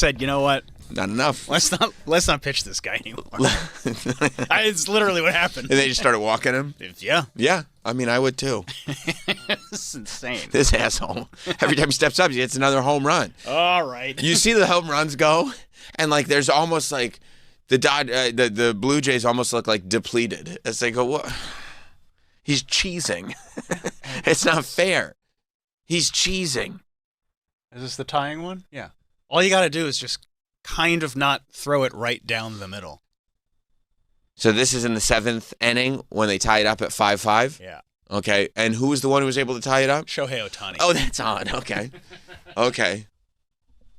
said, you know what? Not enough. Let's not pitch this guy anymore. It's literally what happened. And they just started walking him? Yeah. Yeah. I mean, I would too. This is insane. This asshole. Every time he steps up, he gets another home run. All right. You see the home runs go? And, like, there's almost, like, the Blue Jays almost look, like, depleted. As they go, what? He's cheesing. It's not fair. He's cheesing. Is this the tying one? Yeah. All you got to do is just kind of not throw it right down the middle. So this is in the 7th inning when they tie it up at 5-5? Yeah. Okay. And who was the one who was able to tie it up? Shohei Ohtani. Oh, that's on. Okay. Okay.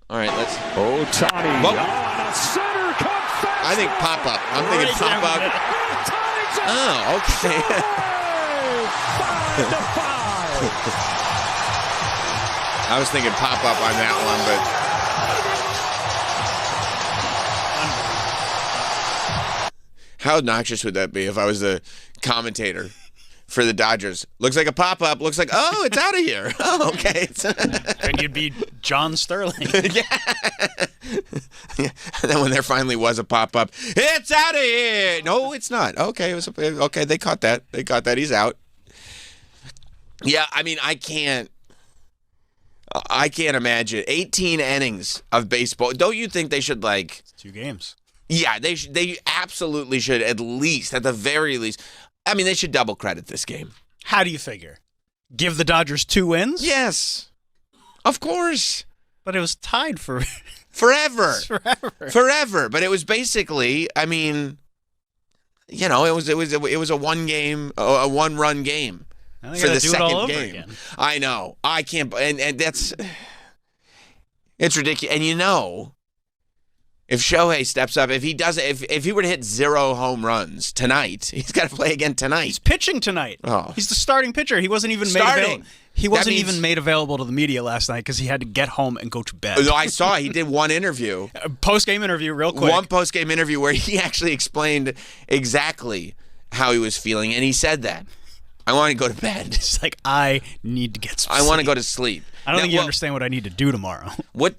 All right, let's... Ohtani Whoa. on a center cut fast. I think pop-up. I'm thinking pop-up. Oh, okay. 5-5. I was thinking pop-up on that one, but... How obnoxious would that be if I was the commentator for the Dodgers? Looks like a pop-up. Looks like, oh, it's out of here. Oh, okay. And you'd be John Sterling. Yeah. And then when there finally was a pop-up, it's out of here. No, it's not. Okay, okay. They caught that. He's out. Yeah, I mean, I can't imagine 18 innings of baseball. Don't you think they should, like... 2 games. Yeah, they absolutely should, at the very least. I mean, they should double credit this game. How do you figure? Give the Dodgers 2 wins? Yes. Of course. But it was tied for... Forever. Forever. But it was basically, I mean, you know, it was a one run game for the second game. Again. I know. I can't, and that's, it's ridiculous. And you know, if Shohei steps up, if he were to hit 0 home runs tonight, he's got to play again tonight. He's pitching tonight. Oh. He's the starting pitcher. He wasn't even made available to the media last night because he had to get home and go to bed. No, I saw he did one interview. A post-game interview, real quick. One post-game interview where he actually explained exactly how he was feeling, and he said that. I want to go to bed. It's like, I need to get some I want to sleep. go to sleep. I don't think you understand what I need to do tomorrow. What?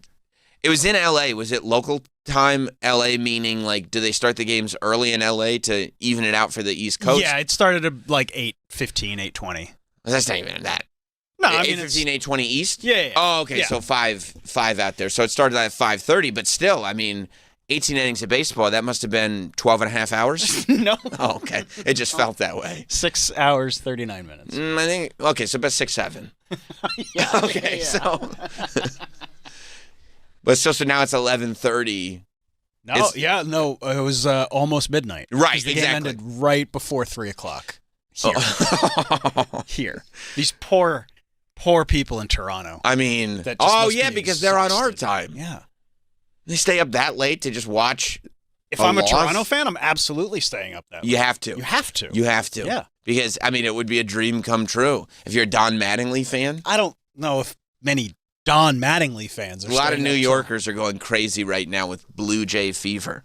It was in L.A. Was it local time L.A., meaning, like, do they start the games early in L.A. to even it out for the East Coast? Yeah, it started at like 8:15, 8:20. That's not even that. No, I mean, 8:15, 8:20 East? Yeah. Oh, okay, Yeah. so 5 out there. So it started at 5:30, but still, I mean, 18 innings of baseball, that must have been 12 and a half hours? No. Oh, okay. It just felt that way. 6 hours, 39 minutes. I think, okay, so about 6, 7. Yeah, Okay, yeah. so... But so now it's 11:30. No, it was almost midnight. Right, 'Cause the exactly. game ended right before 3 o'clock. Here. Oh. Here. These poor people in Toronto. I mean, That just must be because they're on our exhausted. time. Yeah. They stay up that late to just watch. If a I'm a loss? Toronto fan, I'm absolutely staying up that You late. have to. You have to. You have to. Yeah. Because, I mean, it would be a dream come true. If you're a Don Mattingly fan, I don't know if many Don Mattingly fans are a lot of staying New up till- Yorkers are going crazy right now with Blue Jay fever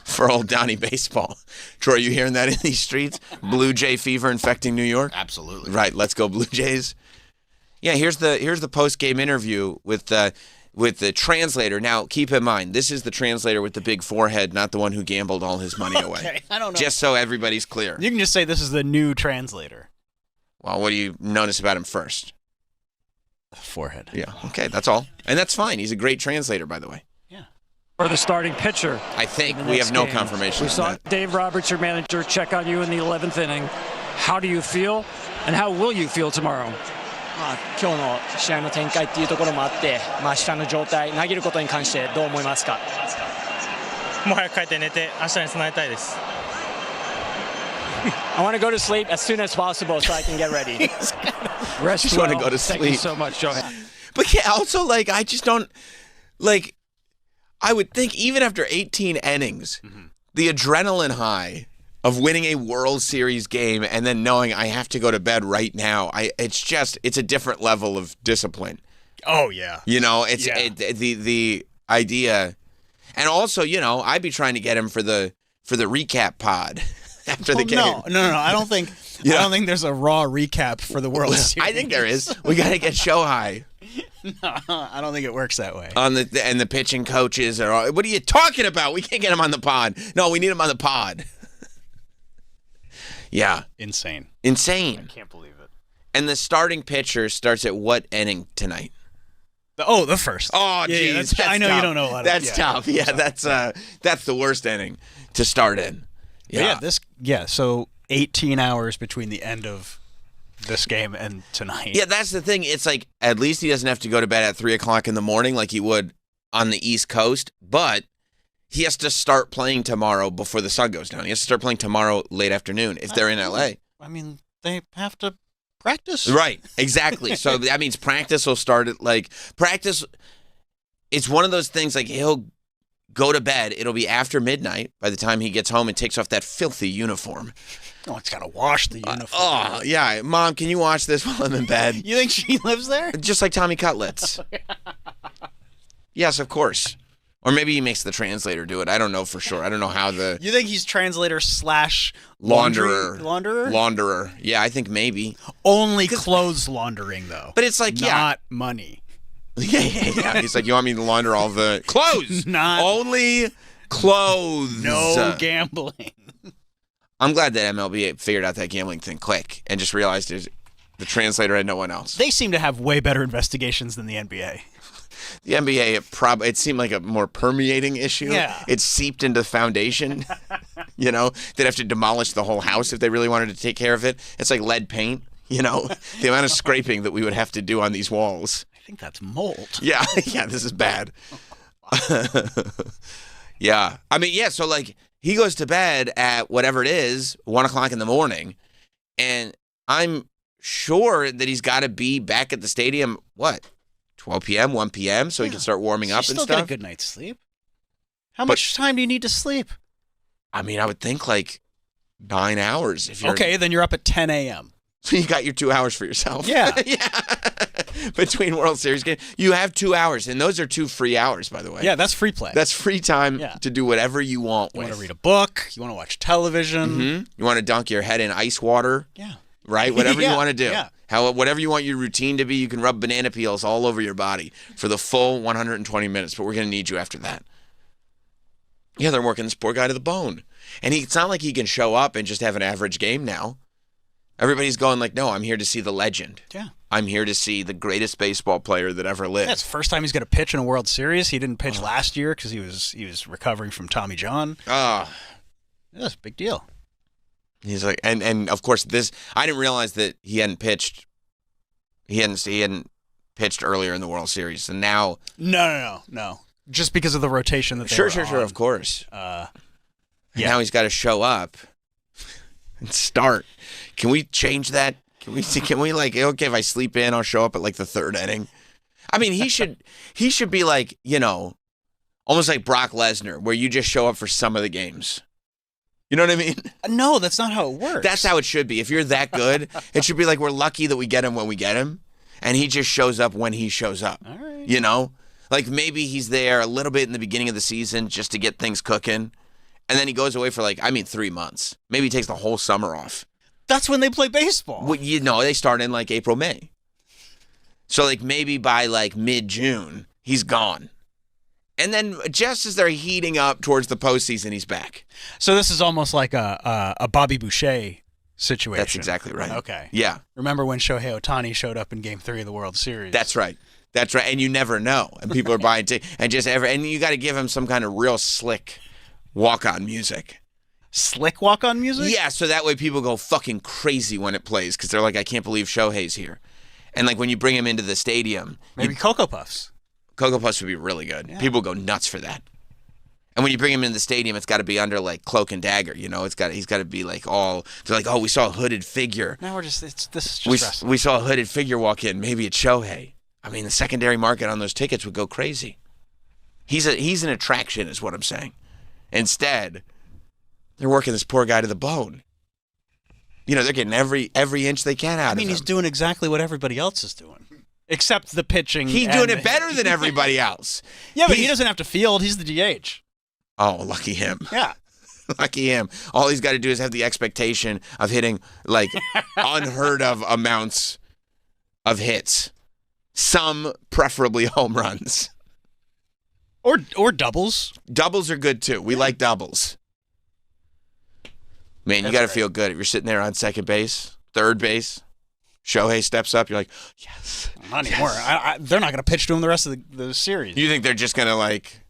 for old Donnie baseball. Troy, you hearing that in these streets? Blue Jay fever infecting New York? Absolutely. Right, let's go Blue Jays. Yeah, here's the post-game interview with the translator. Now, keep in mind, this is the translator with the big forehead, not the one who gambled all his money away. Okay, I don't know. Just so everybody's clear. You can just say this is the new translator. Well, what do you notice about him first? Forehead. Yeah, okay, that's all. And that's fine. He's a great translator, by the way. Yeah. Or the starting pitcher. I think in the we next have no game. confirmation We on saw that. Dave Roberts, your manager, check on you in the 11th inning. How do you feel, and how will you feel tomorrow? 今日の試合の展開っていうところもあって、明日の状態、投げることに関してどう思いますか？もう早く帰って寝て明日に備えたいです。I want to go to sleep as soon as possible so I can get ready. Rest Just wanna well. go to Thank you sleep. so much, Joe. But yeah, also, like, I just don't, like, I would think even after 18 innings, the adrenaline high of winning a World Series game and then knowing I have to go to bed right now, it's a different level of discipline. Oh, yeah. You know, it's Yeah. the idea. And also, you know, I'd be trying to get him for the recap pod after the game. No. I don't think Yeah. I don't think there's a raw recap for the World Series. I think there is. We got to get Shohei I don't think it works that way. And the pitching coaches are all, what are you talking about? We can't get him on the pod. No, we need him on the pod. Yeah. Insane. Insane. Can't believe it. And the starting pitcher starts at what inning tonight? The first. Oh, yeah, geez. that's, That's I know tough. you don't know a lot of That's tough. Yeah, that's the worst inning to start in. Yeah. So 18 hours between the end of this game and tonight. Yeah, that's the thing. It's like, at least he doesn't have to go to bed at 3 o'clock in the morning like he would on the East Coast, but he has to start playing tomorrow before the sun goes down. He has to start playing tomorrow late afternoon if they're in LA. I mean, they have to practice. Right, exactly. So that means practice will start at practice. It's one of those things like he'll go to bed. It'll be after midnight by the time he gets home and takes off that filthy uniform. Oh, it's got to wash the uniform. Yeah. Mom, can you watch this while I'm in bed? You think she lives there? Just like Tommy Cutlets. Yes, of course. Or maybe he makes the translator do it. I don't know for sure. I don't know how the... You think he's translator / launderer. Launderer? Yeah, I think maybe. Only clothes laundering, though. But it's like, not money. Yeah. He's like, you want me to launder all the... Clothes! Not... Only clothes. No gambling. I'm glad that MLB figured out that gambling thing quick and just realized the translator had no one else. They seem to have way better investigations than the NBA. The NBA, it seemed like a more permeating issue. Yeah. It seeped into the foundation. They'd have to demolish the whole house if they really wanted to take care of it. It's like lead paint, the amount of scraping that we would have to do on these walls. I think that's mold. Yeah, this is bad. Yeah. I mean, so like he goes to bed at whatever it is, 1 o'clock in the morning, and I'm sure that he's got to be back at the stadium, 12 p.m., 1 p.m., so he can start warming up and still stuff. Get a good night's sleep. How much time do you need to sleep? I mean, I would think like 9 hours. If you're okay, then you're up at 10 a.m. So you got your 2 hours for yourself. Yeah. Between World Series games. You have 2 hours, and those are 2 free hours, by the way. Yeah, that's free play. That's free time to do whatever you want You with. want to read a book. You want to watch television. Mm-hmm. You want to dunk your head in ice water. Yeah. Right? Whatever you want to do. Yeah. Whatever you want your routine to be, you can rub banana peels all over your body for the full 120 minutes, but we're going to need you after that. Yeah, they're working this poor guy to the bone. And it's not like he can show up and just have an average game now. Everybody's going like, no, I'm here to see the legend. Yeah. I'm here to see the greatest baseball player that ever lived. That's the first time he's going to pitch in a World Series. He didn't pitch last year because he was recovering from Tommy John. That's a big deal. He's like, and of course I didn't realize that he hadn't pitched. He hadn't pitched earlier in the World Series, and now. No. Just because of the rotation that they were Sure, on. of course. Yeah. Now he's got to show up and start. Can we change that? Can we like, okay, if I sleep in, I'll show up at like the 3rd inning. I mean, he should be like, almost like Brock Lesnar, where you just show up for some of the games. You know what I mean? No, that's not how it works. That's how it should be. If you're that good, it should be like we're lucky that we get him when we get him, and he just shows up when he shows up. All right. Like maybe he's there a little bit in the beginning of the season just to get things cooking, and then he goes away for 3 months. Maybe he takes the whole summer off. That's when they play baseball. Well, they start in like April, May. So like maybe by like mid-June, he's gone. And then just as they're heating up towards the postseason, he's back. So this is almost like a Bobby Boucher situation. That's exactly right. Okay. Yeah. Remember when Shohei Ohtani showed up in Game 3 of the World Series? That's right. And you never know. And people are buying tickets. And you got to give him some kind of real slick walk-on music. Slick walk-on music? Yeah, so that way people go fucking crazy when it plays because they're like, I can't believe Shohei's here. And like when you bring him into the stadium. Maybe Cocoa Puffs. Cocoa Puffs would be really good. Yeah. People go nuts for that. And when you bring him in the stadium, it's got to be under like cloak and dagger. He's got to be like all. They're like, oh, we saw a hooded figure. Now this is just wrestling. We saw a hooded figure walk in. Maybe it's Shohei. I mean, the secondary market on those tickets would go crazy. He's an attraction, is what I'm saying. Instead, they're working this poor guy to the bone. They're getting every inch they can out of him. He's doing exactly what everybody else is doing. Except the pitching. He's doing it better than everybody else. Yeah, but he doesn't have to field. He's the DH. Oh, lucky him. Yeah. Lucky him. All he's got to do is have the expectation of hitting like unheard of amounts of hits. Some, preferably home runs. Or doubles. Doubles are good too. We like doubles. Man, you got to feel good if you're sitting there on second base, third base. Shohei steps up. You're like, yes. Not anymore. They're not going to pitch to him the rest of the series. You think they're just going to like?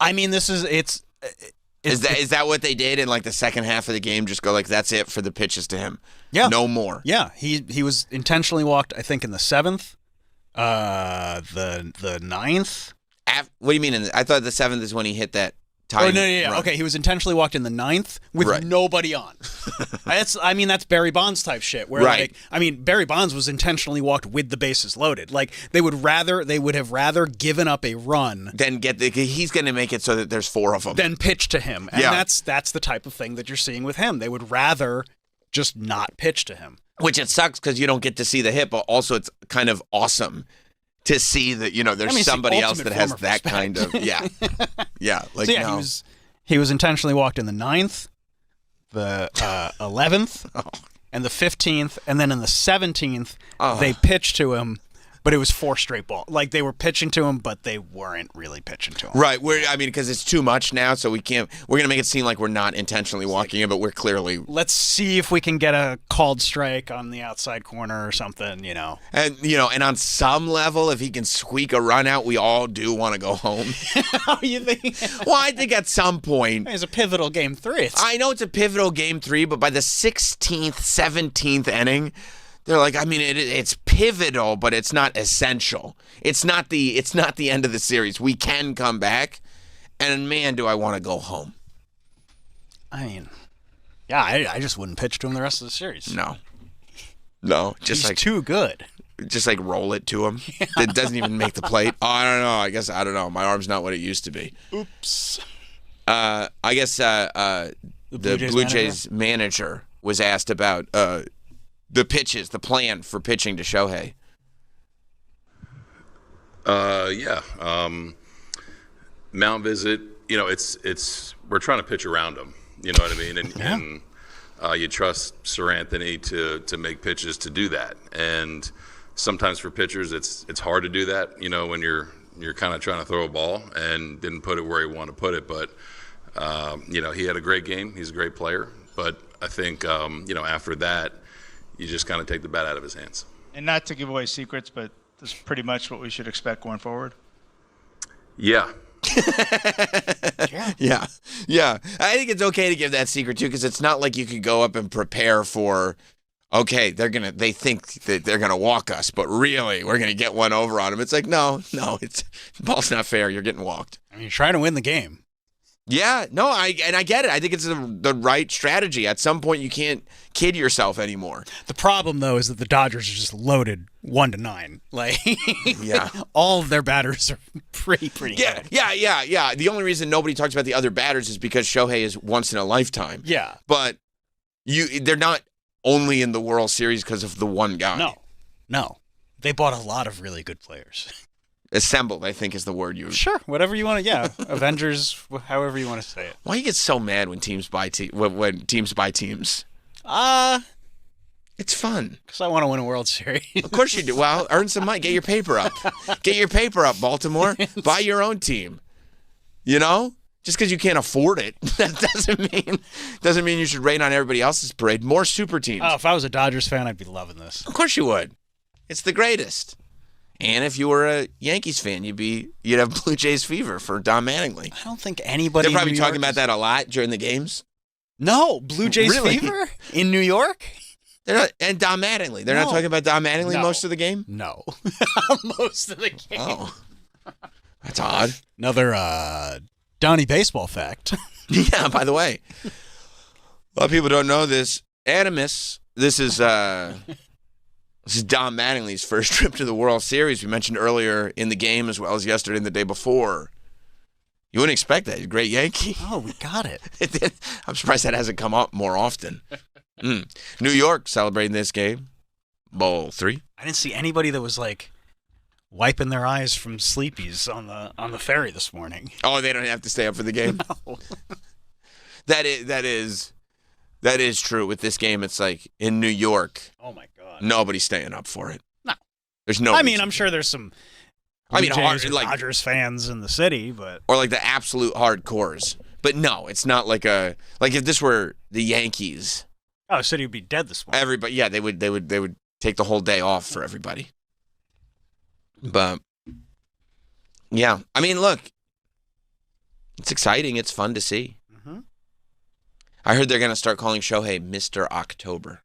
I mean, is that what they did in like the second half of the game? Just go like, that's it for the pitches to him. Yeah. No more. Yeah. He was intentionally walked, I think, in the 7th, the 9th. What do you mean? I thought the 7th is when he hit that time. Oh, no. Okay, he was intentionally walked in the 9th with nobody on. That's Barry Bonds type shit. Where Barry Bonds was intentionally walked with the bases loaded. Like they would have rather given up a run than he's going to make it so that there's 4 of them. Then pitch to him, and that's the type of thing that you're seeing with him. They would rather just not pitch to him. Which it sucks because you don't get to see the hit, but also it's kind of awesome to see that, there's somebody else that has that kind of, yeah. Like, he was intentionally walked in the 9th, the 11th, and the 15th, and then in the 17th, they pitched to him, but it was 4 straight balls. Like, they were pitching to him, but they weren't really pitching to him. Right. Because it's too much now, so we're going to make it seem like we're not intentionally walking him, but we're clearly... Let's see if we can get a called strike on the outside corner or something, And, and on some level, if he can squeak a run out, we all do want to go home. How you think? Well, I think at some point... It's a pivotal Game 3. I know it's a pivotal Game 3, but by the 16th, 17th inning... They're like, it's pivotal, but it's not essential. It's not the end of the series. We can come back, and man, do I want to go home. I just wouldn't pitch to him the rest of the series. No, he's too good. Just like roll it to him. Yeah. It doesn't even make the plate. Oh, I don't know. I don't know. My arm's not what it used to be. Oops. I guess the Blue Jays manager was asked about the pitches, the plan for pitching to Shohei. Mount Visit, it's we're trying to pitch around him, you know what I mean? And you trust Sir Anthony to make pitches to do that. And sometimes for pitchers it's hard to do that, when you're kind of trying to throw a ball and didn't put it where he wanted to put it, but he had a great game. He's a great player, but I think after that you just kind of take the bat out of his hands. And not to give away secrets, but this is pretty much what we should expect going forward. Yeah. Yeah. I think it's okay to give that secret too, because it's not like you could go up and prepare for, okay, they think that they're gonna walk us, but really we're gonna get one over on them. It's like no, it's ball's not fair. You're getting walked. You're trying to win the game. Yeah, no, I get it. I think it's the right strategy. At some point, you can't kid yourself anymore. The problem, though, is that the Dodgers are just loaded 1-9. Like, all of their batters are pretty good. Yeah. The only reason nobody talks about the other batters is because Shohei is once in a lifetime. Yeah, but they're not only in the World Series because of the one guy. No, they bought a lot of really good players. Assembled, I think, is the word you... Sure, whatever you want to... Yeah, Avengers, however you want to say it. Why do you get so mad when teams buy teams? It's fun. Because I want to win a World Series. Of course you do. Well, earn some money. Get your paper up. Baltimore. Buy your own team. Just because you can't afford it, that doesn't mean you should rain on everybody else's parade. More super teams. Oh, if I was a Dodgers fan, I'd be loving this. Of course you would. It's the greatest. And if you were a Yankees fan, you'd have Blue Jays fever for Don Mattingly. I don't think anybody. They're probably talking about that a lot during the games. No, Blue Jays fever in New York. They're not, and Don Mattingly. They're not talking about Don Mattingly most of the game. No, most of the game. Oh, that's odd. Another Donnie baseball fact. Yeah. By the way, a lot of people don't know this. Animus. This is Don Mattingly's first trip to the World Series. We mentioned earlier in the game as well as yesterday and the day before. You wouldn't expect that. He's a great Yankee. Oh, we got it. I'm surprised that hasn't come up more often. New York celebrating this game. Bowl 3. I didn't see anybody that was like wiping their eyes from sleepies on the ferry this morning. Oh, they don't have to stay up for the game? No. That is true with this game. It's like in New York. Oh my God. Nobody's staying up for it. No. There's no. I mean, reason I'm to. sure there's some. I mean, Jays or like Dodgers fans in the city, but or like the absolute hardcores. But no, it's not like if this were the Yankees. the city would be dead this morning. Everybody, yeah, they would take the whole day off for everybody. But yeah, I mean, look, it's exciting. It's fun to see. Mm-hmm. I heard they're gonna start calling Shohei Mr. October.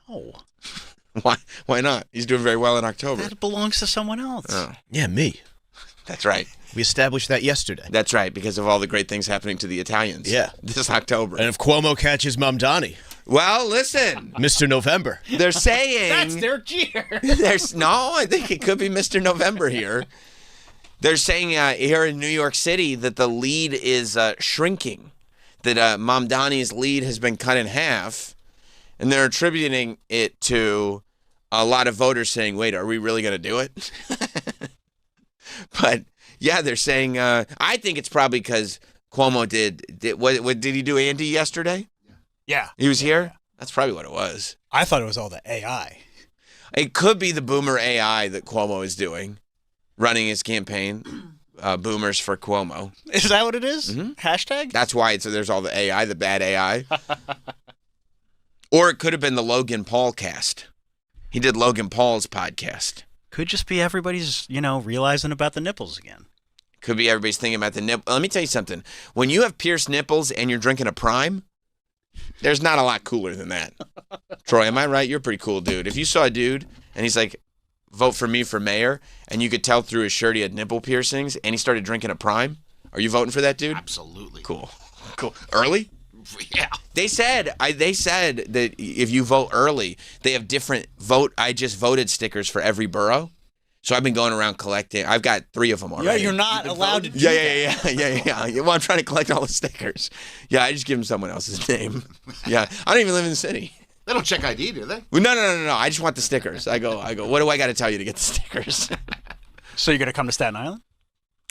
Oh, Why not? He's doing very well in October. that belongs to someone else. Oh, Yeah, me. that's right. We established that yesterday. That's right, because of all the great things happening to the Italians. Yeah. This October. And if Cuomo catches Mamdani, Well, listen, Mr. November. they're saying That's their cheer. I think it could be Mr. November here. They're saying here in New York City that the lead is shrinking, that Mamdani's lead has been cut in half, and they're attributing it to a lot of voters saying, wait, are we really going to do it? But, yeah, they're saying, I think it's probably because Cuomo did what did he do, Andy, yesterday? Yeah, He was here? That's probably what it was. I thought it was all the AI. It could be the boomer AI that Cuomo is doing, running his campaign, Boomers for Cuomo. Is that what it is? Mm-hmm. Hashtag? That's why there's all the AI, the bad AI. Or it could have been the Logan Paul cast. He did Logan Paul's podcast. Could just be everybody's, realizing about the nipples again. Could be everybody's thinking about the nipple. Let me tell you something. When you have pierced nipples and you're drinking a Prime, there's not a lot cooler than that. Troy, am I right? You're a pretty cool dude. If you saw a dude and he's like, vote for me for mayor, and you could tell through his shirt he had nipple piercings and he started drinking a Prime, are you voting for that dude? Absolutely. Cool. Early? Yeah. They said that if you vote early, they have different I just voted stickers for every borough. So I've been going around collecting. I've got 3 of them already. Yeah, you're not allowed to do Yeah. Well, I'm trying to collect all the stickers. Yeah, I just give them someone else's name. Yeah, I don't even live in the city. They don't check ID, do they? Well, no. I just want the stickers. I go. What do I got to tell you to get the stickers? So you're going to come to Staten Island?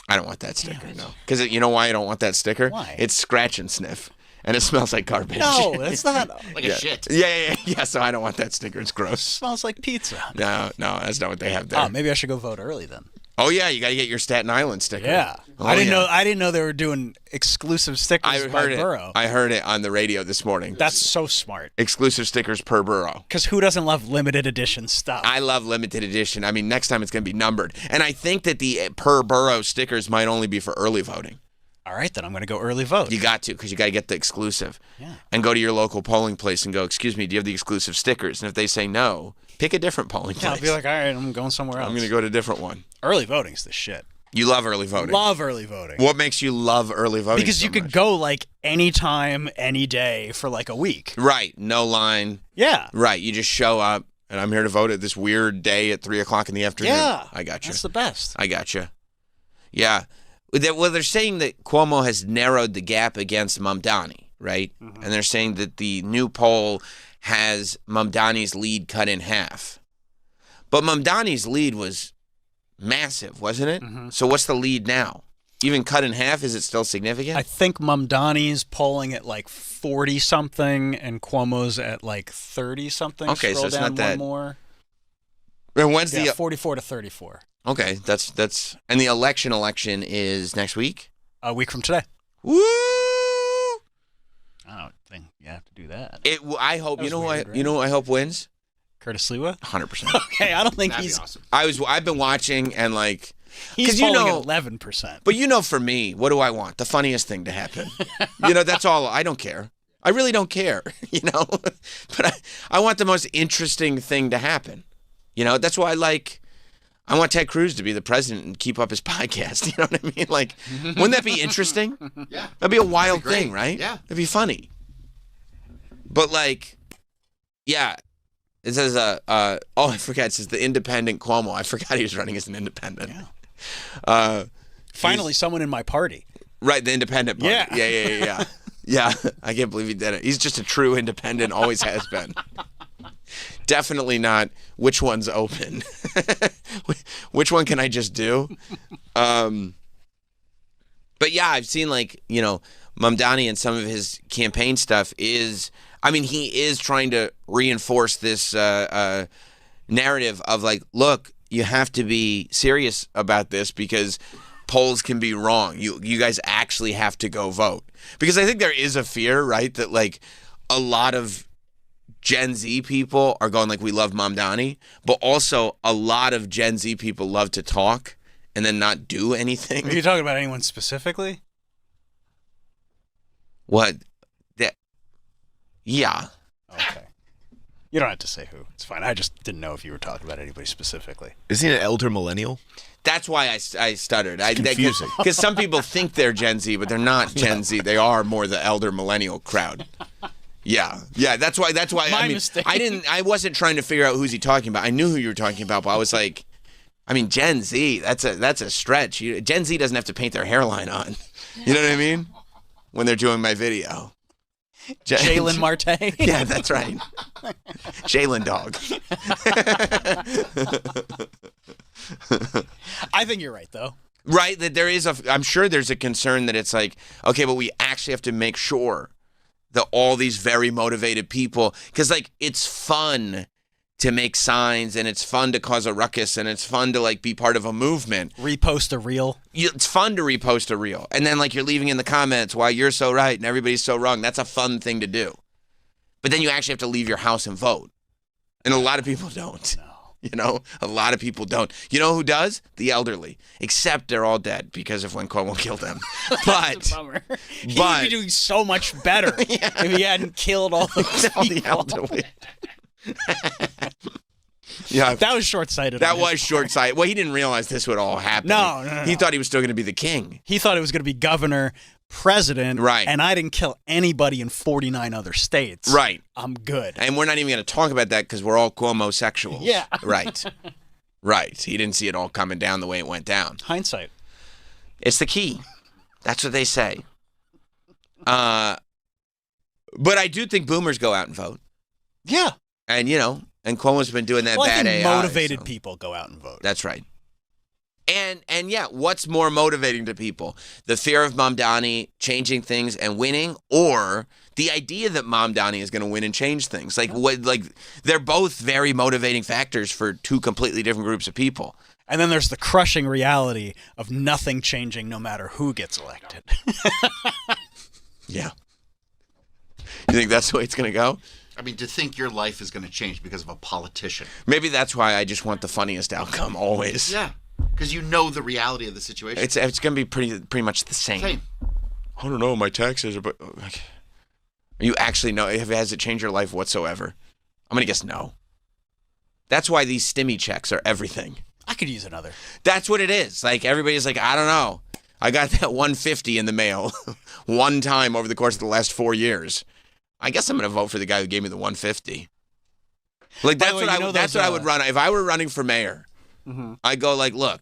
I don't want that sticker. No, because you know why I don't want that sticker? Why? It's scratch and sniff. And it smells like garbage. No, that's not. Like a shit. Yeah. So I don't want that sticker. It's gross. Smells like pizza. No, that's not what they have there. Oh, maybe I should go vote early then. Oh yeah, you got to get your Staten Island sticker. Yeah, Oh, I didn't yeah. know. I didn't know they were doing exclusive stickers I by heard it. borough. I heard it on the radio this morning. That's so smart. Exclusive stickers per borough. Because who doesn't love limited edition stuff? I love limited edition. I mean, next time it's going to be numbered. And I think that the per borough stickers might only be for early voting. All right, then I'm going to go early vote. You got to, because you got to get the exclusive. Yeah. And go to your local polling place and go, excuse me, do you have the exclusive stickers? And if they say no, pick a different polling place. Yeah, I'll be like, all right, I'm going somewhere else. I'm going to go to a different one. Early voting's the shit. You love early voting. Love early voting. What makes you love early voting? Because you could go like anytime, any day for like a week. Right. No line. Yeah. Right. You just show up, and I'm here to vote at this weird day at 3:00 in the afternoon. Yeah. I got you. That's the best. I got you. Yeah. Well, they're saying that Cuomo has narrowed the gap against Mamdani, right? Mm-hmm. And they're saying that the new poll has Mamdani's lead cut in half. But Mamdani's lead was massive, wasn't it? Mm-hmm. So what's the lead now? Even cut in half, is it still significant? I think Mamdani's polling at like 40-something and Cuomo's at like 30-something. Okay, Scroll so it's down not that. one more. And when's 44 to 34. Okay, that's and the election is next week? A week from today. Woo! I don't think you have to do that. I hope, you know you know who I hope wins? Curtis Lewa? 100%. Okay, I don't think That'd he's be awesome. I've been watching and like he's you polling know, at 11%. But for me, what do I want? The funniest thing to happen. That's all. I don't care. I really don't care, But I want the most interesting thing to happen. That's why I want Ted Cruz to be the president and keep up his podcast. You know what I mean? Like, wouldn't that be interesting? Yeah. That'd be a wild That'd be thing, right? Yeah. It'd be funny. But yeah. It says, I forgot. It says the independent Cuomo. I forgot he was running as an independent. Yeah. Finally, someone in my party. Right, the independent party. Yeah. Yeah. Yeah, I can't believe he did it. He's just a true independent, always has been. Definitely not which one's open. Which one can I just do? But yeah, I've seen Mamdani and some of his campaign stuff is, he is trying to reinforce this narrative of look, you have to be serious about this because polls can be wrong. You guys actually have to go vote. Because I think there is a fear, right, that like a lot of Gen Z people are going like, we love Mamdani, but also a lot of Gen Z people love to talk and then not do anything. Are you talking about anyone specifically? What? Yeah. Okay. You don't have to say who. It's fine. I just didn't know if you were talking about anybody specifically. Is he an elder millennial? That's why I stuttered. Confusing. Because some people think they're Gen Z, but they're not Gen Z. They are more the elder millennial crowd. Yeah. That's why. My mistake. I wasn't trying to figure out who's he talking about. I knew who you were talking about, but I was like, I mean, Gen Z. That's a stretch. Gen Z doesn't have to paint their hairline on. You know what I mean? When they're doing my video. Jalen Marte? Yeah, that's right. Jalen dog. I think you're right, though. Right, that there is I'm sure there's a concern that it's like, okay, but we actually have to make sure that all these very motivated people, because like it's fun to make signs and it's fun to cause a ruckus and it's fun to like be part of a movement. Repost a reel. It's fun to repost a reel. And then like you're leaving in the comments why you're so right and everybody's so wrong. That's a fun thing to do. But then you actually have to leave your house and vote. And a lot of people don't. No. You know, a lot of people don't. You know who does? The elderly. Except they're all dead because of when Cuomo killed them. But, Bummer. He would be doing so much better if he hadn't killed all those all the people. elderly. Yeah, That was short-sighted. that on his was part. short-sighted. Well, he didn't realize this would all happen. No. He thought he was still going to be the king. He thought it was going to be governor, president, Right. and I didn't kill anybody in 49 other states. Right. I'm good. And we're not even going to talk about that because we're all Cuomo-sexuals. Yeah. Right. Right. He didn't see it all coming down the way it went down. Hindsight. It's the key. That's what they say. But I do think boomers go out and vote. Yeah. And, you know, and Cuomo's been doing that Well, bad I think AI. motivated so- people go out and vote. That's right. And yeah, what's more motivating to people? The fear of Mamdani changing things and winning, or the idea that Mamdani is going to win and change things? Like they're both very motivating factors for two completely different groups of people. And then there's the crushing reality of nothing changing no matter who gets elected. Yeah. You think that's the way it's going to go? I mean, to think your life is going to change because of a politician. Maybe that's why I just want the funniest outcome always. Yeah, because you know the reality of the situation. It's going to be pretty much the same. Same. I don't know. My taxes are, but you actually know? Has it changed your life whatsoever? I'm going to guess no. That's why these stimmy checks are everything. I could use another. That's what it is. Like everybody's like, I don't know. I got that 150 in the mail one time over the course of the last 4 years. I guess I'm going to vote for the guy who gave me the 150. Like that's what I would run if I were running for mayor. Mm-hmm. I go like, look,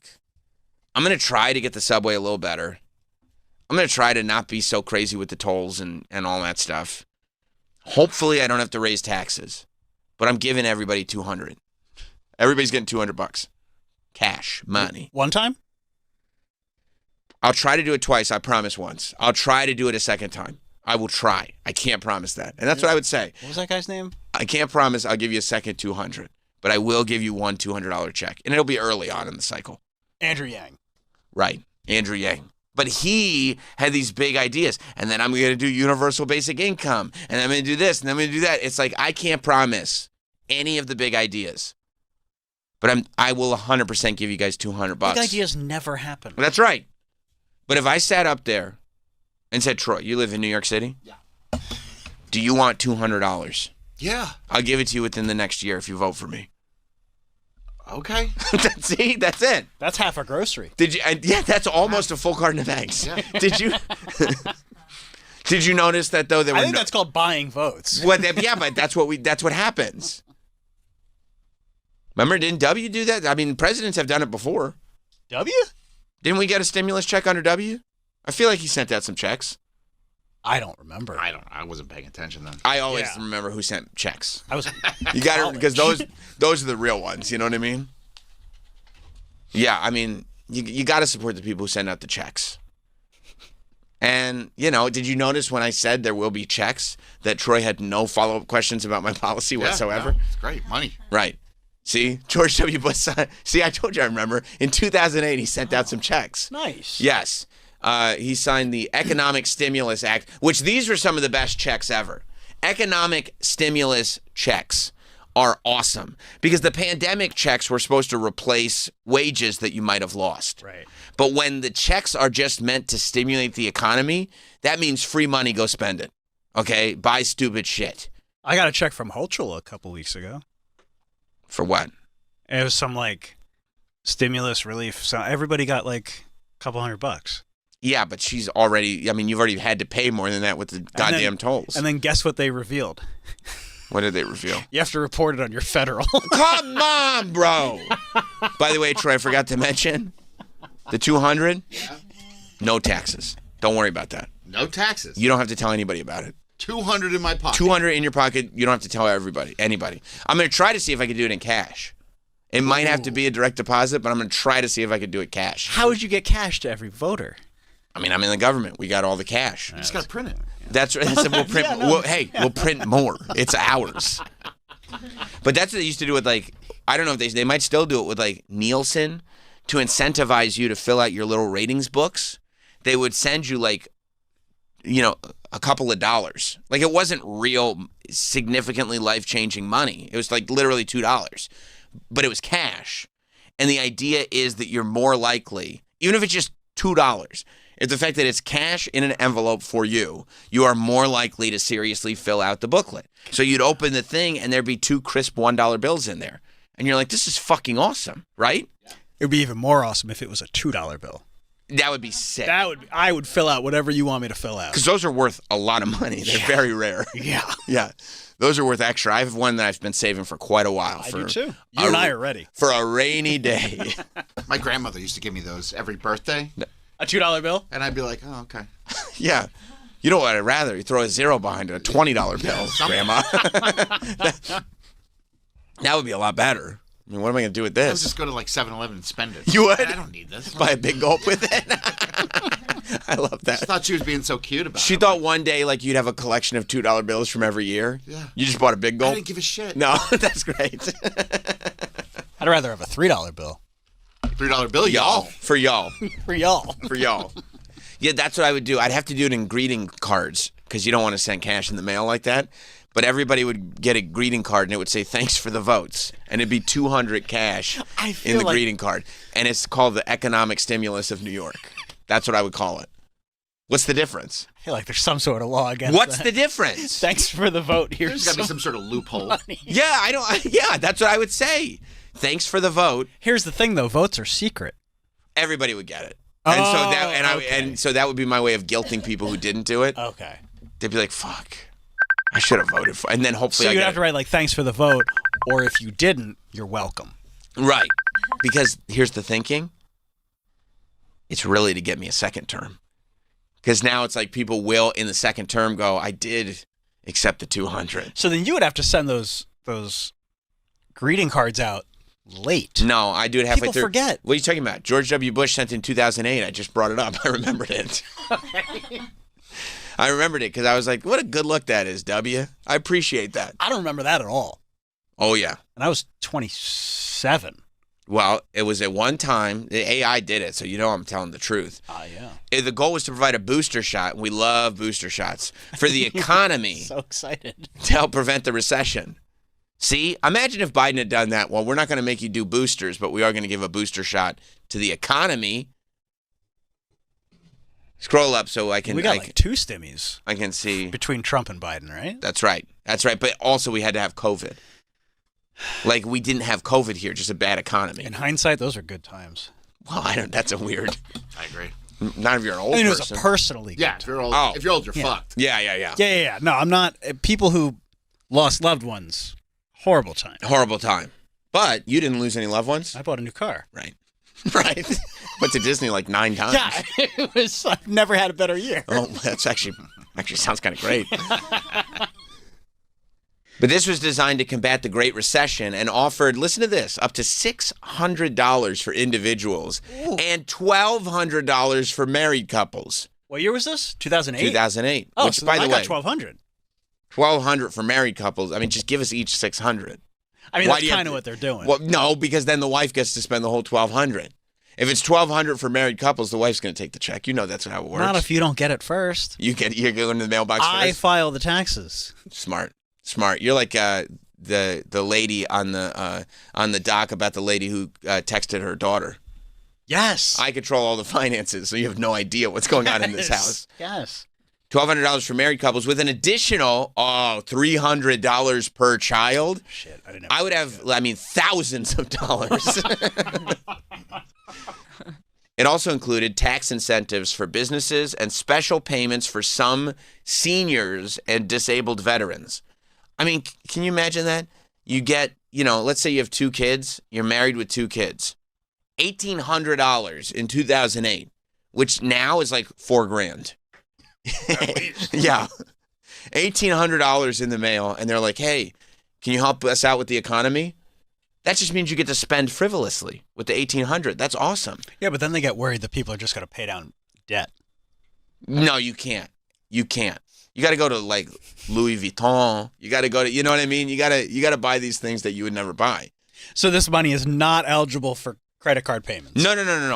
I'm going to try to get the subway a little better. I'm going to try to not be so crazy with the tolls and all that stuff. Hopefully I don't have to raise taxes, but I'm giving everybody $200. Everybody's getting $200. Cash, money. One time? I'll try to do it twice. I promise once. I'll try to do it a second time. I will try. I can't promise that. And that's what I would say. What was that guy's name? I can't promise I'll give you a second $200, but I will give you one $200 check. And it'll be early on in the cycle. Andrew Yang. Right. Andrew Yang. But he had these big ideas. And then I'm going to do universal basic income. And I'm going to do this. And I'm going to do that. It's like I can't promise any of the big ideas. But I will 100% give you guys $200. Big ideas never happen. That's right. But if I sat up there and said, Troy, you live in New York City? Yeah. Do you want $200? Yeah. I'll give it to you within the next year if you vote for me. Okay. See, that's it. That's half a grocery. Did you? Yeah, that's almost a full carton of eggs. Yeah. Did you? Did you notice that though? I think that's called buying votes. Yeah, but that's what happens. Remember, didn't W do that? I mean, presidents have done it before. W? Didn't we get a stimulus check under W? I feel like he sent out some checks. I don't remember. I wasn't paying attention then. I always remember who sent checks. I was. You got to, because those are the real ones. You know what I mean? Yeah, I mean, you got to support the people who send out the checks. And, you know, did you notice when I said there will be checks that Troy had no follow-up questions about my policy whatsoever? Yeah, it's great. Money. Right. See, George W. Bush signed. See, I told you I remember. In 2008, he sent out some checks. Nice. Yes. He signed the Economic Stimulus Act, which these were some of the best checks ever. Economic stimulus checks are awesome because the pandemic checks were supposed to replace wages that you might have lost. Right. But when the checks are just meant to stimulate the economy, that means free money, go spend it. Okay? Buy stupid shit. I got a check from Hochul a couple weeks ago. For what? It was some like stimulus relief. So everybody got like a couple $100. Yeah, but she's already, I mean, you've already had to pay more than that with the goddamn tolls. And then guess what they revealed? What did they reveal? You have to report it on your federal. Come on, bro. By the way, Troy, I forgot to mention the 200. Yeah. No taxes. Don't worry about that. No taxes. You don't have to tell anybody about it. 200 in my pocket. 200 in your pocket. You don't have to tell anybody. I'm going to try to see if I can do it in cash. It might have to be a direct deposit, but I'm going to try to see if I can do it cash. How would you get cash to every voter? I mean, I'm in the government. We got all the cash. You just got to print it. That's right. We'll print. We'll print more. It's ours. But that's what they used to do with, like, I don't know if they might still do it with, like, Nielsen to incentivize you to fill out your little ratings books. They would send you, like, you know, a couple of dollars. Like, it wasn't real significantly life-changing money. It was like literally $2, but it was cash. And the idea is that you're more likely, even if it's just $2, it's the fact that it's cash in an envelope for you, you are more likely to seriously fill out the booklet. So you'd open the thing and there'd be 2 crisp $1 bills in there. And you're like, this is fucking awesome, right? It would be even more awesome if it was a $2 bill. That would be sick. I would fill out whatever you want me to fill out. Because those are worth a lot of money. They're very rare. Yeah. Yeah. Those are worth extra. I have one that I've been saving for quite a while. I do too. You and I are ready. For a rainy day. My grandmother used to give me those every birthday. A $2 bill? And I'd be like, oh, okay. Yeah. You know what I'd rather? You throw a zero behind it, a $20 bill, Grandma. That would be a lot better. I mean, what am I going to do with I'll this? just go to like 7-Eleven and spend it. You would? I don't need this. Buy a big gulp with it? I love that. I thought she was being so cute about it. She thought one day, like, you'd have a collection of $2 bills from every year. Yeah. You just bought a big gulp? I didn't give a shit. No, that's great. I'd rather have a $3 bill. $3 bill, y'all. For y'all. For y'all. For y'all. Yeah, that's what I would do. I'd have to do it in greeting cards because you don't want to send cash in the mail like that. But everybody would get a greeting card and it would say, thanks for the votes. And it'd be 200 cash in the greeting card. And it's called the Economic Stimulus of New York. That's what I would call it. What's the difference? I feel like there's some sort of law against What's that. the difference? Thanks for the vote. There's got to be some sort of loophole. Yeah, yeah, that's what I would say. Thanks for the vote. Here's the thing, though. Votes are secret. Everybody would get it. And so that would be my way of guilting people who didn't do it. Okay. They'd be like, fuck, I should have voted for. And then hopefully so you'd have to write like, thanks for the vote, or if you didn't, you're welcome. Right. Because here's the thinking. It's really to get me a second term. Because now it's like people will in the second term go, I did accept the 200. So then you would have to send those greeting cards out late. No, I do it halfway People through. forget. What are you talking about? George W. Bush sent in 2008. I just brought it up. I remembered it. I remembered it because I was like, what a good look that is, W. I appreciate that. I don't remember that at all. Oh, yeah. And I was 27. Well, it was at one time, the AI did it, so you know I'm telling the truth. Yeah. The goal was to provide a booster shot. We love booster shots for the economy. So excited. To help prevent the recession. See, imagine if Biden had done that. Well, we're not going to make you do boosters, but we are going to give a booster shot to the economy. Scroll up so I can. We got like 2 stimmies. I can see. Between Trump and Biden, right? That's right. That's right. But also we had to have COVID. Like we didn't have COVID here, just a bad economy. In hindsight, those are good times. Well, I don't. That's a weird. I agree. Not if you're an old I mean, person. it was a personally good Yeah, if you're old, you're fucked. Yeah. No, I'm not. People who lost loved ones, horrible time. Horrible time. But you didn't lose any loved ones? I bought a new car. Right. Right. Went to Disney like 9 times. Yeah, it was. I've never had a better year. Oh, that's actually sounds kind of great. But this was designed to combat the Great Recession and offered, listen to this, up to $600 for individuals and $1,200 for married couples. What year was this? 2008? 2008. Oh, which, so by I the got way, $1,200. $1,200 for married couples. I mean, just give us each $600. I mean, Why that's do you have kind of to- what they're doing. Well, no, because then the wife gets to spend the whole $1,200. If it's $1,200 for married couples, the wife's going to take the check. You know that's how it works. Not if you don't get it first. You're going to the mailbox I first. file the taxes. Smart. You're like the lady on the doc about the lady who texted her daughter. Yes. I control all the finances, so you have no idea what's going on in this house. Yes. $1,200 for married couples with an additional $300 per child. Shit, I didn't. I would have, thousands of dollars. It also included tax incentives for businesses and special payments for some seniors and disabled veterans. I mean, can you imagine that? You get, let's say you have 2 kids, you're married with 2 kids. $1,800 in 2008, which now is like $4,000. Yeah. $1,800 in the mail, and they're like, hey, can you help us out with the economy? That just means you get to spend frivolously with the $1,800. That's awesome. Yeah, but then they get worried that people are just going to pay down debt. No, you can't. You can't. You got to go to like Louis Vuitton. You got to go to, you know what I mean? You got to buy these things that you would never buy. So this money is not eligible for credit card payments. No.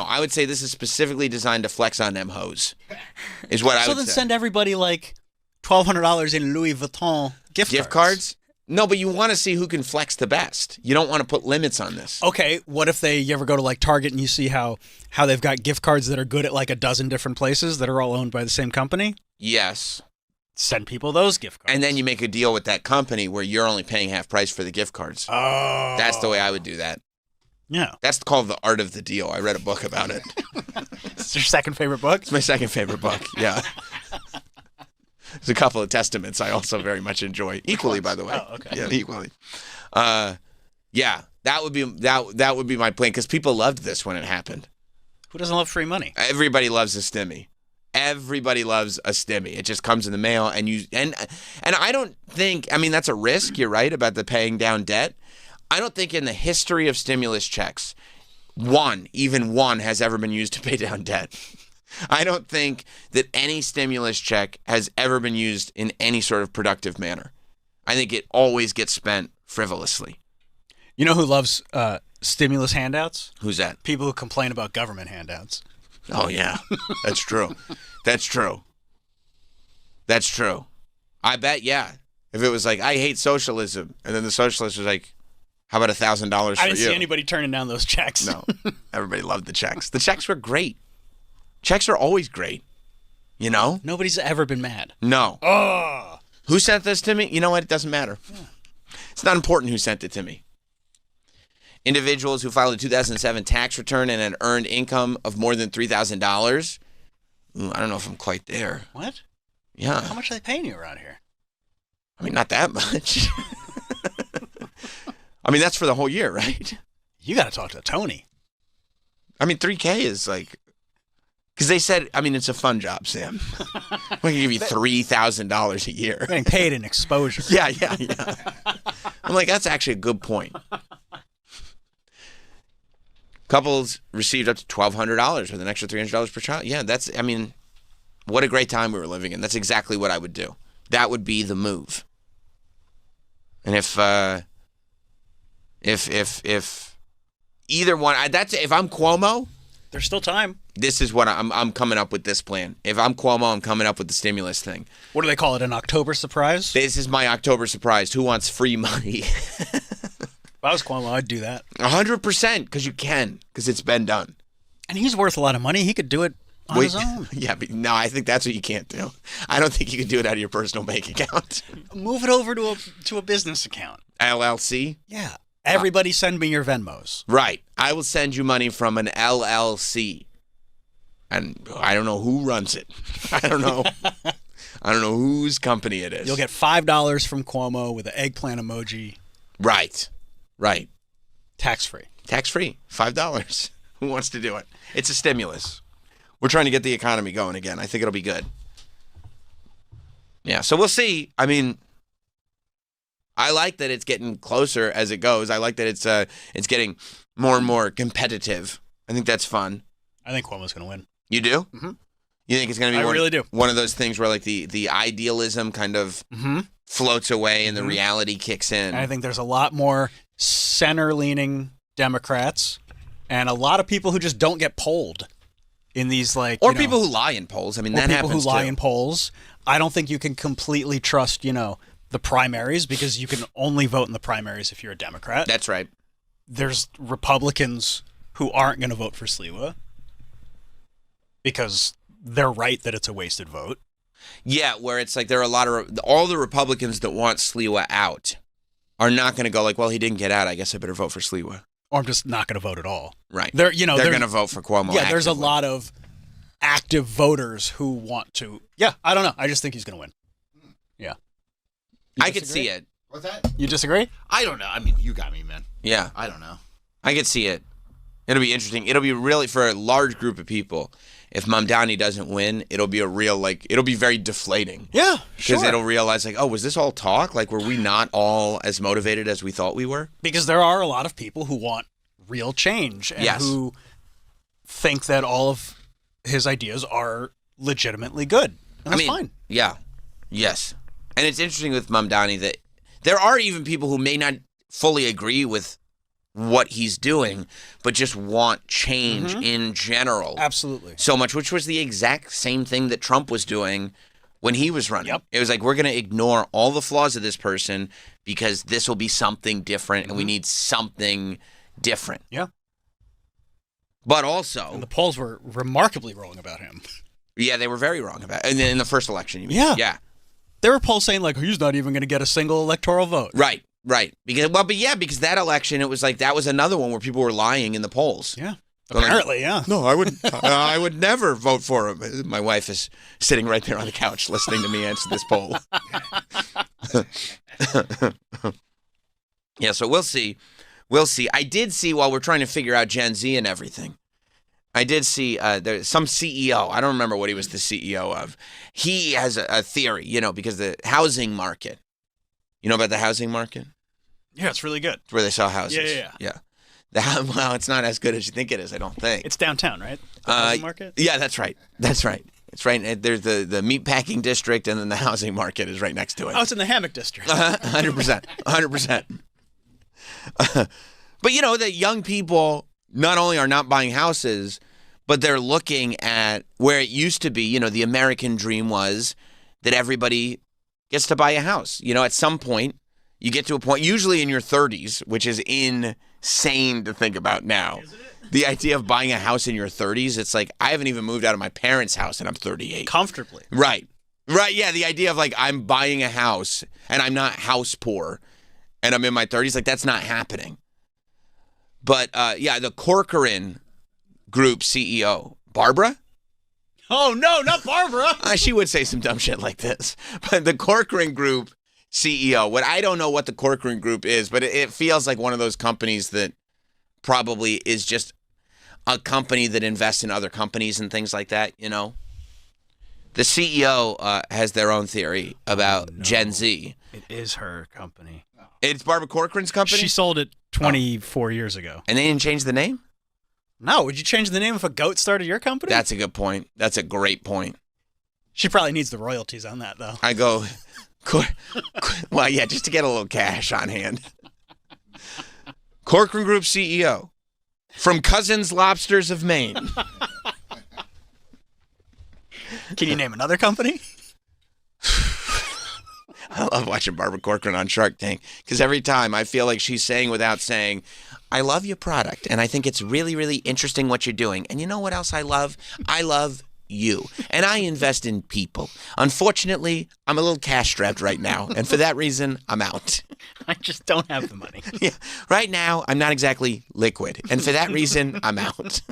I would say this is specifically designed to flex on them hoes. Is what I So would then say. send everybody like $1,200 in Louis Vuitton gift cards? No, but you want to see who can flex the best. You don't want to put limits on this. Okay, what if you ever go to like Target and you see how they've got gift cards that are good at like a dozen different places that are all owned by the same company? Yes. Send people those gift cards. And then you make a deal with that company where you're only paying half price for the gift cards. Oh. That's the way I would do that. Yeah. That's called The Art of the Deal. I read a book about it. It's your second favorite book? It's my second favorite book, yeah. There's a couple of Testaments I also very much enjoy. Equally, by the way. Oh, okay. Yeah, equally. Yeah, that would be my plan, because people loved this when it happened. Who doesn't love free money? Everybody loves a stimmy. Everybody loves a stimmy. It just comes in the mail, and I don't think, I mean, that's a risk. You're right about the paying down debt. I don't think in the history of stimulus checks, even one has ever been used to pay down debt. I don't think that any stimulus check has ever been used in any sort of productive manner. I think it always gets spent frivolously. You know who loves stimulus handouts? Who's that? People who complain about government handouts. Oh, yeah. That's true. That's true. That's true. I bet, yeah. If it was like, I hate socialism, and then the socialist was like, how about $1,000 for you? I didn't see anybody turning down those checks. No. Everybody loved the checks. The checks were great. Checks are always great. You know? Nobody's ever been mad. No. Oh. Who sent this to me? You know what? It doesn't matter. Yeah. It's not important who sent it to me. Individuals who filed a 2007 tax return and an earned income of more than $3,000. I don't know if I'm quite there. What? Yeah. How much are they paying you around here? I mean, not that much. I mean, that's for the whole year, right? You got to talk to Tony. I mean, $3,000 is like, because they said, I mean, it's a fun job, Sam. We can give you $3,000 a year. You're getting paid in exposure. Yeah. I'm like, that's actually a good point. Couples received up to $1,200 with an extra $300 per child. Yeah, I mean, what a great time we were living in. That's exactly what I would do. That would be the move. And if either one, if I'm Cuomo, there's still time. This is what I'm coming up with this plan. If I'm Cuomo, I'm coming up with the stimulus thing. What do they call it? An October surprise? This is my October surprise. Who wants free money? If I was Cuomo, I'd do that. 100%, because you can, because it's been done. And he's worth a lot of money. He could do it on his own. Yeah, but no, I think that's what you can't do. I don't think you can do it out of your personal bank account. Move it over to a business account. LLC? Yeah. Everybody send me your Venmos. Right. I will send you money from an LLC. And I don't know who runs it. I don't know. I don't know whose company it is. You'll get $5 from Cuomo with an eggplant emoji. Right. Tax-free. Tax-free. $5. Who wants to do it? It's a stimulus. We're trying to get the economy going again. I think it'll be good. Yeah, so we'll see. I mean, I like that it's getting closer as it goes. I like that it's getting more and more competitive. I think that's fun. I think Cuomo's going to win. You do? Mm-hmm. You think it's going to be really do. One of those things where like the idealism kind of floats away and the reality kicks in? And I think there's a lot more center-leaning Democrats and a lot of people who just don't get polled in these or people who lie in polls. I mean, that happens people who lie too. in polls. I don't think you can completely trust, the primaries because you can only vote in the primaries if you're a Democrat. That's right. There's Republicans who aren't going to vote for Sliwa because they're right that it's a wasted vote. Yeah, where it's like there are a lot of all the Republicans that want Sliwa out are not going to go like, well, he didn't get out. I guess I better vote for Sliwa. Or I'm just not going to vote at all. Right. They're going to vote for Cuomo. Yeah, there's a actively. lot of active voters who want to. Yeah, I don't know. I just think he's going to win. Yeah. I could see it. What's that? You disagree? I don't know. I mean, you got me, man. Yeah. I don't know. I could see it. It'll be interesting. It'll be really, for a large group of people, if Mamdani doesn't win, it'll be a real, it'll be very deflating. Yeah, sure. Because it'll realize, oh, was this all talk? Like, were we not all as motivated as we thought we were? Because there are a lot of people who want real change and Yes. who think that all of his ideas are legitimately good. And that's fine. Yeah. Yes. And it's interesting with Mamdani that there are even people who may not fully agree with what he's doing, but just want change in general. Absolutely. So much, which was the exact same thing that Trump was doing when he was running. Yep. It was like, we're going to ignore all the flaws of this person because this will be something different and we need something different. Yeah. But also, And the polls were remarkably wrong about him. yeah, they were very wrong about it. And then in the first election, you mean? Yeah. Yeah. There were polls saying, he's not even going to get a single electoral vote. Right. Because that election, it was like that was another one where people were lying in the polls. Yeah. Going, Apparently, yeah. No, I would never vote for him. My wife is sitting right there on the couch listening to me answer this poll. Yeah, so we'll see. I did see while we're trying to figure out Gen Z and everything. I did see there's some CEO. I don't remember what he was the CEO of. He has a theory, because the housing market. You know about the housing market? Yeah, it's really good. It's where they sell houses. Yeah. Well, it's not as good as you think it is, I don't think. It's downtown, right? The housing market? Yeah, that's right. It's right. There's the meat packing district, and then the housing market is right next to it. Oh, it's in the hammock district. 100%. 100%. But that young people not only are not buying houses, but they're looking at where it used to be, the American dream was that everybody gets to buy a house. At some point, you get to a point, usually in your 30s, which is insane to think about now. The idea of buying a house in your 30s, it's like, I haven't even moved out of my parents' house and I'm 38. Comfortably. Right, yeah, the idea of I'm buying a house and I'm not house poor and I'm in my 30s, that's not happening. But, the Corcoran Group CEO, Barbara? Oh, no, not Barbara. She would say some dumb shit like this. But the Corcoran Group CEO, I don't know what the Corcoran Group is, but it feels like one of those companies that probably is just a company that invests in other companies and things like that, The CEO has their own theory about Gen Z. It is her company. It's Barbara Corcoran's company? She sold it 24 years ago. And they didn't change the name? No, would you change the name if a goat started your company? That's a good point. That's a great point. She probably needs the royalties on that, though. I go, well, yeah, just to get a little cash on hand. Corcoran Group CEO from Cousins Lobsters of Maine. Can you name another company? I love watching Barbara Corcoran on Shark Tank because every time I feel like she's saying without saying, I love your product and I think it's really, really interesting what you're doing. And you know what else I love? I love you. And I invest in people. Unfortunately, I'm a little cash strapped right now. And for that reason, I'm out. I just don't have the money. Yeah. Right now, I'm not exactly liquid. And for that reason, I'm out.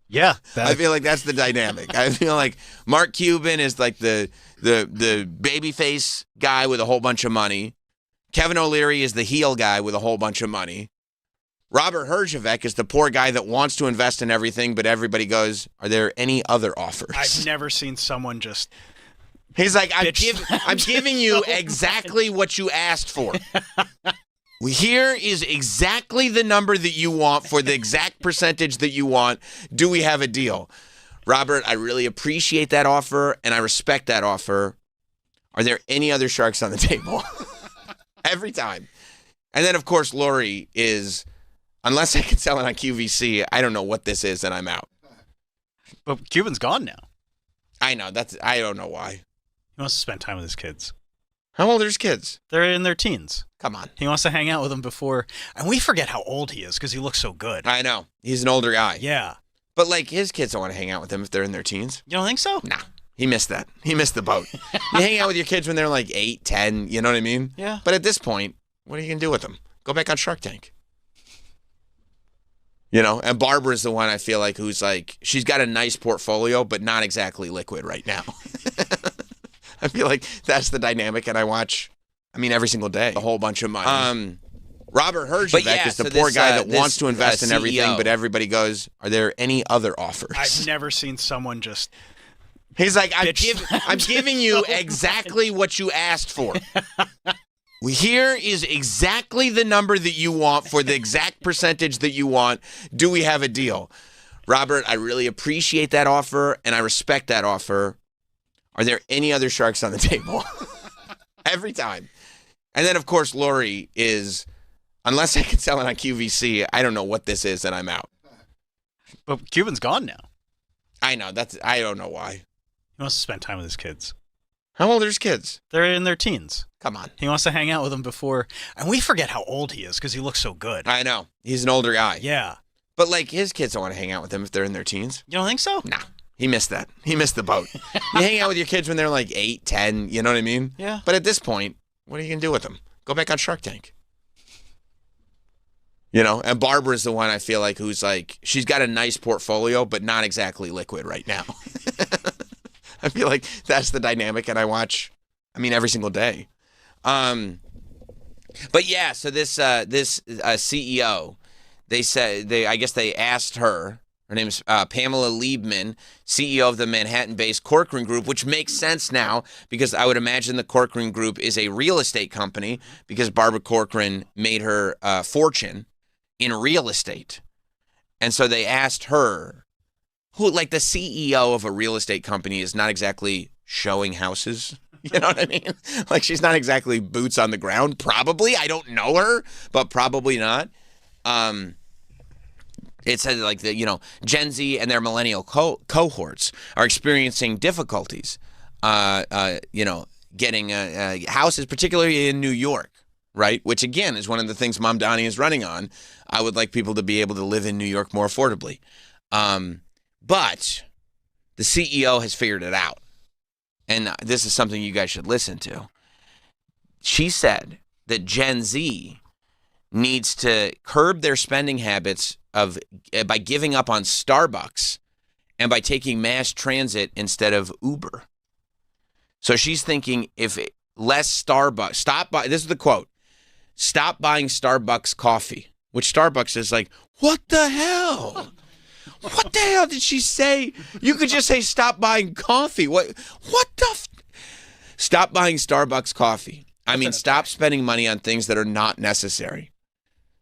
Yeah. I feel like that's the dynamic. I feel like Mark Cuban is like the babyface guy with a whole bunch of money. Kevin O'Leary is the heel guy with a whole bunch of money. Robert Herjavec is the poor guy that wants to invest in everything, but everybody goes, are there any other offers? I've never seen someone just... He's like, I'm giving you exactly what you asked for. Here is exactly the number that you want for the exact percentage that you want. Do we have a deal? Robert, I really appreciate that offer, and I respect that offer. Are there any other sharks on the table? Every time. And then, of course, Lori is, unless I can sell it on QVC, I don't know what this is, and I'm out. But Cuban's gone now. I know. I don't know why. He wants to spend time with his kids. How old are his kids? They're in their teens. Come on. He wants to hang out with them before. And we forget how old he is because he looks so good. I know. He's an older guy. Yeah. But, like, his kids don't want to hang out with him if they're in their teens. You don't think so? Nah. He missed that. He missed the boat. You hang out with your kids when they're like 8, 10, you know what I mean? Yeah. But at this point, what are you going to do with them? Go back on Shark Tank. You know, and Barbara's the one I feel like who's like, she's got a nice portfolio, but not exactly liquid right now. I feel like that's the dynamic, and I watch, every single day, a whole bunch of money. Robert Herjavec is the poor guy that wants to invest in everything, but everybody goes, are there any other offers? I've never seen someone just... He's like, I'm giving you exactly what you asked for. Here is exactly the number that you want for the exact percentage that you want. Do we have a deal? Robert, I really appreciate that offer, and I respect that offer. Are there any other sharks on the table? Every time. And then, of course, Lori is, unless I can sell it on QVC, I don't know what this is, and I'm out. But Cuban's gone now. I know. I don't know why. He wants to spend time with his kids. How old are his kids? They're in their teens. Come on. He wants to hang out with them before. And we forget how old he is because he looks so good. I know. He's an older guy. Yeah. But, like, his kids don't want to hang out with him if they're in their teens. You don't think so? Nah. He missed that. He missed the boat. You hang out with your kids when they're like 8, 10, you know what I mean? Yeah. But at this point, what are you going to do with them? Go back on Shark Tank. You know, and Barbara's the one I feel like who's like, she's got a nice portfolio, but not exactly liquid right now. I feel like that's the dynamic, and I watch, every single day. But yeah, so this CEO, I guess they asked her name is Pamela Liebman, CEO of the Manhattan-based Corcoran Group, which makes sense now because I would imagine the Corcoran Group is a real estate company because Barbara Corcoran made her fortune in real estate. And so they asked her, who, like, the CEO of a real estate company is not exactly showing houses. You know what I mean? Like, she's not exactly boots on the ground. Probably. I don't know her, but probably not. It said, like, Gen Z and their millennial cohorts are experiencing difficulties, getting houses, particularly in New York, right? Which, again, is one of the things Mom Donnie is running on. I would like people to be able to live in New York more affordably. But the CEO has figured it out. And this is something you guys should listen to. She said that Gen Z needs to curb their spending habits by giving up on Starbucks and by taking mass transit instead of Uber. So she's thinking less Starbucks, this is the quote, stop buying Starbucks coffee, which Starbucks is like, what the hell? What the hell did she say? You could just say stop buying coffee. What the stop buying Starbucks coffee. Stop spending money on things that are not necessary.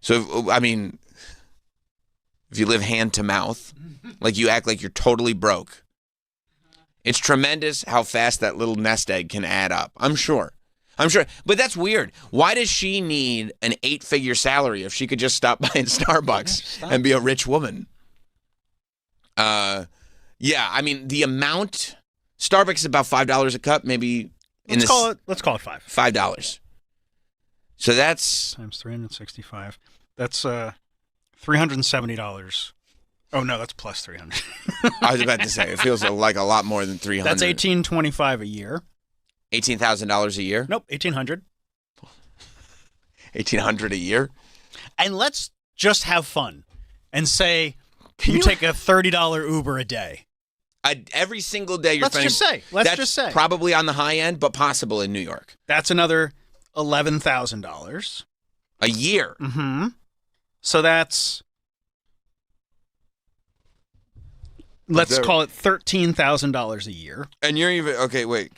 So, if you live hand to mouth, like you act like you're totally broke, it's tremendous how fast that little nest egg can add up. I'm sure. But that's weird. Why does she need an 8-figure salary if she could just stop buying Starbucks and be a rich woman? The amount, Starbucks is about $5 a cup, maybe. Let's call it $5. $5. So that's times 365. That's $370. Oh no, that's plus 300. I was about to say it feels like a lot more than 300. That's $1,825 a year. $18,000 a year? Nope, $1,800. $1,800 a year? And let's just have fun and say you take a $30 Uber a day. Every single day you're spending. Let's just say. Probably on the high end, but possible in New York. That's another $11,000 a year. Mm-hmm. So that's, let's call it $13,000 a year. And you're even, okay, wait.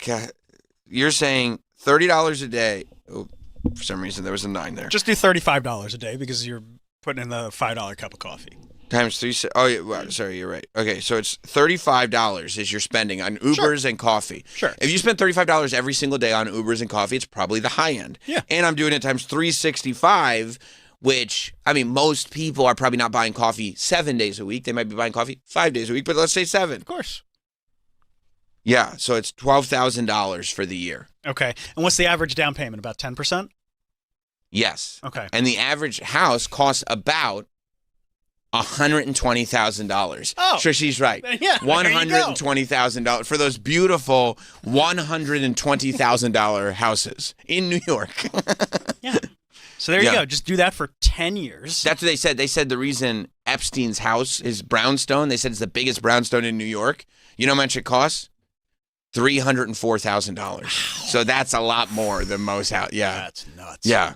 You're saying $30 a day. Oh, for some reason, there was a 9 there. Just do $35 a day because you're putting in the $5 cup of coffee. Times 3. Oh, yeah, well, sorry, you're right. Okay, so it's $35 is your spending on Ubers and coffee. Sure. If you spend $35 every single day on Ubers and coffee, it's probably the high end. Yeah. And I'm doing it times 365, which, I mean, most people are probably not buying coffee 7 days a week. They might be buying coffee 5 days a week, but let's say 7. Of course. Yeah, so it's $12,000 for the year. Okay. And what's the average down payment? About 10%? Yes. Okay. And the average house costs about $120,000. Oh. Sure, she's right. Yeah, there you go. $120,000 for those beautiful $120,000 houses in New York. Yeah. So there you Yeah. go. Just do that for 10 years. That's what they said. They said the reason Epstein's house is brownstone, they said it's the biggest brownstone in New York. You know how much it costs? $304,000. So that's a lot more than most houses. Yeah. That's nuts. Yeah.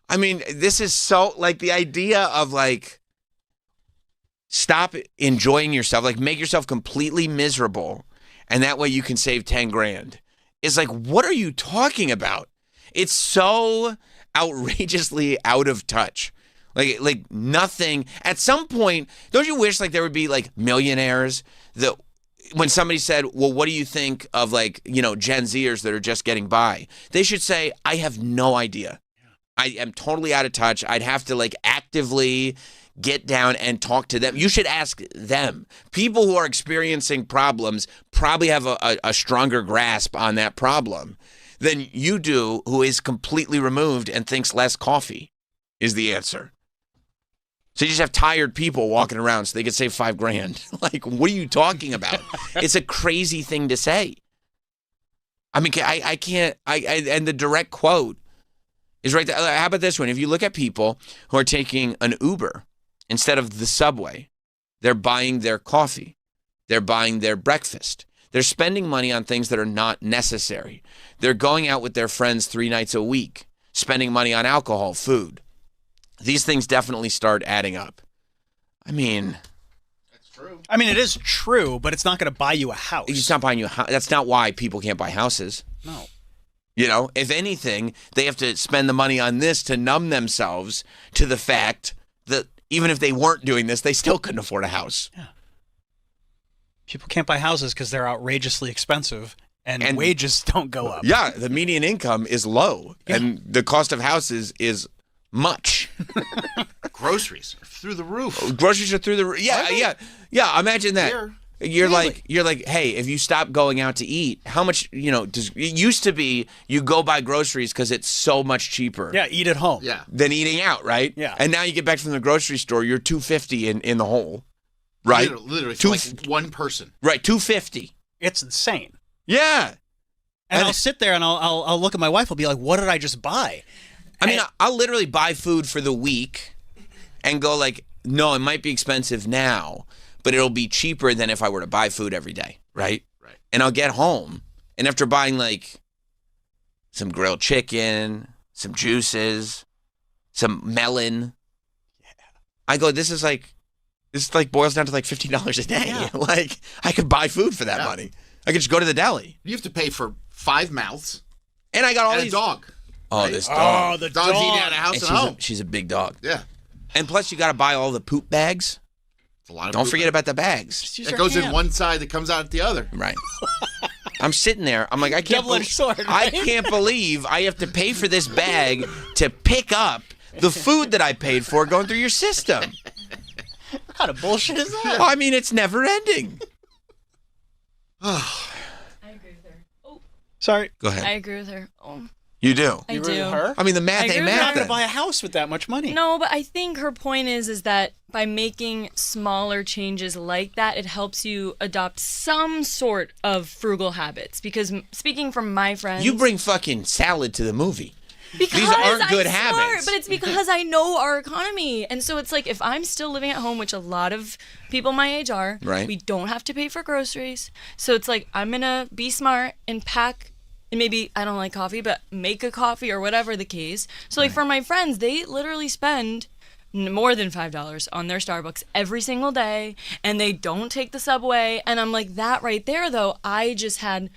I mean, this is so, like, the idea of, like, stop enjoying yourself, like, make yourself completely miserable, and that way you can save 10 grand. Is like, what are you talking about? It's so outrageously out of touch. Like nothing. At some point, don't you wish, like, there would be, like, millionaires that, when somebody said, well, what do you think of, like, you know, Gen Zers that are just getting by? They should say, I have no idea. I am totally out of touch. I'd have to, like, actively get down and talk to them. You should ask them. People who are experiencing problems probably have a stronger grasp on that problem than you do, who is completely removed and thinks less coffee is the answer. So you just have tired people walking around so they could save $5 grand. Like, what are you talking about? It's a crazy thing to say. I mean, I can't, and the direct quote is right there. How about this one? If you look at people who are taking an Uber instead of the subway, they're buying their coffee. They're buying their breakfast. They're spending money on things that are not necessary. They're going out with their friends 3 nights a week, spending money on alcohol, food. These things definitely start adding up. I mean, That's true. I mean, it is true, but it's not going to buy you a house. it's not buying you a house. That's not why people can't buy houses. No. You know, if anything, they have to spend the money on this to numb themselves to the fact that even if they weren't doing this, they still couldn't afford a house. Yeah. People can't buy houses because they're outrageously expensive and wages don't go up. Yeah, the median income is low, and the cost of houses is much. Groceries are through the roof. Groceries are through the roof. Yeah. Imagine that. Here. You're like, hey, if you stop going out to eat, how much, you know, it used to be you go buy groceries because it's so much cheaper. Yeah, eat at home. Yeah. Than eating out, right? Yeah. And now you get back from the grocery store, you're $250 in the hole. Right? Literally for like one person. Right, $250. It's insane. Yeah. And I'll sit there and I'll look at my wife. I'll be like, what did I just buy? I mean, I'll literally buy food for the week and go like, no, it might be expensive now, but it'll be cheaper than if I were to buy food every day, right? Right. And I'll get home, and after buying like some grilled chicken, some juices, some melon, I go, this is like boils down to like $15 a day. Yeah. Like, I could buy food for that money. I could just go to the deli. You have to pay for 5 mouths And I got all and these a dog. Oh, this dog. Oh, the Dog's eating dog. out of house And and home. she's a big dog. Yeah. And plus, you got to buy all the poop bags. It's a lot of Don't poop. forget about the bags. Use It your goes in hand. one side that comes out at the other. Right. I'm sitting there. I'm like, I can't. Double-edged sword, I right? can't believe I have to pay for this bag to pick up the food that I paid for going through your system. What kind of bullshit is that? Well, I mean, it's never ending. I agree with her. Oh, Sorry. Go ahead. I agree with her. Oh, You do. I You agree do. with her? I mean, the math I agree ain't with You're not math. going to then. buy a house with that much money. No, but I think her point is that by making smaller changes like that, it helps you adopt some sort of frugal habits. Because speaking from my friends, You bring fucking salad to the movie. because these aren't good I'm habits. Smart, but it's because I know our economy, and so it's like if I'm still living at home, which a lot of people my age are, Right. we don't have to pay for groceries. So it's like I'm gonna be smart and pack. And maybe I don't like coffee, but make a coffee or whatever the case. So like for my friends, they literally spend more than $5 on their Starbucks every single day, and they don't take the subway. And I'm like, that right there, though, I just had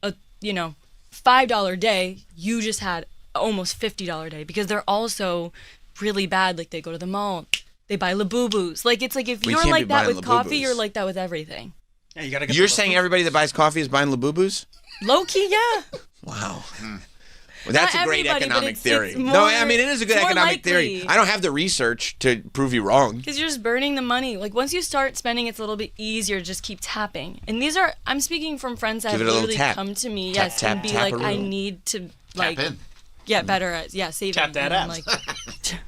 a $5 day. You just had almost $50 day because they're also really bad. Like they go to the mall They buy Labubus. Like, it's like if We you're can't like be that buying with coffee, Labubus. you're like that with everything. Yeah, you gotta get You're the saying Labubus. everybody that buys coffee is buying Labubus? Low key, yeah. Wow. Well, that's Not a great everybody, but economic it's theory. more- No, I mean, it is a good it's more economic theory. likely. I don't have the research to prove you wrong. Because you're just burning the money. Like, once you start spending, it's a little bit easier to just keep tapping. And these are, I'm speaking from friends that Give have it a little literally tap. come to me, Tap, yes, tap, and be like, I tap-a-roo. need to, like, in. get better at, saving. Tap that And I'm ass. like,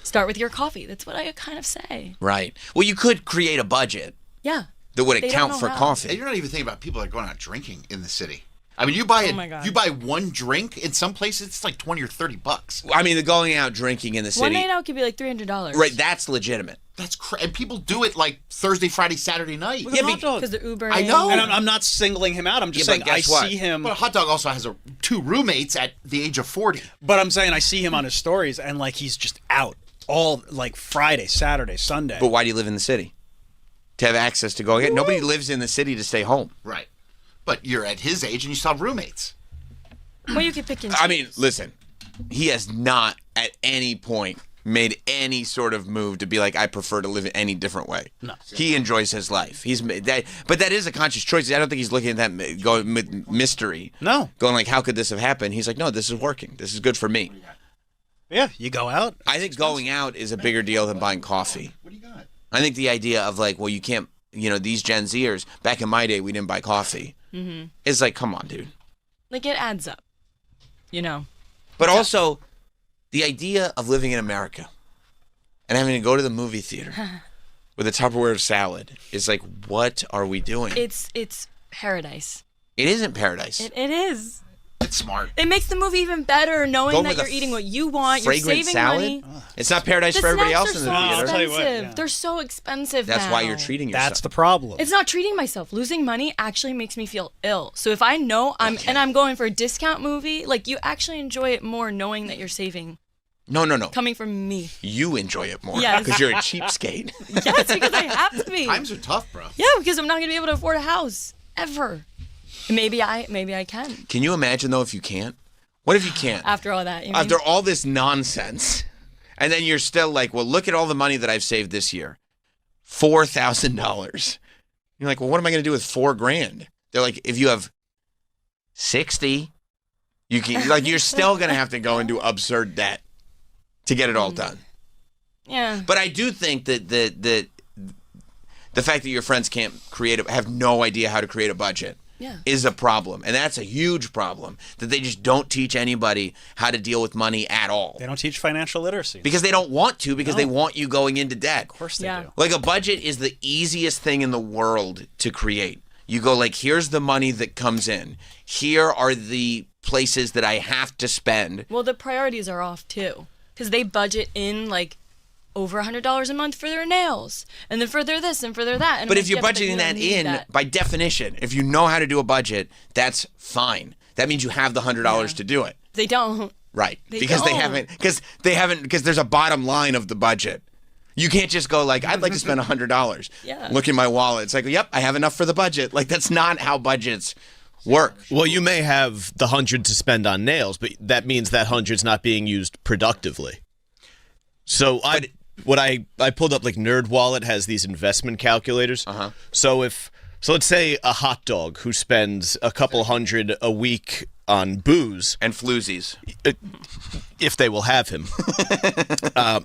start with your coffee. That's what I kind of say. Right. Well, you could create a budget Yeah. that would They don't account know for how. coffee. And you're not even thinking about people that are going out drinking in the city. I mean, you buy Oh my God. you buy one drink in some places, it's like $20 or $30. I mean, the going out drinking in the One city. night out could be like $300. Right, that's legitimate. That's and people do it like Thursday, Friday, Saturday night. With a hot dog. Because they're Uber. I know. And I'm not singling him out. I'm just Yeah, saying but I guess what? see him. But a hot dog also has two roommates at the age of 40. But I'm saying I see him on his stories, and like he's just out all like Friday, Saturday, Sunday. But why do you live in the city? To have access to going out. Nobody lives in the city to stay home. Right. But you're at his age and you still have roommates. Well, you could pick and choose. I mean, listen, he has not at any point made any sort of move to be like, I prefer to live in any different way. No. He enjoys his life. He's made that, but that is a conscious choice. I don't think he's looking at that going mystery. No. Going like, how could this have happened? He's like, no, this is working. This is good for me. Yeah, you go out. I think going out is a bigger deal than buying coffee. What do you got? I think the idea of like, well, you can't, these Gen Zers, back in my day, we didn't buy coffee. Mm-hmm. It's like, come on, dude. Like, it adds up. But also, the idea of living in America and having to go to the movie theater with a Tupperware salad is like, what are we doing? It's paradise. It isn't paradise. It is. It's smart. It makes the movie even better knowing Go that with a you're eating what you want. You're fragrant saving salad? money. It's not paradise The for everybody snacks else in the are so theater. I'll tell you what, expensive. yeah. They're so expensive That's now. why you're treating yourself. That's the problem. It's not treating myself. Losing money actually makes me feel ill. So if I know I'm going for a discount movie, like, you actually enjoy it more knowing that you're saving. No. Coming from me. You enjoy it more Yes. because you're a cheapskate. Yes, because I have to be. Times are tough, bro. Yeah, because I'm not gonna be able to afford a house ever. Maybe I can. Can you imagine though if you can't? What if you can't? After all that, you mean? After all this nonsense, and then you're still like, well, look at all the money that I've saved this year, $4,000. You're like, well, what am I going to do with $4,000? They're like, if you have 60, you can like you're still going to have to go into absurd debt to get it all done. Yeah. But I do think that the fact that your friends can't have no idea how to create a budget. Yeah. Is a problem. And that's a huge problem, that they just don't teach anybody how to deal with money at all. They don't teach financial literacy. Because they don't want to, because they want you going into debt. Of course they Yeah. do. Like, a budget is the easiest thing in the world to create. You go like, here's the money that comes in. Here are the places that I have to spend. Well, the priorities are off too, because they budget in like over $100 a month for their nails, and then for their this and for their that. And But I'm if like, you're yeah, but budgeting you that don't need in, that. by definition, if you know how to do a budget, that's fine. That means you have the $100 to do it. They don't. Right. They Because they don't. haven't, because there's a bottom line of the budget. You can't just go like, I'd like to spend $100. Yeah. Look in my wallet. It's like, yep, I have enough for the budget. Like, that's not how budgets work. Well, you may have the 100 to spend on nails, but that means that 100's not being used productively. So I pulled up, like, NerdWallet has these investment calculators. Uh-huh. So let's say a hot dog who spends a couple hundred a week on booze, And floozies. if they will have him.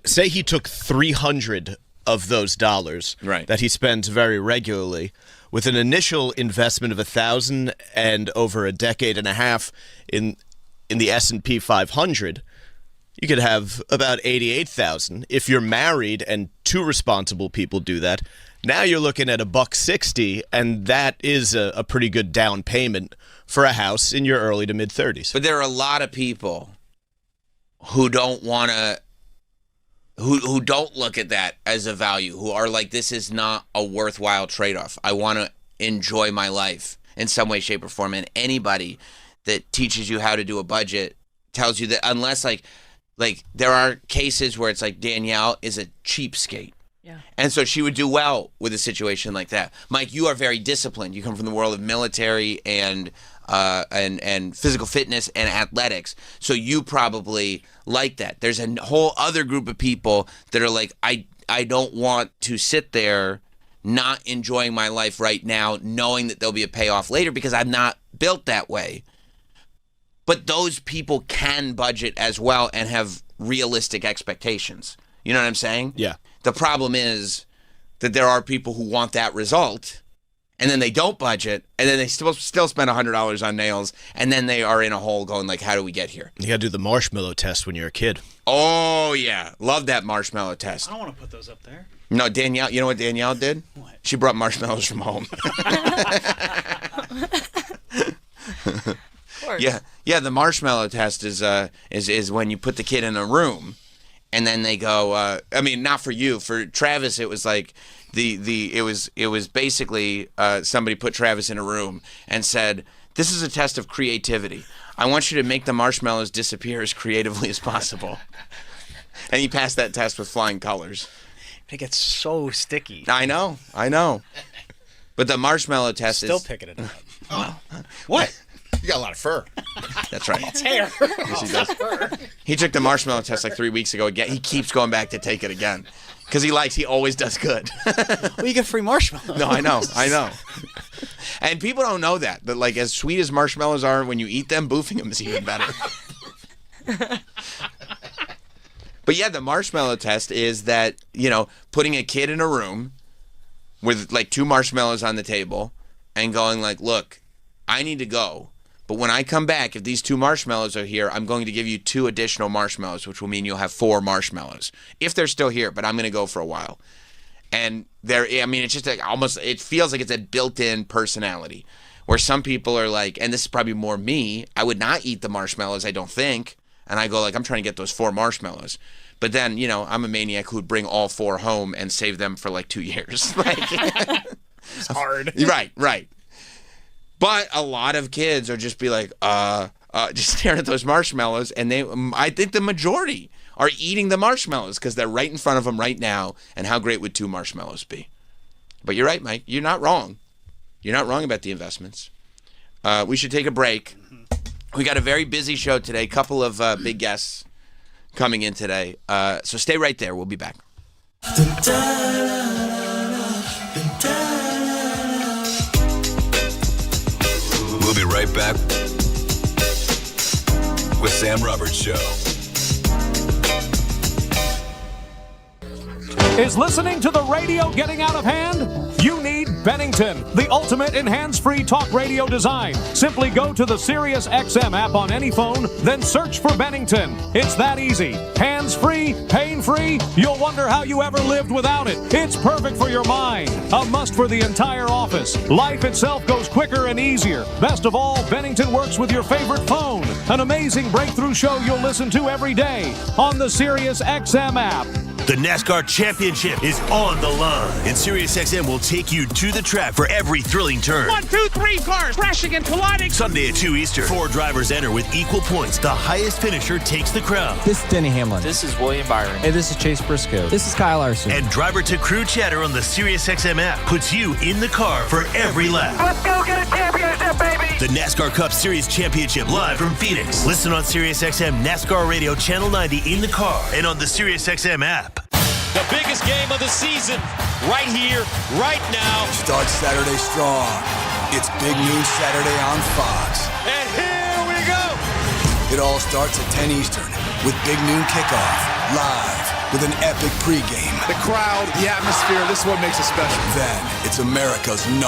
Say he took 300 of those dollars Right. that he spends very regularly, with an initial investment of $1,000 and over a decade and a half in the S&P 500, you could have about $88,000. If you're married and two responsible people do that, now you're looking at $160, and that is a pretty good down payment for a house in your early to mid 30s. But there are a lot of people who don't want to, who don't look at that as a value, who are like, this is not a worthwhile trade-off. I want to enjoy my life in some way, shape, or form. And anybody that teaches you how to do a budget tells you that unless like there are cases where it's like Danielle is a cheapskate. Yeah. And so she would do well with a situation like that. Mike, you are very disciplined. You come from the world of military and physical fitness and athletics. So you probably like that. There's a whole other group of people that are like, don't want to sit there not enjoying my life right now, knowing that there'll be a payoff later because I'm not built that way. But those people can budget as well and have realistic expectations. You know what I'm saying? Yeah. The problem is that there are people who want that result, and then they don't budget, and then they still spend $100 on nails, and then they are in a hole going like, how do we get here? You got to do the marshmallow test when you're a kid. Oh, yeah. Love that marshmallow test. I don't want to put those up there. No, Danielle, you know what Danielle did? What? She brought marshmallows from home. Of course. Yeah. The marshmallow test is when you put the kid in a room, and then they go. I mean, not for you. For Travis, it was like it was basically somebody put Travis in a room and said, "This is a test of creativity. I want you to make the marshmallows disappear as creatively as possible." And he passed that test with flying colors. It gets so sticky. I know. But the marshmallow test Still is picking it up. What? You got a lot of fur. That's right. It's hair. Yes, he does. He took the marshmallow test like 3 weeks ago again. He keeps going back to take it again because he always does good. Well, you get free marshmallows. No, I know. And people don't know that like as sweet as marshmallows are, when you eat them, boofing them is even better. But yeah, the marshmallow test is that, putting a kid in a room with like 2 marshmallows on the table and going like, look, I need to go. But when I come back, if these 2 marshmallows are here, I'm going to give you 2 additional marshmallows, which will mean you'll have 4 marshmallows. If they're still here, but I'm going to go for a while. And it's just like it feels like it's a built-in personality where some people are like, and this is probably more me, I would not eat the marshmallows, I don't think. And I go like, I'm trying to get those 4 marshmallows. But then, I'm a maniac who would bring all 4 home and save them for like 2 years. It's hard. Right. But a lot of kids are just be like, just staring at those marshmallows. And I think the majority are eating the marshmallows because they're right in front of them right now. And how great would 2 marshmallows be? But you're right, Mike. You're not wrong. You're not wrong about the investments. We should take a break. We got a very busy show today. Couple of big guests coming in today. So stay right there. We'll be back. We'll be right back with Sam Roberts Show. Is listening to the radio getting out of hand? You need Bennington, the ultimate in hands-free talk radio design. Simply go to the SiriusXM app on any phone, then search for Bennington. It's that easy. Hands-free, pain-free. You'll wonder how you ever lived without it. It's perfect for your mind. A must for the entire office. Life itself goes quicker and easier. Best of all, Bennington works with your favorite phone. An amazing breakthrough show you'll listen to every day on the SiriusXM app. The NASCAR Championship is on the line, and SiriusXM will take you to the track for every thrilling turn. 1, 2, 3 cars crashing and colliding. Sunday at 2 Eastern. 4 drivers enter with equal points. The highest finisher takes the crown. This is Denny Hamlin. This is William Byron. Hey, this is Chase Briscoe. This is Kyle Larson. And driver-to-crew chatter on the SiriusXM app puts you in the car for every lap. Let's go get a championship, baby! The NASCAR Cup Series Championship live from Phoenix. Listen on SiriusXM NASCAR Radio Channel 90 in the car and on the SiriusXM app. The biggest game of the season, right here, right now. Start Saturday strong. It's Big Noon Saturday on Fox. And here we go. It all starts at 10 Eastern with Big Noon Kickoff, live with an epic pregame. The crowd, the atmosphere, this is what makes it special. Then it's America's #1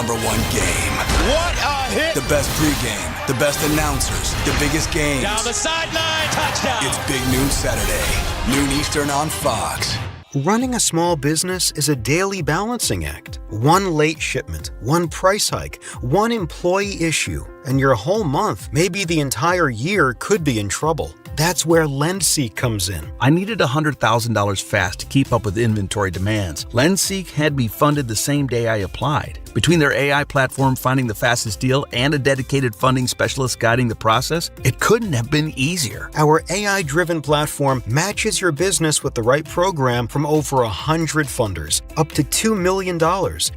game. What a hit. The best pregame, the best announcers, the biggest games. Down the sideline, touchdown. It's Big Noon Saturday, noon Eastern on Fox. Running a small business is a daily balancing act. One late shipment, one price hike, one employee issue, and your whole month, maybe the entire year, could be in trouble. That's where LendSeek comes in. I needed $100,000 fast to keep up with inventory demands. LendSeek had me funded the same day I applied. Between their AI platform finding the fastest deal and a dedicated funding specialist guiding the process, it couldn't have been easier. Our AI-driven platform matches your business with the right program from over 100 funders, up to $2 million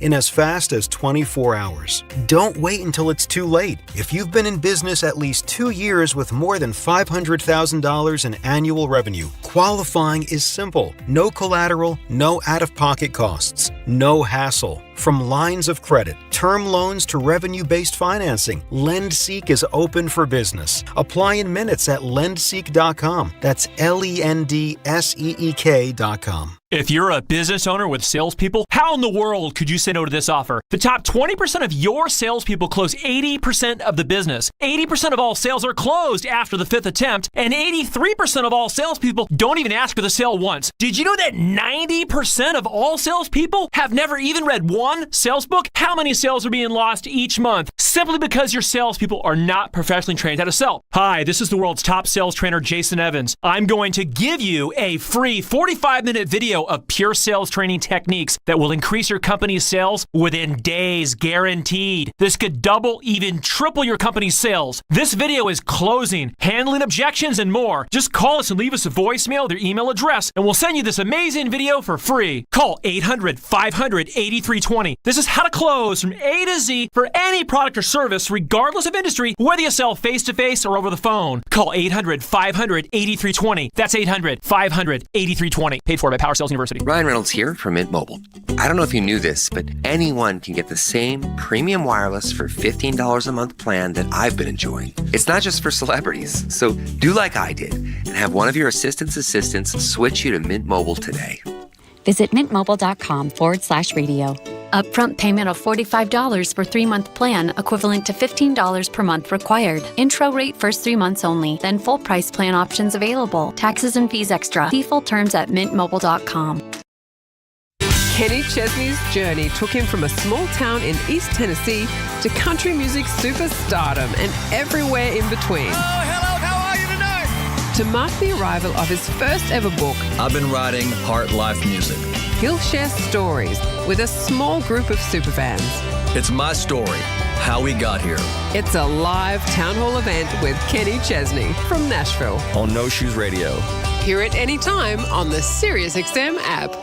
in as fast as 24 hours. Don't wait until it's too late. If you've been in business at least 2 years with more than $500,000 in annual revenue, qualifying is simple. No collateral, no out-of-pocket costs, no hassle. From lines of credit, term loans to revenue-based financing, LendSeek is open for business. Apply in minutes at lendseek.com. That's LENDSEEK.com. If you're a business owner with salespeople, how in the world could you say no to this offer? The top 20% of your salespeople close 80% of the business. 80% of all sales are closed after the 5th attempt, and 83% of all salespeople don't even ask for the sale once. Did you know that 90% of all salespeople have never even read one sales book? How many sales are being lost each month simply because your salespeople are not professionally trained how to sell? Hi, this is the world's top sales trainer, Jason Evans. I'm going to give you a free 45-minute video of pure sales training techniques that will increase your company's sales within days, guaranteed. This could double, even triple your company's sales. This video is closing, handling objections, and more. Just call us and leave us a voicemail with your email address, and we'll send you this amazing video for free. Call 800-500-8320. This is how to close from A to Z for any product or service, regardless of industry, whether you sell face-to-face or over the phone. Call 800-500-8320. That's 800-500-8320. Paid for by Power Sales University. Ryan Reynolds here from Mint Mobile. I don't know if you knew this, but anyone can get the same premium wireless for $15 a month plan that I've been enjoying. It's not just for celebrities. So do like I did and have one of your assistants switch you to Mint Mobile today. Visit mintmobile.com/radio. Upfront payment of $45 for 3-month plan, equivalent to $15 per month required. Intro rate first 3 months only, then full price plan options available. Taxes and fees extra. See full terms at mintmobile.com. Kenny Chesney's journey took him from a small town in East Tennessee to country music superstardom and everywhere in between. Oh, hello, how are you tonight? To mark the arrival of his first ever book, I've been writing Heart Life Music. He'll share stories with a small group of superfans. It's my story, how we got here. It's a live town hall event with Kenny Chesney from Nashville. On No Shoes Radio. Hear it anytime on the SiriusXM app.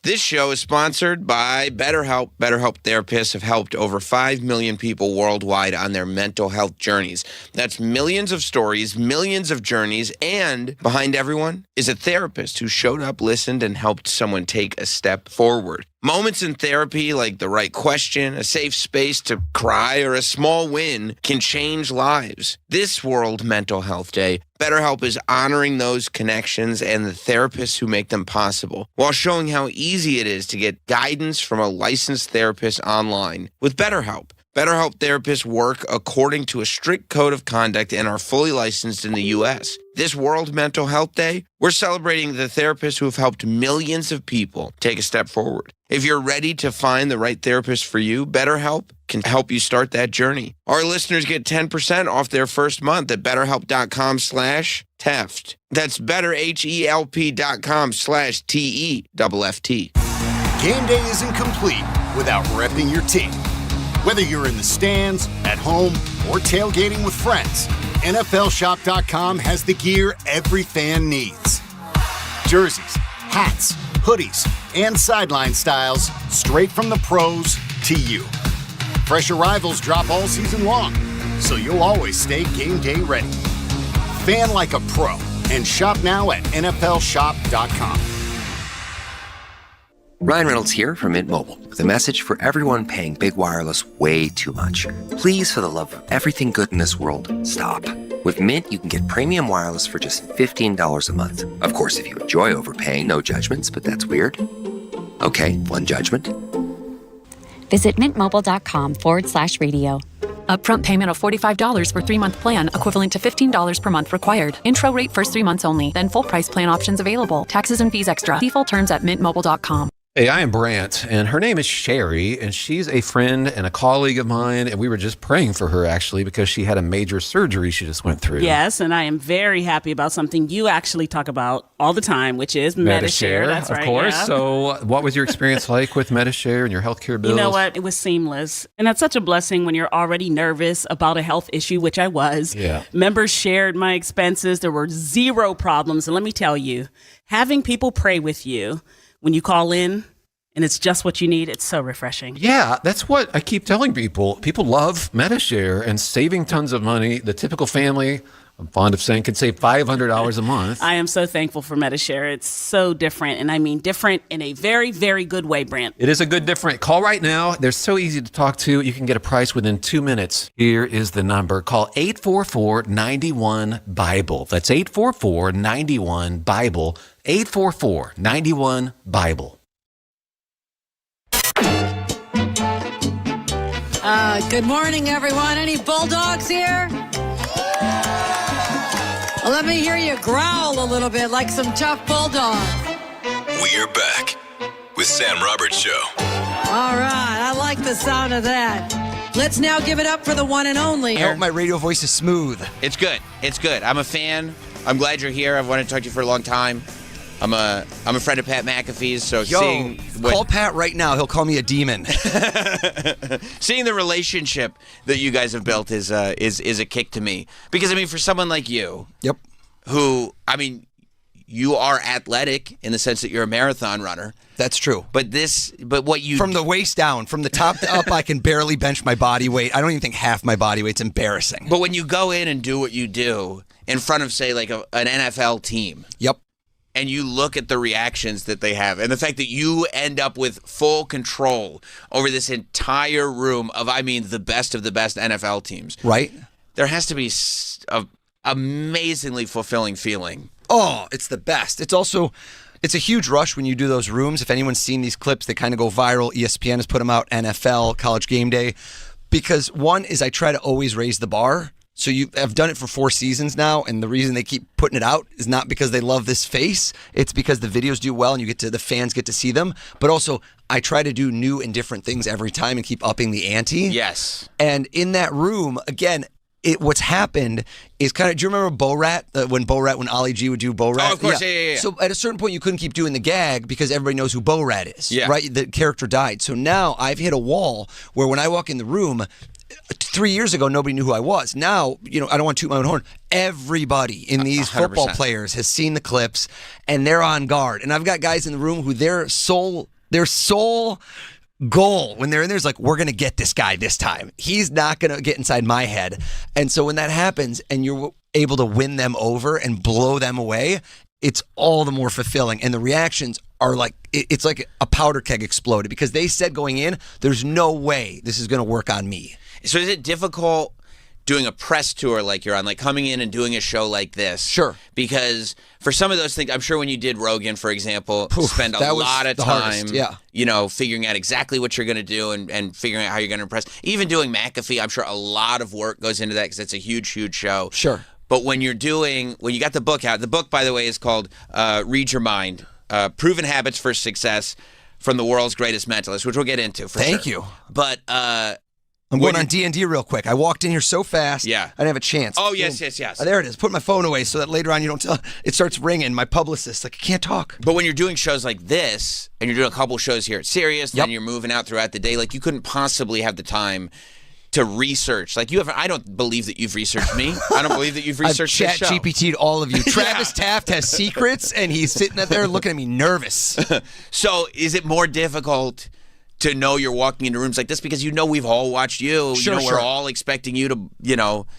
This show is sponsored by BetterHelp. BetterHelp therapists have helped over 5 million people worldwide on their mental health journeys. That's millions of stories, millions of journeys, and behind everyone is a therapist who showed up, listened, and helped someone take a step forward. Moments in therapy, like the right question, a safe space to cry, or a small win, can change lives. This World Mental Health Day, BetterHelp is honoring those connections and the therapists who make them possible, while showing how easy it is to get guidance from a licensed therapist online with BetterHelp. BetterHelp therapists work according to a strict code of conduct and are fully licensed in the U.S. This World Mental Health Day, we're celebrating the therapists who have helped millions of people take a step forward. If you're ready to find the right therapist for you, BetterHelp can help you start that journey. Our listeners get 10% off their first month at BetterHelp.com/Teft. That's BetterHelp.com/TEFT. Game day isn't complete without repping your team. Whether you're in the stands, at home, or tailgating with friends, NFLShop.com has the gear every fan needs. Jerseys, hats, hoodies, and sideline styles straight from the pros to you. Fresh arrivals drop all season long, so you'll always stay game day ready. Fan like a pro and shop now at NFLShop.com. Ryan Reynolds here from Mint Mobile with a message for everyone paying big wireless way too much. Please, for the love of everything good in this world, stop. With Mint, you can get premium wireless for just $15 a month. Of course, if you enjoy overpaying, no judgments, but that's weird. Okay, one judgment. Visit mintmobile.com/radio. Upfront payment of $45 for 3-month plan, equivalent to $15 per month required. Intro rate first 3 months only, then full price plan options available. Taxes and fees extra. See full terms at mintmobile.com. Hey, I am Brant, and her name is Sherry, and she's a friend and a colleague of mine, and we were just praying for her, actually, because she had a major surgery she just went through. Yes, and I am very happy about something you actually talk about all the time, which is Medi-Share. That's right, of course. yeah. So what was your experience like with Medi-Share and your healthcare bills? You know what? It was seamless. And that's such a blessing when you're already nervous about a health issue, which I was. Yeah. Members shared my expenses. There were zero problems. And let me tell you, having people pray with you when you call in and it's just what you need, it's so refreshing. Yeah, that's what I keep telling people. People love Medi-Share and saving tons of money. The typical family, I'm fond of saying, can save $500 a month. I am so thankful for Medi-Share. It's so different, and I mean different in a very, very good way, Brant. It is a good different. Call right now. They're so easy to talk to. You can get a price within 2 minutes. Here is the number. Call 844-91-BIBLE. That's 844-91-BIBLE. 844-91-BIBLE. Good morning, everyone. Any Bulldogs here? Well, let me hear you growl a little bit like some tough Bulldogs. We're back with Sam Roberts Show. All right, I like the sound of that. Let's now give it up for the one and only. I hope my radio voice is smooth. It's good. It's good. I'm a fan. I'm glad you're here. I've wanted to talk to you for a long time. I'm a friend of Pat McAfee's, so seeing call Pat right now. He'll call me a demon. Seeing the relationship that you guys have built is a kick to me. Because I mean, for someone like you, yep, who I mean, you are athletic in the sense that you're a marathon runner. That's true. But what you from the waist down, from the top to up, I can barely bench my body weight. I don't even think half my body weight's embarrassing. But when you go in and do what you do in front of, say, like an NFL team, yep. And you look at the reactions that they have and the fact that you end up with full control over this entire room of, I mean, the best of the best NFL teams. Right. There has to be an amazingly fulfilling feeling. Oh, it's the best. It's a huge rush when you do those rooms. If anyone's seen these clips, they kind of go viral. ESPN has put them out, NFL, College Game Day. Because one is I try to always raise the bar. So I've done it for 4 seasons now, and the reason they keep putting it out is not because they love this face. It's because the videos do well, and the fans get to see them. But also, I try to do new and different things every time and keep upping the ante. Yes. And in that room, again, what's happened is kind of. Do you remember Borat? When Ali G would do Borat? Oh, of course, yeah. So at a certain point, you couldn't keep doing the gag because everybody knows who Borat is. Yeah. Right. The character died. So now I've hit a wall where when I walk in the room. 3 years ago, nobody knew who I was. Now, I don't want to toot my own horn. Everybody in these 100%. Football players has seen the clips, and they're on guard. And I've got guys in the room who their sole goal when they're in there is like, we're going to get this guy this time. He's not going to get inside my head. And so when that happens and you're able to win them over and blow them away, it's all the more fulfilling. And the reactions are like, it's like a powder keg exploded because they said going in, there's no way this is going to work on me. So is it difficult doing a press tour like you're on, like coming in and doing a show like this? Sure. Because for some of those things, I'm sure when you did Rogan, for example, spend a lot of time, figuring out exactly what you're going to do and figuring out how you're going to impress. Even doing McAfee, I'm sure a lot of work goes into that because it's a huge, huge show. Sure. But when you got the book out, the book, by the way, is called Read Your Mind, Proven Habits for Success from the World's Greatest Mentalists, which we'll get into for sure. Thank you. But I'm going on D&D real quick. I walked in here so fast, yeah. I didn't have a chance. Oh, yes. There it is. Put my phone away so that later on you don't tell. It starts ringing. My publicist, I can't talk. But when you're doing shows like this, and you're doing a couple shows here at Sirius, then you're moving out throughout the day, you couldn't possibly have the time to research. I don't believe that you've researched me. I don't believe that you've researched this show. I've ChatGPT'd all of you. Travis Taft has secrets, and he's sitting there looking at me nervous. So is it more difficult to know you're walking into rooms like this because we've all watched you. Sure, we're all expecting you to,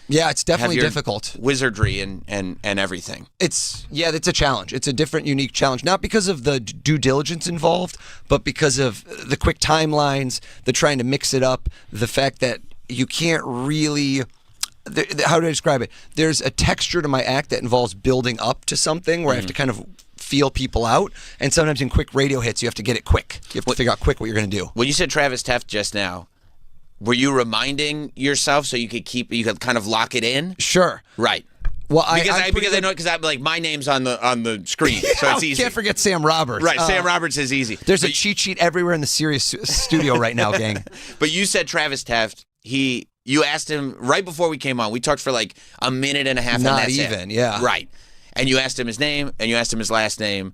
Yeah, it's definitely have your difficult. Wizardry and everything. It's a challenge. It's a different, unique challenge. Not because of the due diligence involved, but because of the quick timelines, the trying to mix it up, the fact that you can't really. How do I describe it? There's a texture to my act that involves building up to something where I have to kind of feel people out, and sometimes in quick radio hits you have to get it quick. You have to figure out quick what you're going to do. When you said Travis Taft just now, were you reminding yourself so you could kind of lock it in? Sure. Right. Well, because I know because I'm like my name's on the screen, so it's easy. Can't forget Sam Roberts. Right, Sam Roberts is easy. There's a cheat sheet everywhere in the Sirius studio right now, gang. But you said Travis Taft. You asked him right before we came on. We talked for like a minute and a half. Not and that's even, it. yeah. Right. And you asked him his name, and you asked him his last name.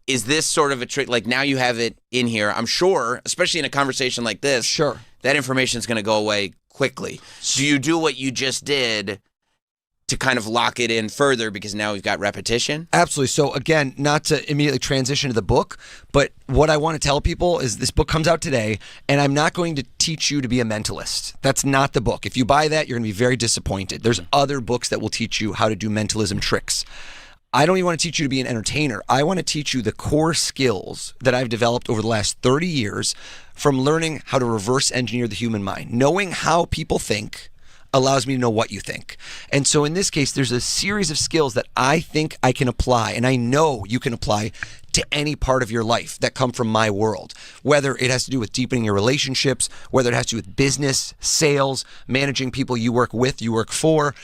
Is this sort of a trick? Like now you have it in here. I'm sure, especially in a conversation like this, sure, that information is going to go away quickly. Do you do what you just did to kind of lock it in further because now we've got repetition? Absolutely. So again, not to immediately transition to the book, but what I want to tell people is this book comes out today, and I'm not going to teach you to be a mentalist. That's not the book. If you buy that, you're going to be very disappointed. There's other books that will teach you how to do mentalism tricks. I don't even want to teach you to be an entertainer. I want to teach you the core skills that I've developed over the last 30 years from learning how to reverse engineer the human mind. Knowing how people think allows me to know what you think. And so in this case, there's a series of skills that I think I can apply, and I know you can apply to any part of your life that come from my world, whether it has to do with deepening your relationships, whether it has to do with business, sales, managing people you work with, you work for.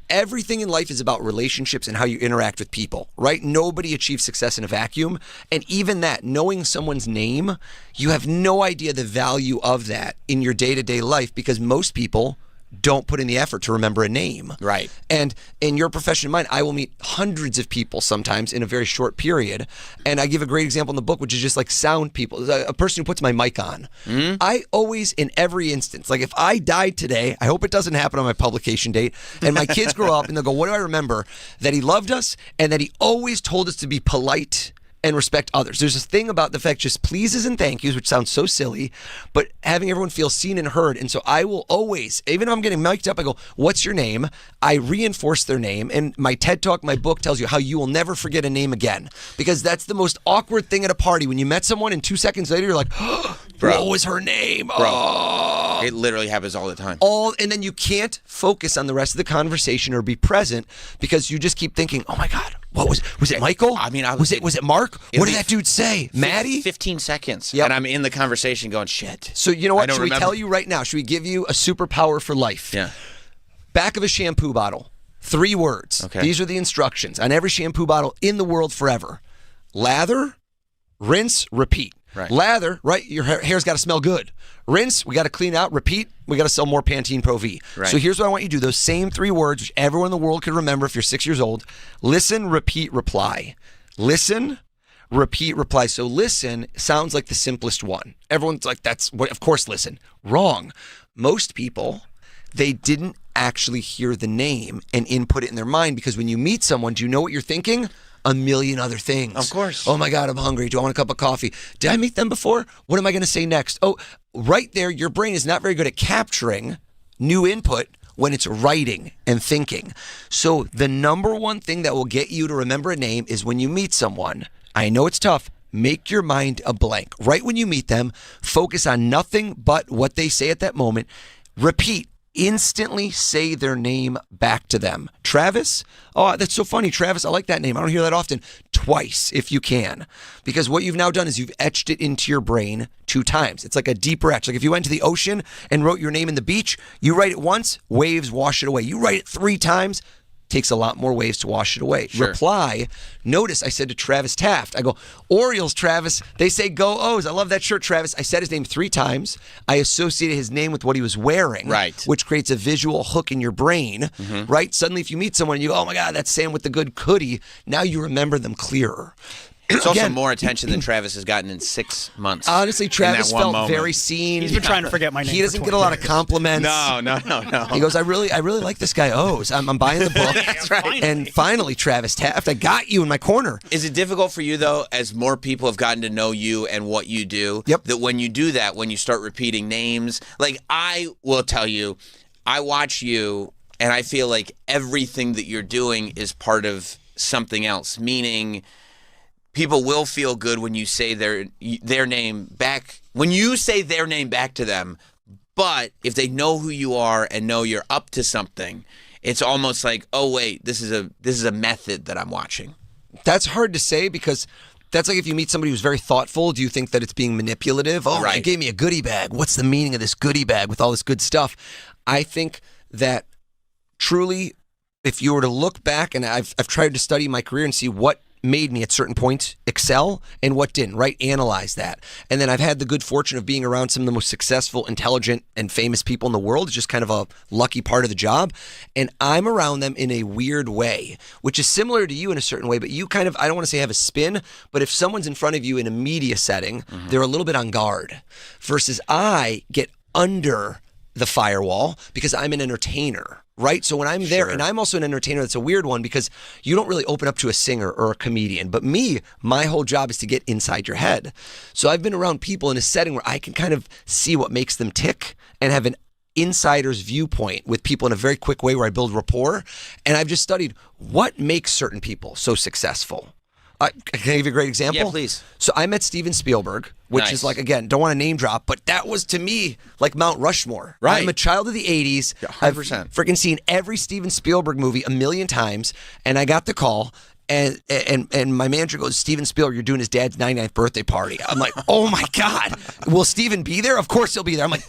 Everything in life is about relationships and how you interact with people, right? Nobody achieves success in a vacuum. And even that, knowing someone's name, you have no idea the value of that in your day-to-day life because most people don't put in the effort to remember a name. Right. And in your profession and mine, I will meet hundreds of people sometimes in a very short period. And I give a great example in the book, which is just like sound people. A person who puts my mic on. Mm-hmm. I always, in every instance, like if I died today, I hope it doesn't happen on my publication date, and my kids grow up and they'll go, what do I remember? That he loved us and that he always told us to be polite and respect others. There's this thing about the fact just pleases and thank yous, which sounds so silly, but having everyone feel seen and heard. And so I will always, even if I'm getting mic'd up, I go, what's your name? I reinforce their name. And my TED Talk, my book tells you how you will never forget a name again. Because that's the most awkward thing at a party. When you met someone and 2 seconds later, you're like, oh, what was her name? Bro. Oh. It literally happens all the time. And then you can't focus on the rest of the conversation or be present because you just keep thinking, oh my God, what was it Michael? I mean, was it Mark? What did that dude say? Maddie? 15 seconds. Yep. And I'm in the conversation going, shit. So you know what? Should we remember. tell you right now? Should we give you a superpower for life? Yeah. Back of a shampoo bottle. 3 words. Okay. These are the instructions on every shampoo bottle in the world forever. Lather, rinse, repeat. Right. Lather, right? Your hair's got to smell good. Rinse, we got to clean out. Repeat, we got to sell more Pantene Pro V. Right. So here's what I want you to do. Those same 3 words, which everyone in the world could remember if you're 6 years old. Listen, repeat, reply. Listen, repeat, reply. So listen sounds like the simplest one. Everyone's like, that's what, of course, listen. Wrong. Most people, they didn't actually hear the name and input it in their mind because when you meet someone, do you know what you're thinking? A million other things. Of course. Oh my God, I'm hungry. Do I want a cup of coffee? Did I meet them before? What am I going to say next? Oh, right there, your brain is not very good at capturing new input when it's writing and thinking. So the number one thing that will get you to remember a name is when you meet someone. I know it's tough. Make your mind a blank. Right when you meet them, focus on nothing but what they say at that moment. Repeat. Instantly say their name back to them. Travis? Oh, that's so funny. Travis, I like that name. I don't hear that often. Twice, if you can. Because what you've now done is you've etched it into your brain 2 times. It's like a deeper etch. Like if you went to the ocean and wrote your name in the beach, you write it once, waves wash it away. You write it 3 times, takes a lot more waves to wash it away. Sure. Reply. Notice I said to Travis Taft, I go, Orioles, Travis. They say go O's. I love that shirt, Travis. I said his name 3 times. I associated his name with what he was wearing, right, which creates a visual hook in your brain, right? Suddenly if you meet someone and you go, oh my God, that's Sam with the good hoodie, now you remember them clearer. It's also more attention than Travis has gotten in 6 months. Honestly, Travis felt very seen. He's been trying to forget my name. He doesn't get a lot of compliments. No. He goes, I really like this guy O's. I'm buying the book. That's right. And finally, Travis Taft, I got you in my corner. Is it difficult for you, though, as more people have gotten to know you and what you do, that when you do that, when you start repeating names, like I will tell you, I watch you and I feel like everything that you're doing is part of something else, meaning people will feel good when you say their name back. When you say their name back to them, but if they know who you are and know you're up to something, it's almost like, oh wait, this is a method that I'm watching. That's hard to say because that's like if you meet somebody who's very thoughtful, do you think that it's being manipulative? Oh, right. They gave me a goodie bag. What's the meaning of this goodie bag with all this good stuff? I think that truly if you were to look back, and I've tried to study my career and see what made me at certain points excel and what didn't, right? Analyze that. And then I've had the good fortune of being around some of the most successful, intelligent, and famous people in the world. It's just kind of a lucky part of the job. And I'm around them in a weird way, which is similar to you in a certain way, but you kind of, I don't want to say have a spin, but if someone's in front of you in a media setting, they're a little bit on guard, versus I get under the firewall because I'm an entertainer. Right? So when I'm there, and I'm also an entertainer, that's a weird one because you don't really open up to a singer or a comedian. But me, my whole job is to get inside your head. So I've been around people in a setting where I can kind of see what makes them tick and have an insider's viewpoint with people in a very quick way where I build rapport. And I've just studied what makes certain people so successful. Can I give you a great example? Yeah, please. So I met Steven Spielberg, which is like, again, don't want to name drop, but that was to me like Mount Rushmore. Right. I'm a child of the 80s. 100%. I've freaking seen every Steven Spielberg movie a million times, and I got the call. And my manager goes, Steven Spielberg, you're doing his dad's 99th birthday party. I'm like, oh my God, will Steven be there? Of course he'll be there. I'm like,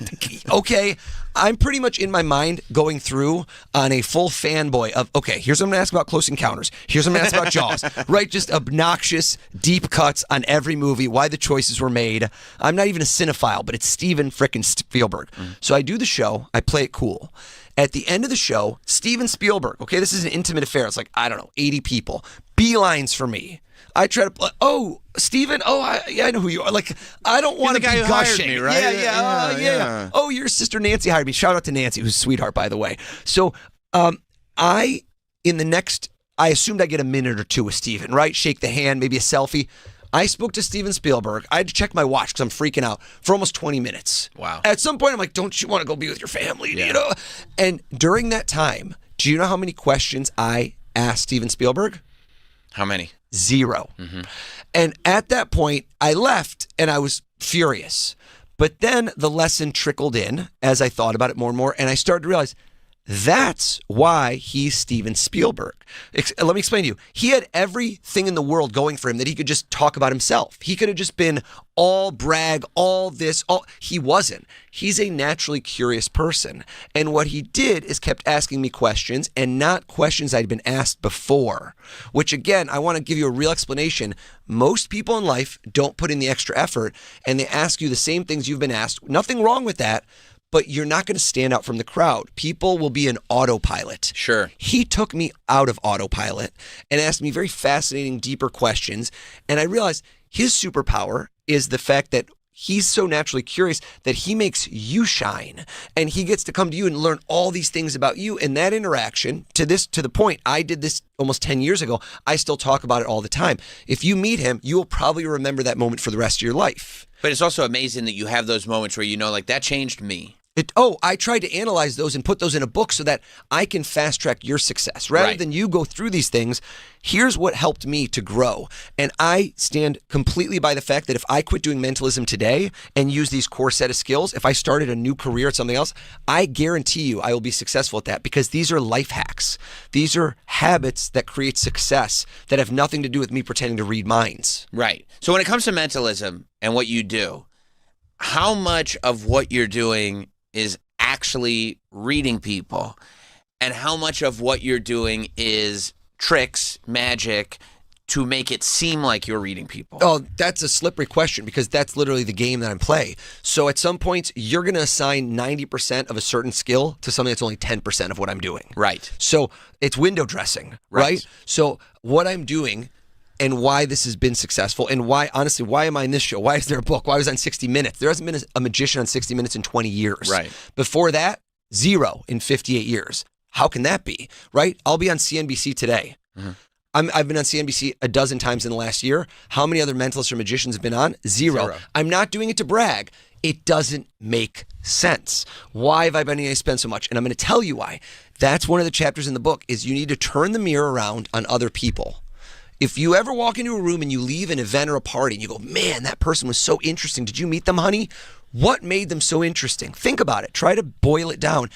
okay. I'm pretty much in my mind going through on a full fanboy of, okay, here's what I'm going to ask about Close Encounters. Here's what I'm going to ask about Jaws, right? Just obnoxious, deep cuts on every movie, why the choices were made. I'm not even a cinephile, but it's Steven frickin' Spielberg. So I do the show. I play it cool. At the end of the show, Steven Spielberg, okay, this is an intimate affair. It's like, I don't know, 80 people. Beelines for me. I try to, oh, Steven, oh, I know who you are. Like, I don't want to be gushing. Hired me, right? Yeah. Oh, your sister Nancy hired me. Shout out to Nancy, who's a sweetheart, by the way. So I assumed I'd get a minute or two with Steven, right? Shake the hand, maybe a selfie. I spoke to Steven Spielberg. I had to check my watch because I'm freaking out for almost 20 minutes. Wow. At some point, I'm like, don't you want to go be with your family? You know? And during that time, do you know how many questions I asked Steven Spielberg? How many? 0. And at that point, I left and I was furious. But then the lesson trickled in as I thought about it more and more, and I started to realize that's why he's Steven Spielberg. Let me explain to you. He had everything in the world going for him that he could just talk about himself. He could have just been all brag, all this, all. He wasn't. He's a naturally curious person. And what he did is kept asking me questions, and not questions I'd been asked before, which again, I want to give you a real explanation. Most people in life don't put in the extra effort, and they ask you the same things you've been asked. Nothing wrong with that. But you're not going to stand out from the crowd. People will be an autopilot. Sure. He took me out of autopilot and asked me very fascinating, deeper questions. And I realized his superpower is the fact that he's so naturally curious that he makes you shine. And he gets to come to you and learn all these things about you. And that interaction, to the point, I did this almost 10 years ago. I still talk about it all the time. If you meet him, you will probably remember that moment for the rest of your life. But it's also amazing that you have those moments where you know, like, that changed me. I tried to analyze those and put those in a book so that I can fast track your success. Rather than you go through these things, here's what helped me to grow. And I stand completely by the fact that if I quit doing mentalism today and use these core set of skills, if I started a new career at something else, I guarantee you I will be successful at that, because these are life hacks. These are habits that create success that have nothing to do with me pretending to read minds. Right. So when it comes to mentalism and what you do, how much of what you're doing is actually reading people, and how much of what you're doing is tricks, magic, to make it seem like you're reading people? Oh, that's a slippery question, because that's literally the game that I'm playing. So at some points, you're going to assign 90% of a certain skill to something that's only 10% of what I'm doing. Right. So it's window dressing, right? So what I'm doing and why this has been successful, and why, honestly, why am I in this show? Why is there a book? Why was I on 60 Minutes? There hasn't been a magician on 60 Minutes in 20 years. Right. Before that, 0 in 58 years. How can that be, right? I'll be on CNBC today. I've been on CNBC a dozen times in the last year. How many other mentalists or magicians have been on? 0. I'm not doing it to brag. It doesn't make sense. Why have I been able to spend so much? And I'm going to tell you why. That's one of the chapters in the book, is you need to turn the mirror around on other people. If you ever walk into a room and you leave an event or a party and you go, man, that person was so interesting. Did you meet them, honey? What made them so interesting? Think about it. Try to boil it down.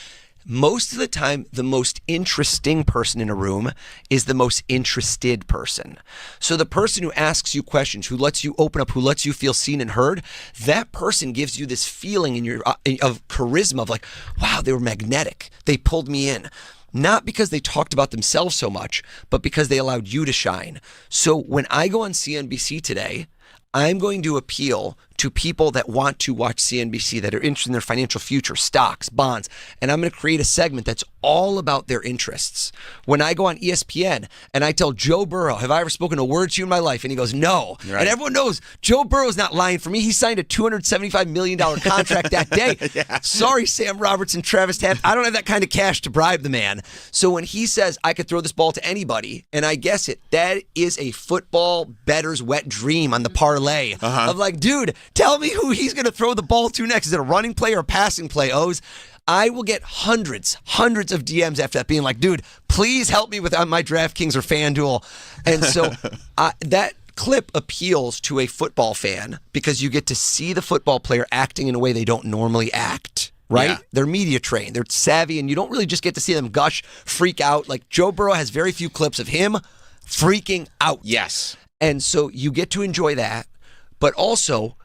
Most of the time, the most interesting person in a room is the most interested person. So the person who asks you questions, who lets you open up, who lets you feel seen and heard, that person gives you this feeling in your of charisma of like, wow, they were magnetic. They pulled me in. not because they talked about themselves so much, but because they allowed you to shine. So when I go on CNBC today, I'm going to appeal to people that want to watch CNBC, that are interested in their financial future, stocks, bonds, and I'm going to create a segment that's all about their interests. When I go on ESPN and I tell Joe Burrow, have I ever spoken a word to you in my life? And he goes, no. Right. And everyone knows Joe Burrow's not lying for me. He signed a $275 million contract that day. Yeah. Sorry, Sam Robertson, Travis Taft. I don't have that kind of cash to bribe the man. So when he says I could throw this ball to anybody, and I guess it, that is a football bettor's wet dream on the parlay of like, dude, tell me who he's going to throw the ball to next. Is it a running play or a passing play, O's? I will get hundreds of DMs after that being like, dude, please help me with my DraftKings or FanDuel. And so that clip appeals to a football fan because you get to see the football player acting in a way they don't normally act. Right? Yeah. They're media trained. They're savvy, and you don't really just get to see them gush, freak out. Like Joe Burrow has very few clips of him freaking out. Yes. And so you get to enjoy that. But also,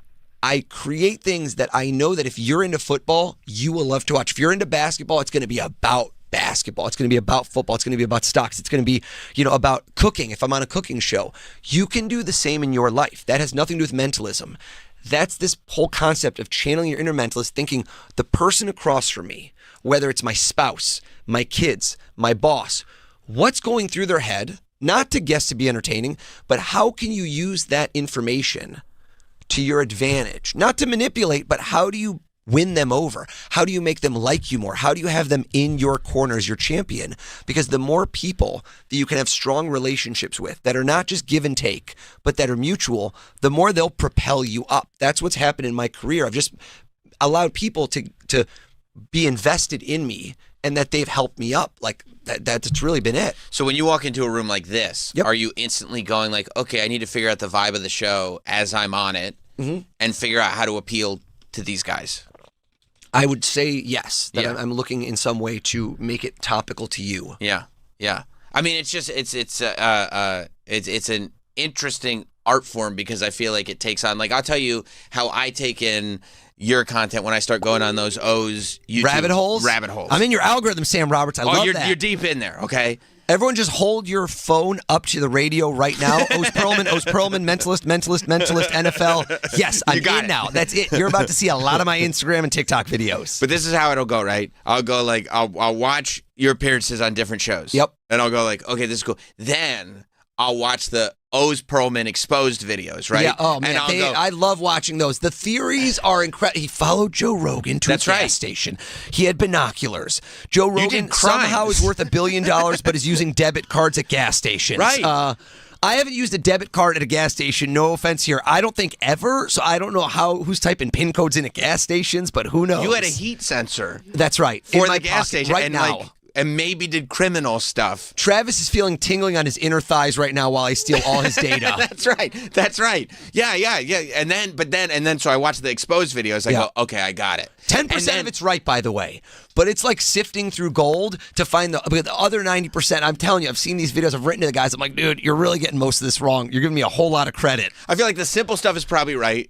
I create things that I know that if you're into football, you will love to watch. If you're into basketball, it's going to be about basketball. It's going to be about football. It's going to be about stocks. It's going to be, about cooking. If I'm on a cooking show, you can do the same in your life. That has nothing to do with mentalism. That's this whole concept of channeling your inner mentalist, thinking the person across from me, whether it's my spouse, my kids, my boss, what's going through their head, not to guess to be entertaining, but how can you use that information to your advantage? Not to manipulate, but how do you win them over? How do you make them like you more? How do you have them in your corner as your champion? Because the more people that you can have strong relationships with that are not just give and take, but that are mutual, the more they'll propel you up. That's what's happened in my career. I've just allowed people to be invested in me and that they've helped me up. Like that's really been it. So when you walk into a room like this, are you instantly going like, okay, I need to figure out the vibe of the show as I'm on it and figure out how to appeal to these guys? I would say yes, that I'm looking in some way to make it topical to you. Yeah. I mean, it's just it's an interesting art form because I feel like it takes on, like, I'll tell you how I take in your content when I start going on those O's YouTube rabbit holes. I'm in your algorithm, Sam Roberts. I love that. You're deep in there, okay? Everyone just hold your phone up to the radio right now. O's Perlman, mentalist, NFL. Yes, I'm in now. That's it. You're about to see a lot of my Instagram and TikTok videos. But this is how it'll go, right? I'll go like, I'll watch your appearances on different shows. Yep. And I'll go like, okay, this is cool. Then I'll watch the O's Perlman exposed videos, right? Yeah, oh man, I love watching those. The theories are incredible. He followed Joe Rogan to a gas station. He had binoculars. Joe Rogan somehow is worth $1 billion, but is using debit cards at gas stations. Right. I haven't used a debit card at a gas station, no offense here. I don't think ever, so I don't know who's typing PIN codes in at gas stations, but who knows? You had a heat sensor. That's right. For in the gas station right now. And maybe did criminal stuff. Travis is feeling tingling on his inner thighs right now while I steal all his data. That's right. Yeah. And then, so I watch the exposed videos. I go, okay, I got it. 10% of it's right, by the way. But it's like sifting through gold to find the other 90%. I'm telling you, I've seen these videos. I've written to the guys. I'm like, dude, you're really getting most of this wrong. You're giving me a whole lot of credit. I feel like the simple stuff is probably right.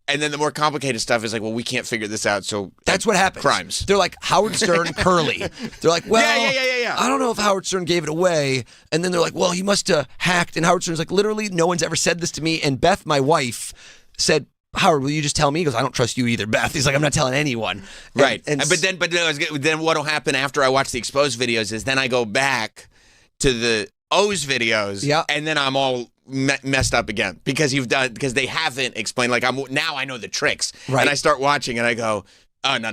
And then the more complicated stuff is like, well, we can't figure this out, so that's what happens. Crimes. They're like Howard Stern, Curly. They're like, well, yeah. I don't know if Howard Stern gave it away. And then they're like, well, he must have hacked. And Howard Stern's like, literally, no one's ever said this to me. And Beth, my wife, said, Howard, will you just tell me? He goes, I don't trust you either, Beth. He's like, I'm not telling anyone. Right. But then what'll happen after I watch the exposed videos is then I go back to the O's videos, and then I'm all messed up again because they haven't explained. Like now I know the tricks, right? And I start watching and I go, oh no, I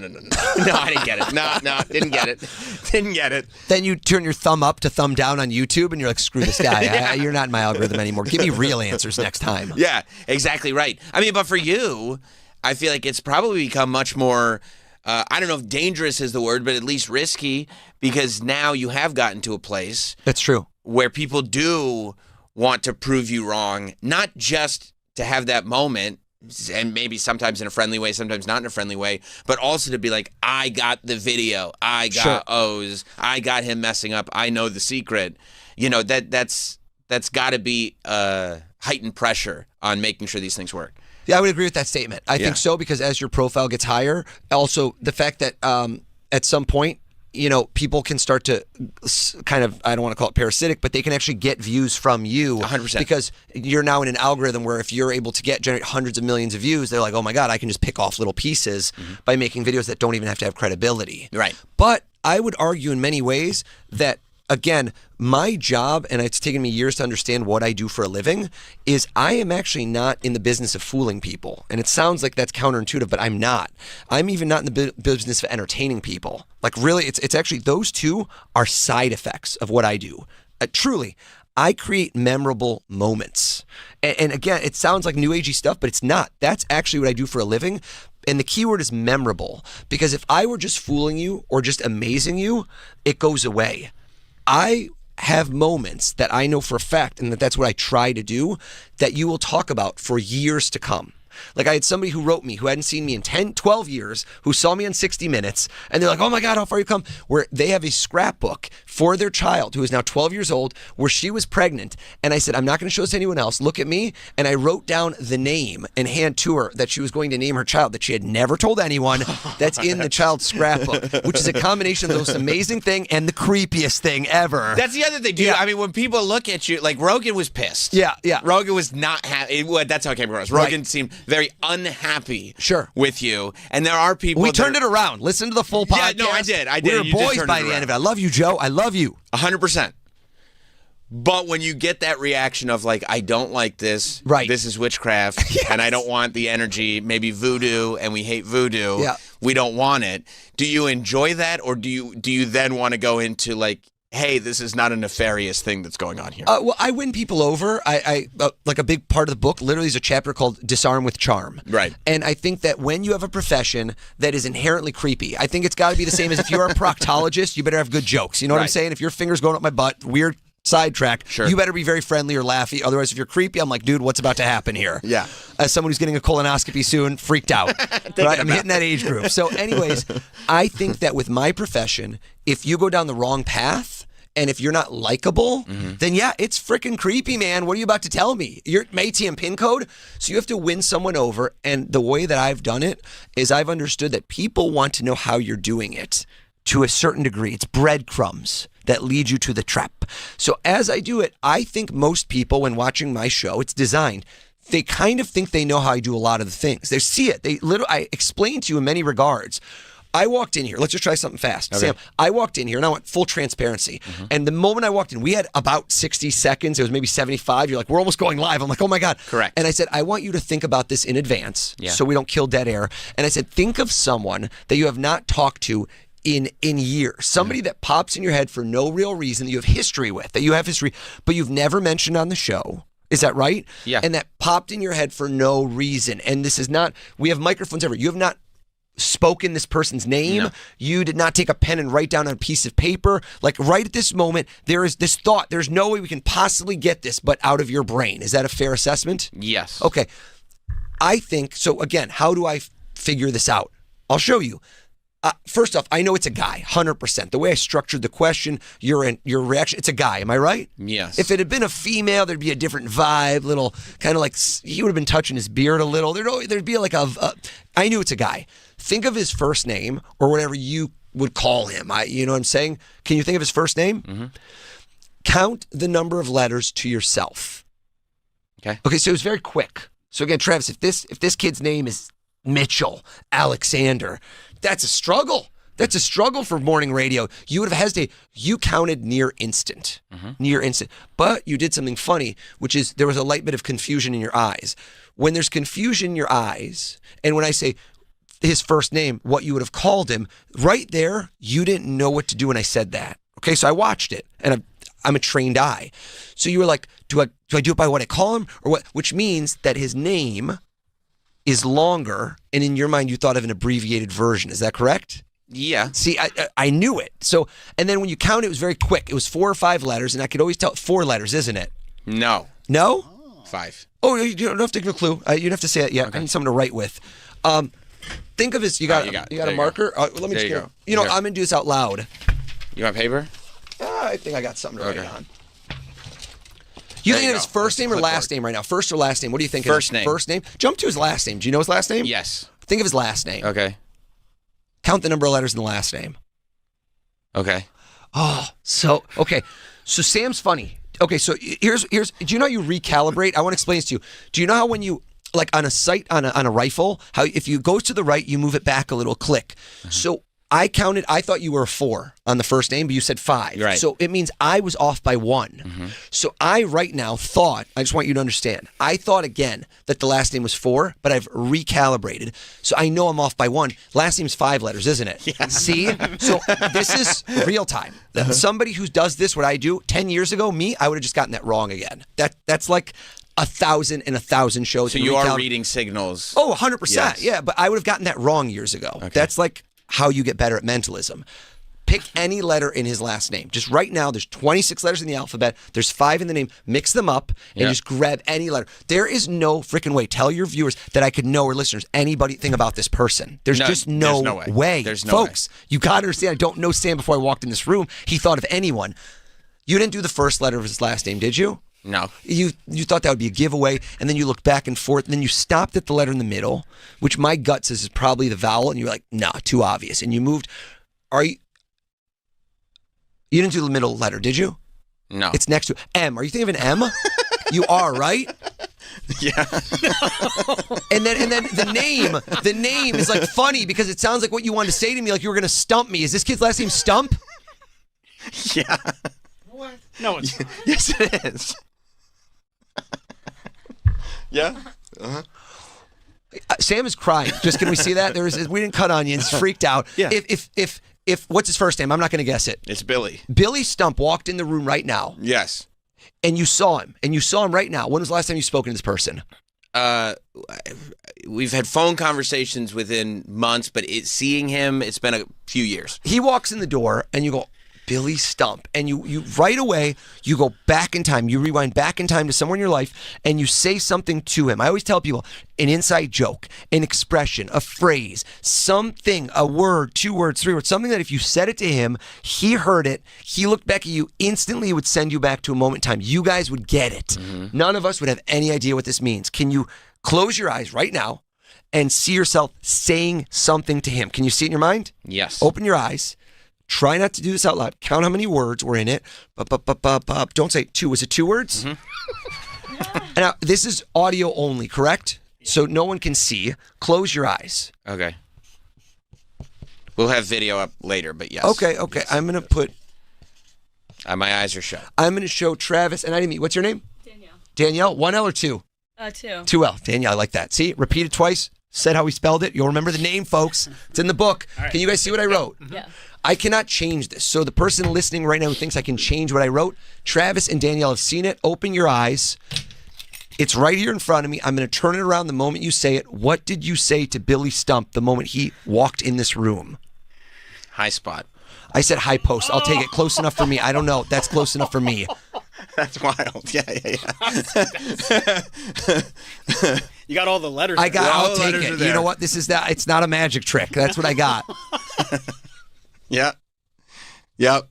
didn't get it. No, didn't get it. Then you turn your thumb up to thumb down on YouTube, and you're like, screw this guy. You're not in my algorithm anymore. Give me real answers next time. Yeah, exactly right. I mean, but for you, I feel like it's probably become much more. I don't know if dangerous is the word, but at least risky because now you have gotten to a place. That's true. Where people do want to prove you wrong, not just to have that moment, and maybe sometimes in a friendly way, sometimes not in a friendly way, but also to be like, I got the video, I got O's, I got him messing up, I know the secret. That's got to be heightened pressure on making sure these things work. Yeah, I would agree with that statement. I think so because as your profile gets higher, also the fact that at some point, people can start to kind of, I don't want to call it parasitic, but they can actually get views from you 100%. because you're now in an algorithm where if you're able to generate hundreds of millions of views, they're like, oh my God, I can just pick off little pieces by making videos that don't even have to have credibility. Right. But I would argue in many ways that, again, my job, and it's taken me years to understand what I do for a living, is I am actually not in the business of fooling people. And it sounds like that's counterintuitive, but I'm not. I'm even not in the business of entertaining people. Like really, it's actually, those two are side effects of what I do. Truly, I create memorable moments. And again, it sounds like new agey stuff, but it's not. That's actually what I do for a living. And the key word is memorable, because if I were just fooling you or just amazing you, it goes away. I have moments that I know for a fact, and that's what I try to do, that you will talk about for years to come. Like I had somebody who wrote me who hadn't seen me in 10, 12 years, who saw me on 60 Minutes, and they're like, oh my God, how far you come? Where they have a scrapbook for their child, who is now 12 years old, where she was pregnant. And I said, I'm not going to show this to anyone else. Look at me. And I wrote down the name and hand to her that she was going to name her child, that she had never told anyone, that's in the child's scrapbook, which is a combination of the most amazing thing and the creepiest thing ever. That's the other thing, dude. Yeah. I mean, when people look at you, like Rogan was pissed. Yeah. Rogan was not happy. That's how it came across. Rogan seemed very unhappy with you. And there are people. We turned it around. Listen to the full podcast. Yeah, no, I did. We were boys by the end of it. I love you, Joe. I love you. 100%. But when you get that reaction of like, I don't like this, this is witchcraft, and I don't want the energy, maybe voodoo, and we hate voodoo, we don't want it. Do you enjoy that, or do you then want to go into like, hey, this is not a nefarious thing that's going on here? Well, I win people over. I like a big part of the book literally is a chapter called Disarm with Charm. Right. And I think that when you have a profession that is inherently creepy, I think it's got to be the same as if you're a proctologist, you better have good jokes. You know what I'm saying? If your finger's going up my butt, weird sidetrack, you better be very friendly or laughy. Otherwise, if you're creepy, I'm like, dude, what's about to happen here? Yeah. As someone who's getting a colonoscopy soon, freaked out. Right? I'm hitting that age group. So anyways, I think that with my profession, if you go down the wrong path, and if you're not likable, then yeah, it's freaking creepy, man. What are you about to tell me? You're my ATM PIN code? So you have to win someone over. And the way that I've done it is I've understood that people want to know how you're doing it to a certain degree. It's breadcrumbs that lead you to the trap. So as I do it, I think most people, when watching my show, it's designed, they kind of think they know how I do a lot of the things. They see it. I explain to you in many regards. I walked in here. Let's just try something fast. Okay. Sam, I walked in here and I want full transparency. And the moment I walked in, we had about 60 seconds. It was maybe 75. You're like, we're almost going live. I'm like, oh my God. Correct. And I said, I want you to think about this in advance so we don't kill dead air. And I said, think of someone that you have not talked to in years. Somebody that pops in your head for no real reason that you have history with, but you've never mentioned on the show. Is that right? Yeah. And that popped in your head for no reason. And this is not, we have microphones everywhere. You have not spoken this person's name. No. You did not take a pen and write down on a piece of paper. Like right at this moment, there is this thought. There's no way we can possibly get this, but out of your brain. Is that a fair assessment? Yes. Okay. I think, so again, how do I figure this out? I'll show you. First off, I know it's a guy, 100%. The way I structured the question, your reaction, it's a guy. Am I right? Yes. If it had been a female, there'd be a different vibe, little kind of like he would have been touching his beard a little. There'd be like I knew it's a guy. Think of his first name or whatever you would call him. You know what I'm saying? Can you think of his first name? Count the number of letters to yourself. Okay, so it was very quick. So again, Travis, if this kid's name is Mitchell Alexander, that's a struggle. That's a struggle for morning radio. You would have hesitated. You counted near instant. Near instant. But you did something funny, which is there was a light bit of confusion in your eyes. When there's confusion in your eyes, and when I say his first name, what you would have called him, right there, you didn't know what to do when I said that. Okay, so I watched it, and I'm a trained eye. So you were like, do I do it by what I call him, or what? Which means that his name is longer, and in your mind you thought of an abbreviated version. Is that correct? Yeah. See, I knew it. So, and then when you count it was very quick. It was 4 or 5 letters, and I could always tell 4 letters, isn't it? No. No? 5. Oh, you don't have to give a clue. You don't have to say it yet. Okay. I need someone to write with. Think of this. You got a marker? Let me just go. I'm going to do this out loud. You want paper? I think I got something to write on. You think of his first name or last name right now? First or last name? What do you think? First name. First name. Jump to his last name. Do you know his last name? Yes. Think of his last name. Okay. Count the number of letters in the last name. Okay. Oh, so Sam's funny. Okay, so here's. Do you know how you recalibrate? I want to explain this to you. Do you know how when you like on a sight on a rifle, how if you go to the right, you move it back a little, click. So I counted. I thought you were a 4 on the first name, but you said 5. Right. So it means I was off by 1. So I right now thought. I just want you to understand. I thought again that the last name was 4, but I've recalibrated. So I know I'm off by 1. Last name's 5 letters, isn't it? Yeah. See. So this is real time. Somebody who does this, what I do, 10 years ago, I would have just gotten that wrong again. That's like 1,000 and 1,000 shows. So you are reading signals. Oh, 100%. Yes. Yeah, but I would have gotten that wrong years ago. Okay. That's like how you get better at mentalism. Pick any letter in his last name. Just right now, there's 26 letters in the alphabet. There's 5 in the name. Mix them up and just grab any letter. There is no freaking way. Tell your viewers that I could know, or listeners, anything about this person. There's just no way. There's no Folks, you got to understand, I don't know Sam before I walked in this room. He thought of anyone. You didn't do the first letter of his last name, did you? No. You thought that would be a giveaway, and then you looked back and forth, and then you stopped at the letter in the middle, which my gut says is probably the vowel, and you were like, nah, too obvious. And you moved. You didn't do the middle letter, did you? No. It's next to M. Are you thinking of an M? You are, right? Yeah. And then the name is like funny because it sounds like what you wanted to say to me, like you were going to stump me. Is this kid's last name Stump? Yeah. What? No, it's not. Yes, it is. Yeah. Sam is crying. Just can we see that? We didn't cut onions. Freaked out. Yeah. If what's his first name? I'm not going to guess it. It's Billy. Billy Stump walked in the room right now. Yes. And you saw him. And you saw him right now. When was the last time you spoke to this person? We've had phone conversations within months, but seeing him, it's been a few years. He walks in the door, and you go, Billy Stump. And you right away, you go back in time. You rewind back in time to somewhere in your life, and you say something to him. I always tell people, an inside joke, an expression, a phrase, something, a word, 2 words, 3 words, something that if you said it to him, he heard it, he looked back at you, instantly it would send you back to a moment in time. You guys would get it. Mm-hmm. None of us would have any idea what this means. Can you close your eyes right now and see yourself saying something to him? Can you see it in your mind? Yes. Open your eyes. Try not to do this out loud. Count how many words were in it. Don't say 2. Was it 2 words? Mm-hmm. Now, this is audio only, correct? So no one can see. Close your eyes. Okay. We'll have video up later, but yes. Okay. Yes. I'm going to put... my eyes are shut. I'm going to show Travis, and I didn't meet... What's your name? Danielle. Danielle? 1 L or 2? 2. 2 L. Danielle, I like that. See? Repeat it twice. Said how we spelled it. You'll remember the name, folks. It's in the book. Right. Can you guys see what I wrote? Yeah. I cannot change this. So the person listening right now who thinks I can change what I wrote, Travis and Danielle have seen it. Open your eyes. It's right here in front of me. I'm going to turn it around the moment you say it. What did you say to Billy Stump the moment he walked in this room? High spot. I said high post. I'll take it. Close enough for me. I don't know. That's close enough for me. That's wild. Yeah. You got all the letters. I'll take it. You know what? This is that. It's not a magic trick. That's what I got. Yeah. Yep.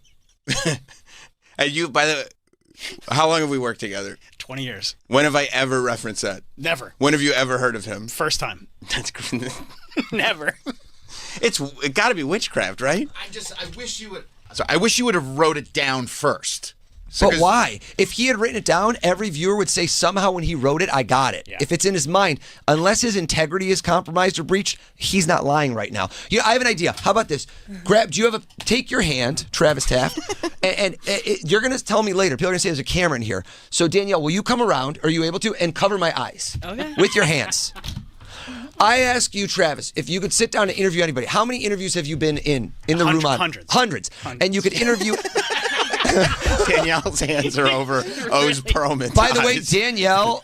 And you, by the way, how long have we worked together? 20 years. When have I ever referenced that? Never. When have you ever heard of him? First time. That's good. Never. It got to be witchcraft, right? I wish you would have wrote it down first. But why? If he had written it down, every viewer would say somehow when he wrote it, I got it. Yeah. If it's in his mind, unless his integrity is compromised or breached, he's not lying right now. I have an idea. How about this? Take your hand, Travis Taft, and you're going to tell me later. People are going to say there's a camera in here. So Danielle, will you come around? Are you able to? And cover my eyes with your hands. I ask you, Travis, if you could sit down and interview anybody. How many interviews have you been in the room on? Hundreds. And you could interview... Danielle's hands are over O's Perlman's By the way, eyes. Danielle,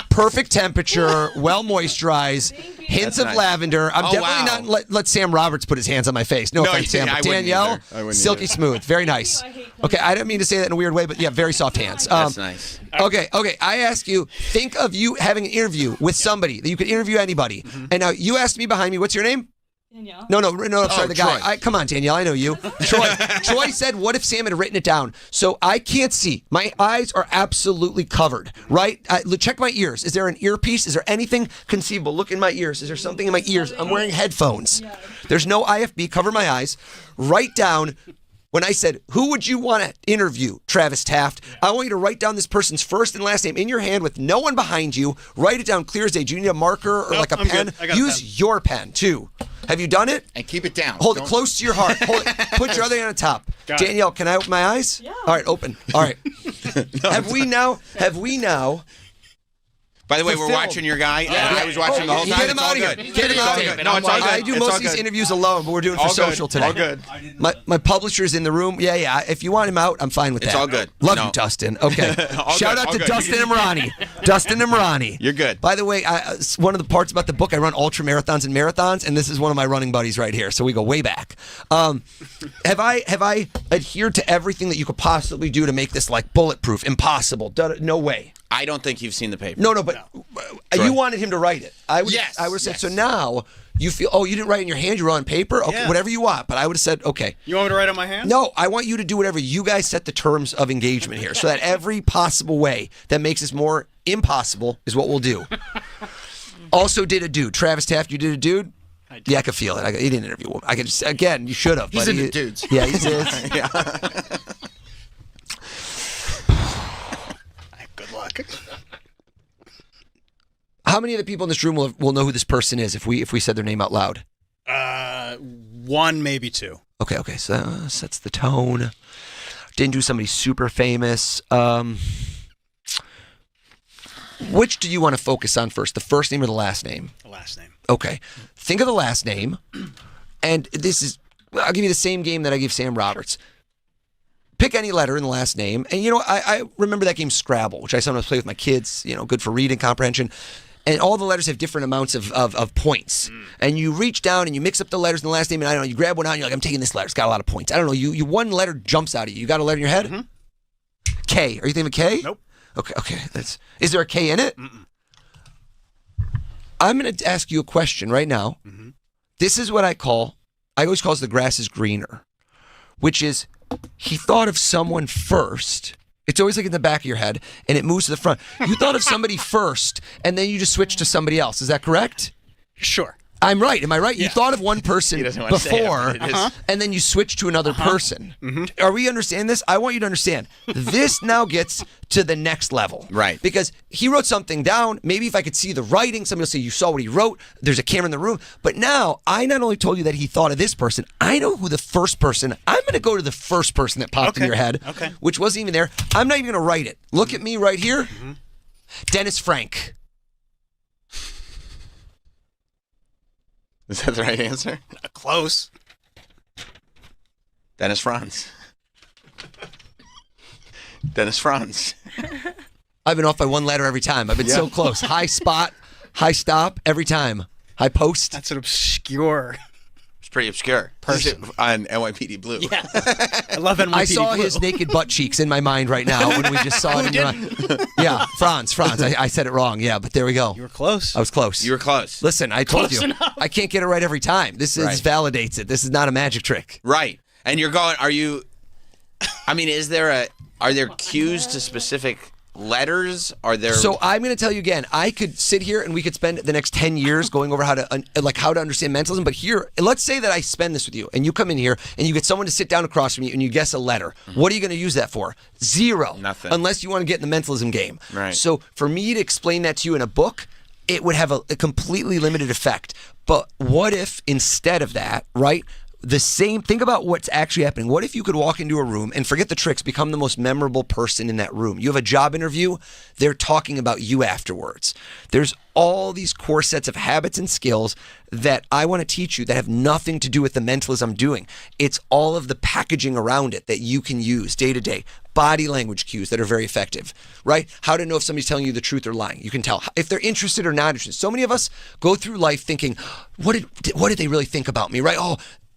perfect temperature, well moisturized, hints of lavender. I'm definitely not let Sam Roberts put his hands on my face. No offense, Sam. But Danielle, silky smooth, very nice. Okay, I didn't mean to say that in a weird way, but yeah, very soft hands. That's nice. Okay. I ask you, think of you having an interview with somebody that you could interview anybody. Mm-hmm. And now you asked me behind me, what's your name? Danielle. No, sorry, the guy. Come on, Danielle, I know you. Troy said, what if Sam had written it down? So I can't see. My eyes are absolutely covered, right? Check my ears. Is there an earpiece? Is there anything conceivable? Look in my ears. Is there something in my ears? I'm wearing headphones. There's no IFB. Cover my eyes. Write down When I said, who would you want to interview? Travis Taft. I want you to write down this person's first and last name in your hand with no one behind you. Write it down clear as day. Do you need a marker or like a pen? Good. I got a Use pen. your pen, too. Have you done it? And keep it down. Hold it close to your heart. Hold it. Put your other hand on top. Got it. Danielle, can I open my eyes? Yeah. All right, open. All right. Have we now? By the way, we're fulfilled. watching your guy. I was watching the whole time. Get him out of here. Get him out of here. No, it's all good. I do most of these interviews alone, but we're doing it for social today. All good. My publisher's in the room. Yeah. If you want him out, I'm fine with that. It's all good. Love you, Dustin. Okay. Shout out to Dustin Imrani. Dustin Imrani. You're good. By the way, one of the parts about the book, I run ultra marathons and marathons, and this is one of my running buddies right here. So we go way back. Have I adhered to everything that you could possibly do to make this like bulletproof? Impossible. No way. I don't think you've seen the paper. No, but you wanted him to write it. I would have said, yes. so now you feel, you didn't write it in your hand, you wrote on paper? Okay, whatever you want. But I would have said, okay. You want me to write on my hand? No, I want you to do whatever. You guys set the terms of engagement here so that every possible way that makes this more impossible is what we'll do. Also did a dude. Travis Taft, you did a dude? I did. Yeah, I could feel it. He didn't interview him. I could just, again, you should have. He's into dudes. Yeah, he is. Yeah. Good luck. How many of the people in this room will know who this person is if we said their name out loud? One, maybe two. Okay. So sets the tone. Didn't do somebody super famous. Which do you want to focus on first? The first name or the last name? The last name. Okay. Think of the last name. And I'll give you the same game that I give Sam Roberts. Pick any letter in the last name. And, I remember that game Scrabble, which I sometimes play with my kids, good for reading comprehension. And all the letters have different amounts of points. And you reach down and you mix up the letters in the last name, and I don't know, you grab one out and you're like, I'm taking this letter. It's got a lot of points. I don't know, you one letter jumps out at you. You got a letter in your head? Mm-hmm. K. Are you thinking of a K? Nope. Okay. Is there a K in it? Mm-mm. I'm going to ask you a question right now. Mm-hmm. This is what I always call the grass is greener, which is he thought of someone first. It's always like in the back of your head, and it moves to the front. You thought of somebody first, and then you just switched to somebody else. Is that correct? Sure. I'm right. Am I right? Yeah. You thought of one person before, and then you switched to another person. Mm-hmm. Are we understanding this? I want you to understand. This now gets to the next level. Right. Because he wrote something down. Maybe if I could see the writing, somebody will say, you saw what he wrote. There's a camera in the room. But now, I not only told you that he thought of this person, I know who the first person, I'm going to go to the first person that popped in your head, which wasn't even there. I'm not even going to write it. Look at me right here. Mm-hmm. Dennis Frank. Is that the right answer? Close. Dennis Franz. Dennis Franz. I've been off by one letter every time. I've been so close. High spot, high stop every time. High post. That's an obscure. It's pretty obscure. Person on NYPD Blue. Yeah. I love NYPD I saw Blue. his naked butt cheeks in my mind right now when we just saw it. Yeah, Franz. I said it wrong. Yeah, but there we go. You were close. I was close. You were close. Listen, I told Close you. enough. I can't get it right every time. This validates it. This is not a magic trick. Right. And you're going, are there cues to specific letters? Are there? So I'm going to tell you again. I could sit here and we could spend the next 10 years going over how to understand mentalism. But here, let's say that I spend this with you, and you come in here and you get someone to sit down across from you and you guess a letter. Mm-hmm. What are you going to use that for? Zero. Nothing. Unless you want to get in the mentalism game. Right. So for me to explain that to you in a book, it would have a completely limited effect. But what if instead of that, right? Think about what's actually happening. What if you could walk into a room and forget the tricks, become the most memorable person in that room? You have a job interview, they're talking about you afterwards. There's all these core sets of habits and skills that I want to teach you that have nothing to do with the mentalism I'm doing. It's all of the packaging around it that you can use day to day. Body language cues that are very effective, right? How to know if somebody's telling you the truth or lying. You can tell if they're interested or not interested. So many of us go through life thinking, what did they really think about me, right?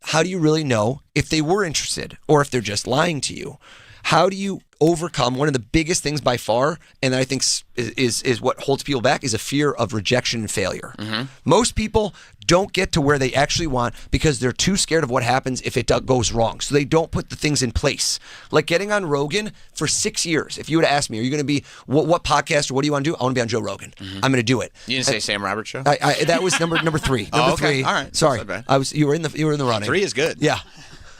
How do you really know if they were interested or if they're just lying to you? How do you overcome one of the biggest things by far, and I think is what holds people back, is a fear of rejection and failure. Mm-hmm. Most people don't get to where they actually want because they're too scared of what happens if it goes wrong. So they don't put the things in place. Like getting on Rogan for 6 years. If you would ask me, are you going to be, what podcast or what do you want to do? I want to be on Joe Rogan. Mm-hmm. I'm going to do it. You didn't say Sam Roberts show? That was number 3. Number 3. All right. Sorry. That's not bad. You were in the running. 3 is good. Yeah.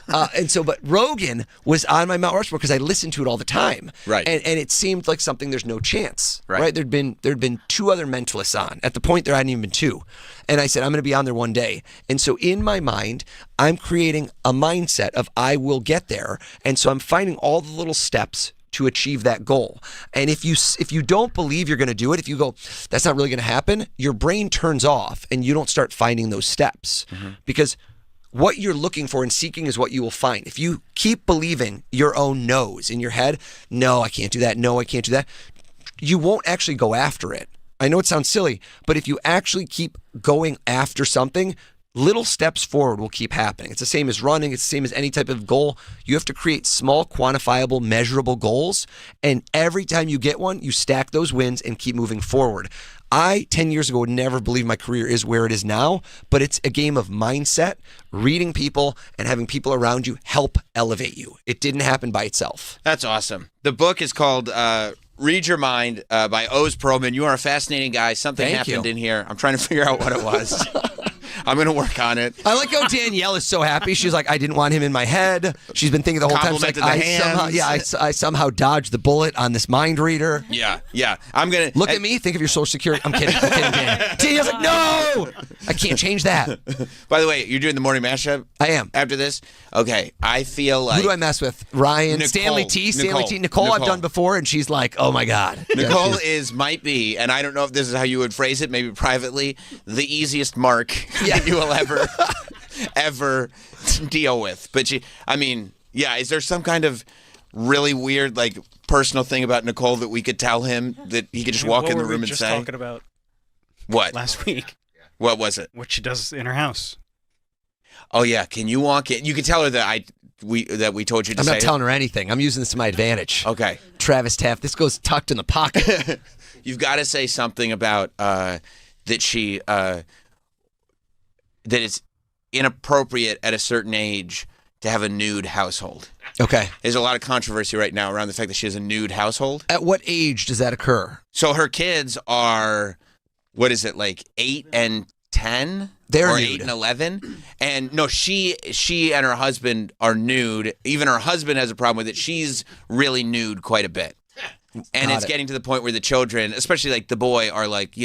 But Rogan was on my Mount Rushmore because I listened to it all the time. Right. And it seemed like something there's no chance. Right. There'd been 2 other mentalists on. At the point there hadn't even been 2. And I said, I'm going to be on there one day. And so in my mind, I'm creating a mindset of I will get there. And so I'm finding all the little steps to achieve that goal. And if you don't believe you're going to do it, if you go, that's not really going to happen, your brain turns off and you don't start finding those steps. Because what you're looking for and seeking is what you will find. If you keep believing your own no's in your head, no, I can't do that, no, I can't do that, you won't actually go after it. I know it sounds silly, but if you actually keep going after something, little steps forward will keep happening. It's the same as running. It's the same as any type of goal. You have to create small, quantifiable, measurable goals. And every time you get one, you stack those wins and keep moving forward. I, 10 years ago, would never believe my career is where it is now, but it's a game of mindset, reading people, and having people around you help elevate you. It didn't happen by itself. That's awesome. The book is called Read Your Mind by Oz Perlman. You are a fascinating guy. Something happened in here. I'm trying to figure out what it was. I'm going to work on it. I like how Danielle is so happy. She's like, I didn't want him in my head. She's been thinking the whole time. She's like, I somehow dodged the bullet on this mind reader. Yeah. I'm going to... Look at me. Think of your social security. I'm kidding, Dan. Danielle's like, no! I can't change that. By the way, you're doing the morning mashup? I am. After this? Okay. I feel like... Who do I mess with? Ryan? Nicole. Stanley T? Nicole I've done before, and she's like, oh my God. Nicole might be, and I don't know if this is how you would phrase it, maybe privately, the easiest mark that you will ever deal with. But is there some kind of really weird, like, personal thing about Nicole that we could tell him that he could just walk in the room and say? What were we just talking about? What? Last week. What was it? What she does in her house. Oh yeah, can you walk in? You can tell her that we told you to say. I'm not telling her anything. I'm using this to my advantage. Okay. Travis Taft, this goes tucked in the pocket. You've got to say something about that she that it's inappropriate at a certain age to have a nude household. Okay. There's a lot of controversy right now around the fact that she has a nude household. At what age does that occur? So her kids are, what is it, like 8 and 10? They're or nude. 8 and 11. And no, she and her husband are nude. Even her husband has a problem with it. She's really nude quite a bit. And it's getting to the point where the children, especially like the boy, are like,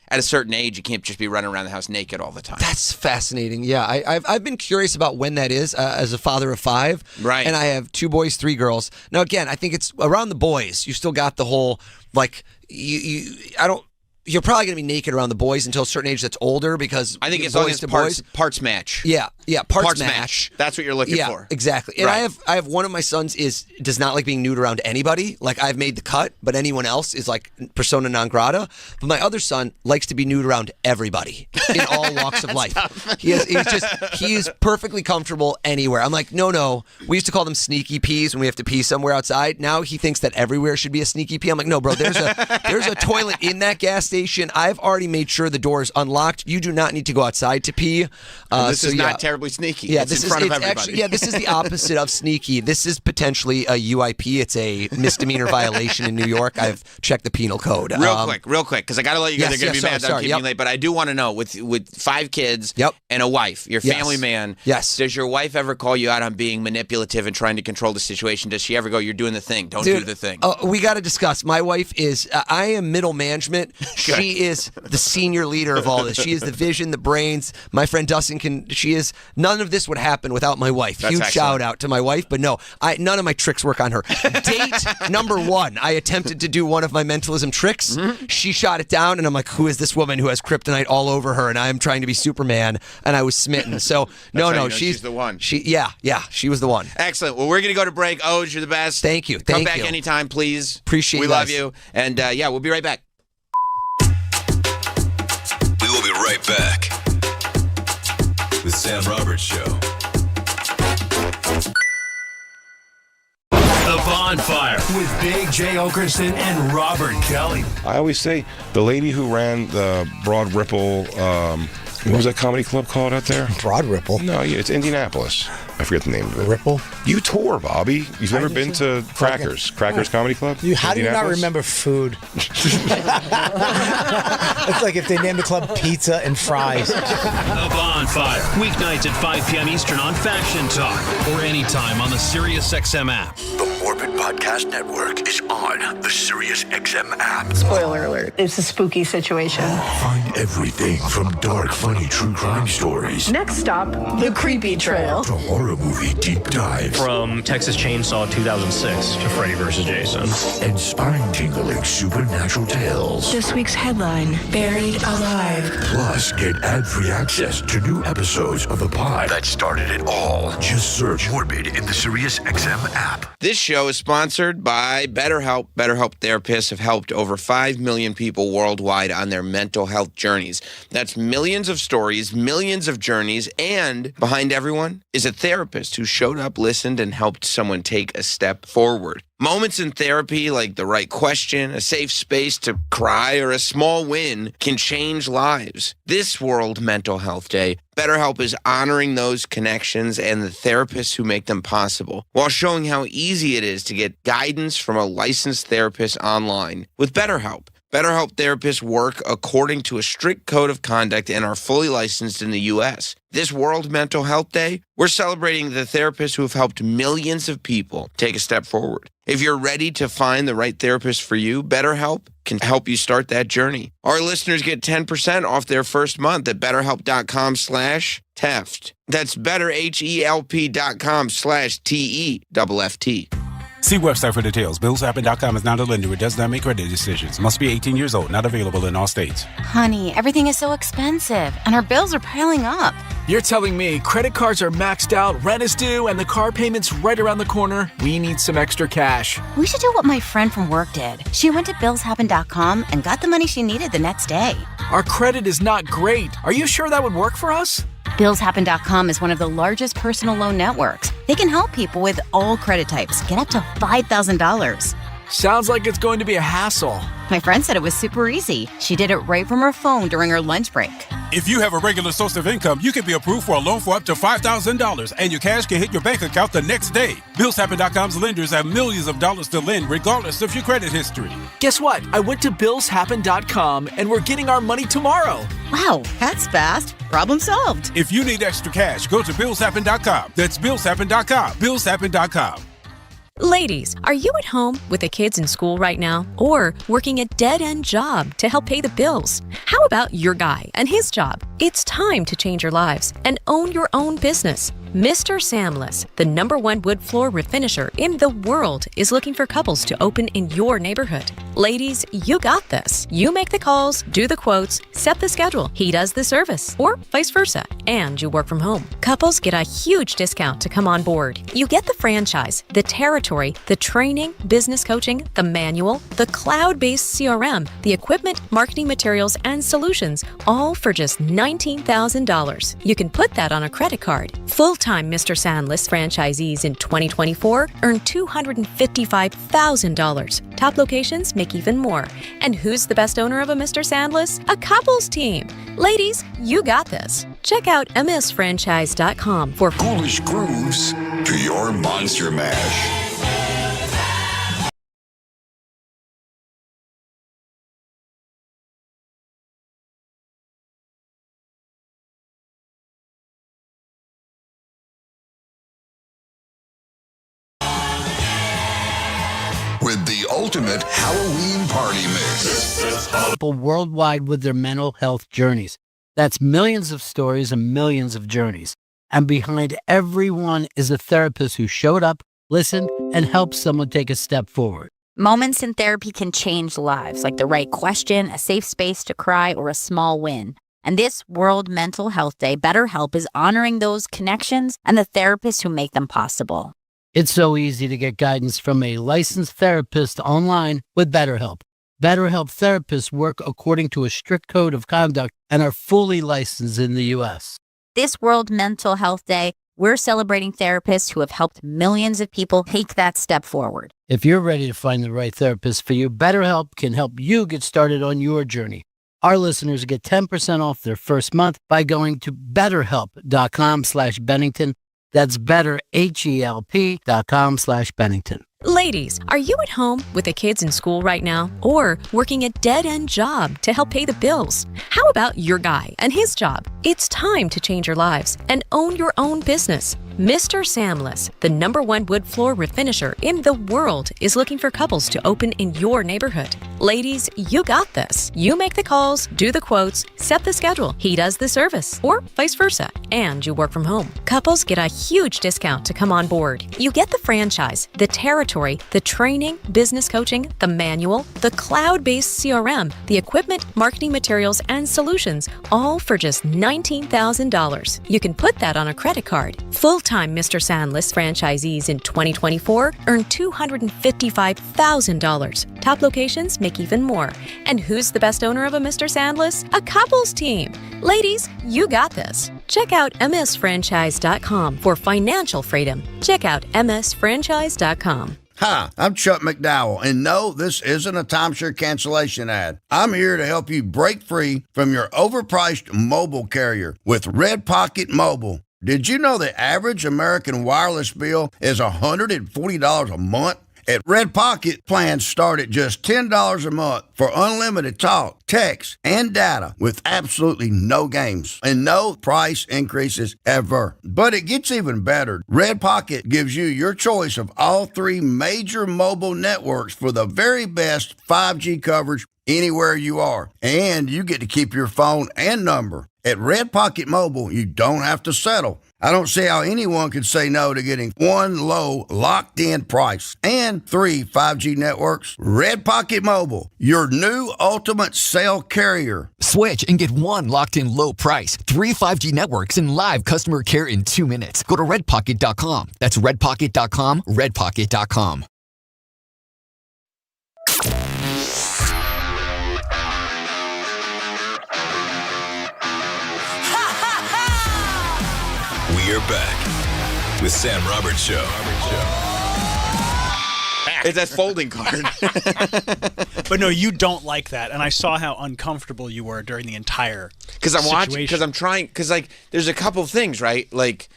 at a certain age, you can't just be running around the house naked all the time. That's fascinating. Yeah, I've been curious about when that is as a father of 5. Right. And I have 2 boys, 3 girls. Now, again, I think it's around the boys. You still got the whole, like, you're probably going to be naked around the boys until a certain age that's older because I think as long as parts match. Yeah, parts match. That's what you're looking for. Yeah, exactly. And right. I have one of my sons does not like being nude around anybody. Like I've made the cut, but anyone else is like persona non grata. But my other son likes to be nude around everybody in all walks of life. He is perfectly comfortable anywhere. I'm like, no. We used to call them sneaky pees when we have to pee somewhere outside. Now he thinks that everywhere should be a sneaky pee. I'm like, no, bro. There's a toilet in that gas station. I've already made sure the door is unlocked. You do not need to go outside to pee. This is not terribly sneaky. Yeah, it's in front of everybody. Actually, this is the opposite of sneaky. This is potentially a UIP. It's a misdemeanor violation in New York. I've checked the penal code. Real quick, because I got to let you go. They're going to be mad that I'm keeping you late. But I do want to know, with 5 kids and a wife, you're a family man. Yes. Does your wife ever call you out on being manipulative and trying to control the situation? Does she ever go, you're doing the thing, don't do the thing? We got to discuss. My wife is, I am middle management. She is the senior leader of all this. She is the vision, the brains. My friend Dustin none of this would happen without my wife. That's Huge excellent. shout out to my wife, but no, none of my tricks work on her. Date number 1, I attempted to do one of my mentalism tricks. Mm-hmm. She shot it down, and I'm like, who is this woman who has kryptonite all over her, and I'm trying to be Superman, and I was smitten. So, no, she's the one. She was the one. Excellent. Well, we're going to go to break. You're the best. Thank you. Come back anytime, please. Appreciate it. We love you. And, we'll be right back. We will be right back. The Sam Roberts Show. The Bonfire with Big J. Okerson and Robert Kelly. I always say the lady who ran the Broad Ripple, what was that comedy club called out there? Broad Ripple? No, it's Indianapolis. I forget the name of it. Ripple? You tour, Bobby. You've never been to Crackers Comedy Club? How do you not remember food? It's like if they named the club Pizza and Fries. The Bonfire. Weeknights at 5 p.m. Eastern on Faction Talk or anytime on the SiriusXM app. The Morbid Podcast Network is on the SiriusXM app. Spoiler alert. It's a spooky situation. Find everything from dark, funny true crime stories Next stop, the creepy trail. to horror movie deep dives From Texas Chainsaw 2006 to Freddy vs. Jason. and spine-tingling supernatural tales. This week's headline, Buried Alive. Plus, get ad-free access to new episodes of the pod that started it all. Just search Morbid in the SiriusXM app. This show is sponsored by BetterHelp. BetterHelp therapists have helped over 5 million people worldwide on their mental health journeys. That's millions of stories, millions of journeys, and behind everyone is a therapist who showed up, listened, and helped someone take a step forward. Moments in therapy, like the right question, a safe space to cry, or a small win, can change lives. This World Mental Health Day, BetterHelp is honoring those connections and the therapists who make them possible, while showing how easy it is to get guidance from a licensed therapist online with BetterHelp. BetterHelp therapists work according to a strict code of conduct and are fully licensed in the U.S. This World Mental Health Day, we're celebrating the therapists who have helped millions of people take a step forward. If you're ready to find the right therapist for you, BetterHelp can help you start that journey. Our listeners get 10% off their first month at BetterHelp.com/Teft. That's BetterHelp.com/TEFT. See website for details. BillsHappen.com is not a lender. It does not make credit decisions. Must be 18 years old. Not available in all states. Honey, everything is so expensive, and our bills are piling up. You're telling me credit cards are maxed out, rent is due, and the car payment's right around the corner? We need some extra cash. We should do what my friend from work did. She went to BillsHappen.com and got the money she needed the next day. Our credit is not great. Are you sure that would work for us? BillsHappen.com is one of the largest personal loan networks. They can help people with all credit types get up to $5,000. Sounds like it's going to be a hassle. My friend said it was super easy. She did it right from her phone during her lunch break. If you have a regular source of income, you can be approved for a loan for up to $5,000, and your cash can hit your bank account the next day. BillsHappen.com's lenders have millions of dollars to lend, regardless of your credit history. Guess what? I went to BillsHappen.com, and we're getting our money tomorrow. Wow, that's fast. Problem solved. If you need extra cash, go to BillsHappen.com. That's BillsHappen.com. BillsHappen.com. Ladies, are you at home with the kids in school right now or working a dead-end job to help pay the bills? How about your guy and his job? It's time to change your lives and own your own business. Mr. Samless, the #1 wood floor refinisher in the world, is looking for couples to open in your neighborhood. Ladies, you got this. You make the calls, do the quotes, set the schedule. He does the service, or vice versa, and you work from home. Couples get a huge discount to come on board. You get the franchise, the territory, the training, business coaching, the manual, the cloud-based CRM, the equipment, marketing materials, and solutions, all for just $19,000. You can put that on a credit card. Full-time Mr. Sandless franchisees in 2024 earn $255,000. Top locations make even more. And who's the best owner of a Mr. Sandless? A couples team. Ladies, you got this. Check out msfranchise.com for Ghoulish grooves to your Monster Mash. With the ultimate Halloween party mix. People worldwide with their mental health journeys. That's millions of stories and millions of journeys. And behind every one is a therapist who showed up, listened, and helped someone take a step forward. Moments in therapy can change lives, like the right question, a safe space to cry, or a small win. And this World Mental Health Day, BetterHelp is honoring those connections and the therapists who make them possible. It's so easy to get guidance from a licensed therapist online with BetterHelp. BetterHelp therapists work according to a strict code of conduct and are fully licensed in the U.S. This World Mental Health Day, we're celebrating therapists who have helped millions of people take that step forward. If you're ready to find the right therapist for you, BetterHelp can help you get started on your journey. Our listeners get 10% off their first month by going to BetterHelp.com/Bennington. That's betterhelp.com/Bennington. Ladies, are you at home with the kids in school right now or working a dead-end job to help pay the bills? How about your guy and his job? It's time to change your lives and own your own business. Mr. Samless, the #1 wood floor refinisher in the world, is looking for couples to open in your neighborhood. Ladies, you got this. You make the calls, do the quotes, set the schedule. He does the service, or vice versa, and you work from home. Couples get a huge discount to come on board. You get the franchise, the territory, the training, business coaching, the manual, the cloud-based CRM, the equipment, marketing materials, and solutions, all for just $19,000. You can put that on a credit card. Full-time Mr. Sandless franchisees in 2024 earn $255,000. Top locations make even more. And who's the best owner of a Mr. Sandless? A couples team. Ladies, you got this. Check out msfranchise.com for financial freedom. Check out msfranchise.com. Hi, I'm Chuck McDowell, and no, this isn't a timeshare cancellation ad. I'm here to help you break free from your overpriced mobile carrier with Red Pocket Mobile. Did you know the average American wireless bill is $140 a month? At Red Pocket, plans start at just $10 a month for unlimited talk, text, and data with absolutely no games and no price increases ever. But it gets even better. Red Pocket gives you your choice of all 3 major mobile networks for the very best 5G coverage anywhere you are. And you get to keep your phone and number. At Red Pocket Mobile, you don't have to settle. I don't see how anyone could say no to getting 1 low, locked-in price and 3 5G networks. Red Pocket Mobile, your new ultimate cell carrier. Switch and get 1 locked-in low price, 3 5G networks, and live customer care in 2 minutes. Go to redpocket.com. That's redpocket.com, redpocket.com. We're back with Sam Roberts Show. It's that folding card. But no, you don't like that, and I saw how uncomfortable you were during the entire Because I'm watching. Because I'm trying. Because like, there's a couple of things, right? Like,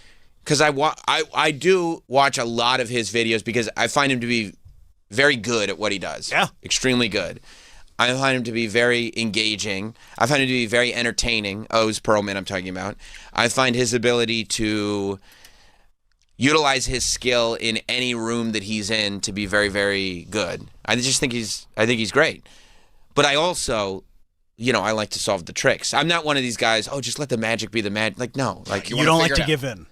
because I do watch a lot of his videos because I find him to be very good at what he does. Yeah, extremely good. I find him to be very engaging. I find him to be very entertaining. Oz Perlman, I'm talking about. I find his ability to utilize his skill in any room that he's in to be very, very good. I think he's great. But I also, I like to solve the tricks. I'm not one of these guys, just let the magic be the magic. Like, no. Like, you don't like to give in.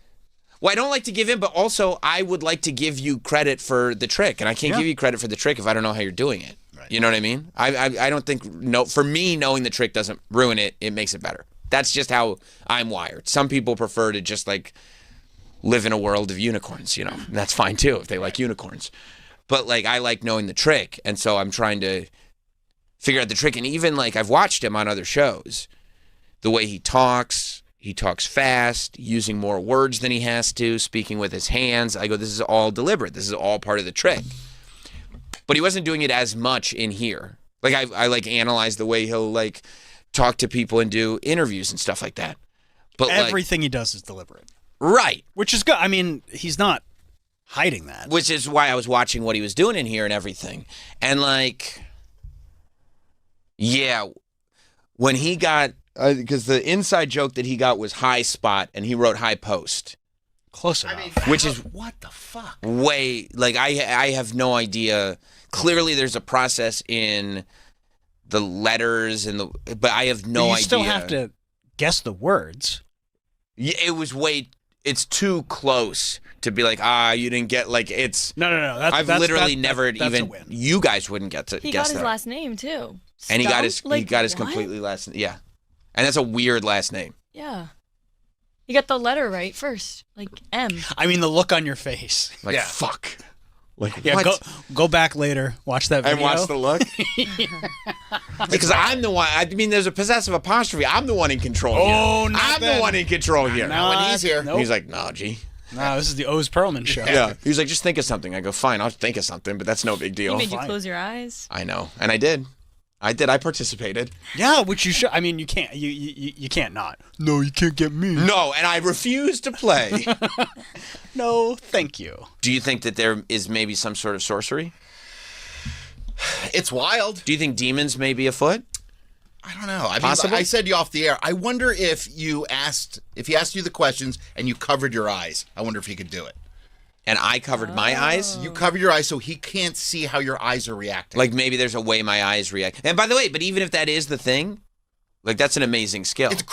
Well, I don't like to give in, but also I would like to give you credit for the trick. And I can't give you credit for the trick if I don't know how you're doing it. You know what I mean? I don't think, for me, knowing the trick doesn't ruin it. It makes it better. That's just how I'm wired. Some people prefer to just like live in a world of unicorns, and that's fine too if they like unicorns. But like, I like knowing the trick. And so I'm trying to figure out the trick. And even like, I've watched him on other shows, the way he talks fast, using more words than he has to, speaking with his hands. I go, this is all deliberate. This is all part of the trick. But he wasn't doing it as much in here. Like I like analyze the way he'll like talk to people and do interviews and stuff like that. But everything he does is deliberate. Right. Which is good. I mean, he's not hiding that. Which is why I was watching what he was doing in here and everything. And like, yeah, when he got, because the inside joke that he got was high spot and he wrote high post. Close enough. Which is what the fuck? Way, like I have no idea. Clearly there's a process in the letters but I have no idea. You still have to guess the words. Yeah, it's too close to be like, you didn't get, like, it's... No. I've literally never even... You guys wouldn't get to guess that. He got his last name, too. And he got his what? completely last name. Yeah. And that's a weird last name. Yeah. You got the letter right first, like M. I mean, the look on your face. Like, fuck. Like, yeah, what? Go back later, watch that video. And watch the look? Because I'm the one, I mean, there's a possessive apostrophe. I'm the one in control here. I'm the one in control here. When he's here. Nope. He's like, no, G. No, this is the Oz Perlman show. Yeah. He's like, just think of something. I go, fine, I'll think of something, but that's no big deal. He made you close your eyes. I know. And I did. I did. I participated. Yeah, which you should. I mean, you can't. You can't not. No, you can't get me. No, and I refuse to play. No, thank you. Do you think that there is maybe some sort of sorcery? It's wild. Do you think demons may be afoot? I don't know. I Possible? mean, I said you off the air. I wonder if he asked you the questions and you covered your eyes. I wonder if he could do it. And I covered my eyes? You covered your eyes so he can't see how your eyes are reacting. Like maybe there's a way my eyes react. And by the way, but even if that is the thing, like that's an amazing skill. It's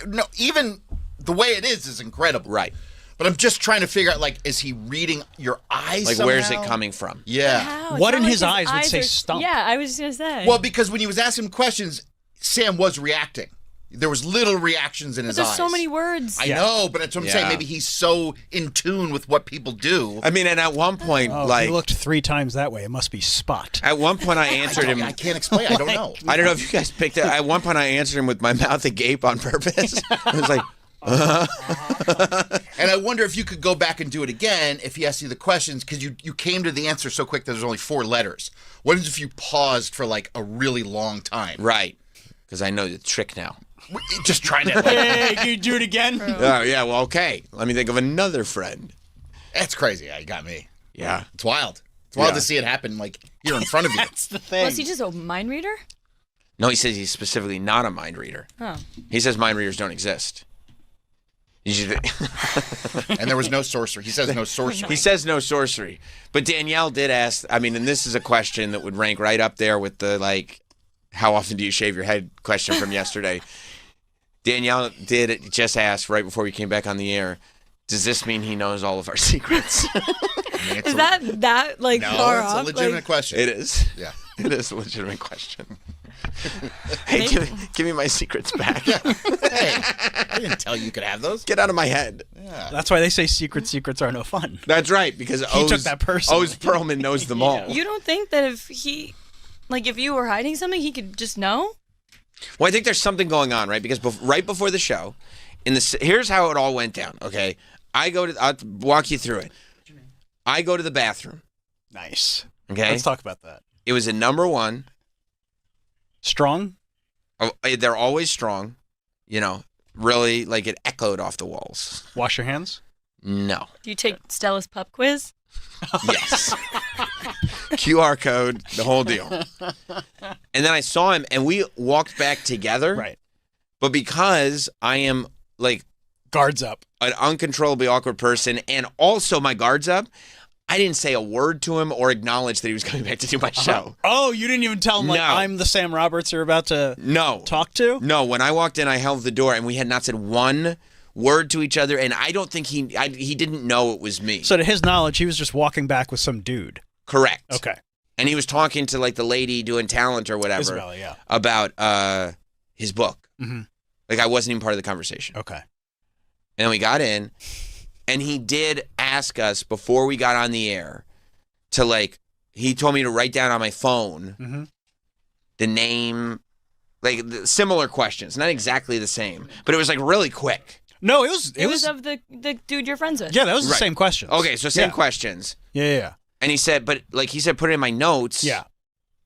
no, even the way it is incredible. Right. But I'm just trying to figure out, like, is he reading your eyes Like, somehow? where's it coming from? Yeah. How? It's What not in like his eyes would say are- stump? Yeah, I was just gonna say. Well, because when he was asking him questions, Sam was reacting. There was little reactions in but his there's eyes. so many words. I know, but that's what I'm saying. Maybe he's so in tune with what people do. I mean, and at one point, Oh, like he looked 3 times that way. It must be Spot. At one point, I answered him. I can't explain. I don't know. I don't know if you guys picked it. At one point, I answered him with my mouth agape on purpose. I was like, And I wonder if you could go back and do it again if he asked you the questions, because you came to the answer so quick that there's only 4 letters. What if you paused for like a really long time? Right. Because I know the trick now. Just trying to. Hey, can you do it again? Oh, yeah, well, okay. Let me think of another friend. That's crazy. Yeah, you got me. Yeah. It's wild. It's wild to see it happen like here in front of you. That's the thing. Was he just a mind reader? No, he says he's specifically not a mind reader. Oh. He says mind readers don't exist. And there was no sorcery. He says no sorcery. He says no sorcery. But Danielle did ask, I mean, and this is a question that would rank right up there with the, like, how often do you shave your head question from yesterday. Danielle did just ask right before we came back on the air, does this mean he knows all of our secrets? Is that like no, far it's off? a legitimate Like, question. It is. Yeah. It is a legitimate question. Hey, give me my secrets back. Hey, I didn't tell you could have those. Get out of my head. Yeah. That's why they say secrets are no fun. That's right, because He took that personally. Oz Perlman knows them all. You don't think that if you were hiding something, he could just know? Well, I think there's something going on, right? Because right before the show, here's how it all went down, okay? I'll walk you through it. I go to the bathroom. Nice. Okay? Let's talk about that. It was a number 1. Strong? Oh, they're always strong. You know, really, like it echoed off the walls. Wash your hands? No. Do you take Stella's pup quiz? Yes. QR code, the whole deal. And then I saw him, and we walked back together. Right. But because I am, like, guards up, an uncontrollably awkward person, and also my guards up, I didn't say a word to him or acknowledge that he was coming back to do my show. Oh, you didn't even tell him, like, No. I'm the Sam Roberts you're about to talk to? No, when I walked in, I held the door, and we had not said one word to each other, and I don't think he didn't know it was me. So to his knowledge, he was just walking back with some dude. Correct. Okay. And he was talking to, like, the lady doing talent or whatever. Isabella, yeah. About his book. Mm-hmm. Like, I wasn't even part of the conversation. Okay. And then we got in, and he did ask us before we got on the air to, like, he told me to write down on my phone the name, like, similar questions. Not exactly the same, but it was, like, really quick. No, It was of the dude you're friends with. Yeah, that was the Right. same questions. Okay, so same Yeah. questions. Yeah. And he said, but, like, he said, put it in my notes. Yeah.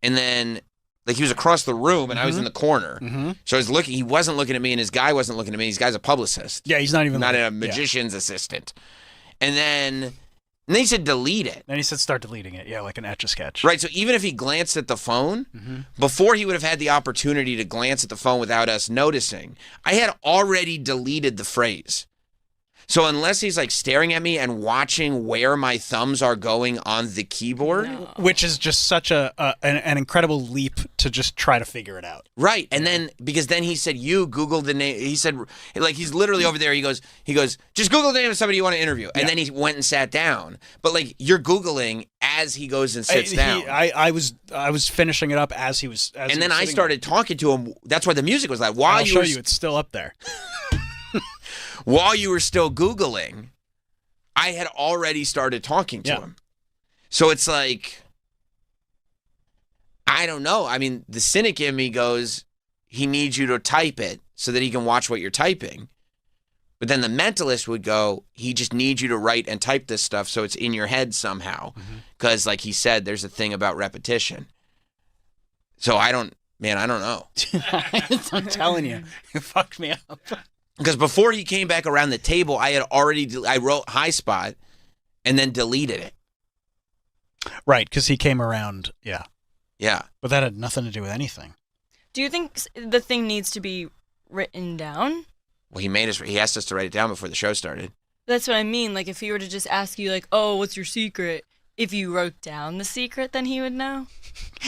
And then, like, he was across the room, and I was in the corner. So I was looking. He wasn't looking at me, and his guy wasn't looking at me. His guy's a publicist. Yeah, he's not even not like- a magician's assistant. And then he said delete it. And he said start deleting it. Yeah, like an Etch-a-Sketch. Right. So even if he glanced at the phone, before he would have had the opportunity to glance at the phone without us noticing, I had already deleted the phrase. So unless he's like staring at me and watching where my thumbs are going on the keyboard, Which is just such an incredible leap to just try to figure it out. right? And then because then he said, "You Google the name." He said, like he's literally over there. He goes, "Just Google the name of somebody you want to interview." And then he went and sat down. But like you're Googling as he goes and sits down. I was finishing it up as he was. As he And then was I sitting started talking to him. That's why the music was loud. While I'll you show were, you. It's still up there. while you were still Googling, I had already started talking to him. So it's like, I don't know. I mean, the cynic in me goes, he needs you to type it so that he can watch what you're typing. But then the mentalist would go, he just needs you to write and type this stuff so it's in your head somehow. Because like he said, there's a thing about repetition. So I don't, Man, I don't know. I'm telling you, you fucked me up. Because before he came back around the table, I wrote High Spot and then deleted it. Right, because he came around, yeah. Yeah. But that had nothing to do with anything. Do you think the thing needs to be written down? Well, he asked us to write it down before the show started. That's what I mean. Like, if he were to just ask you, like, oh, what's your secret? If you wrote down the secret, then he would know.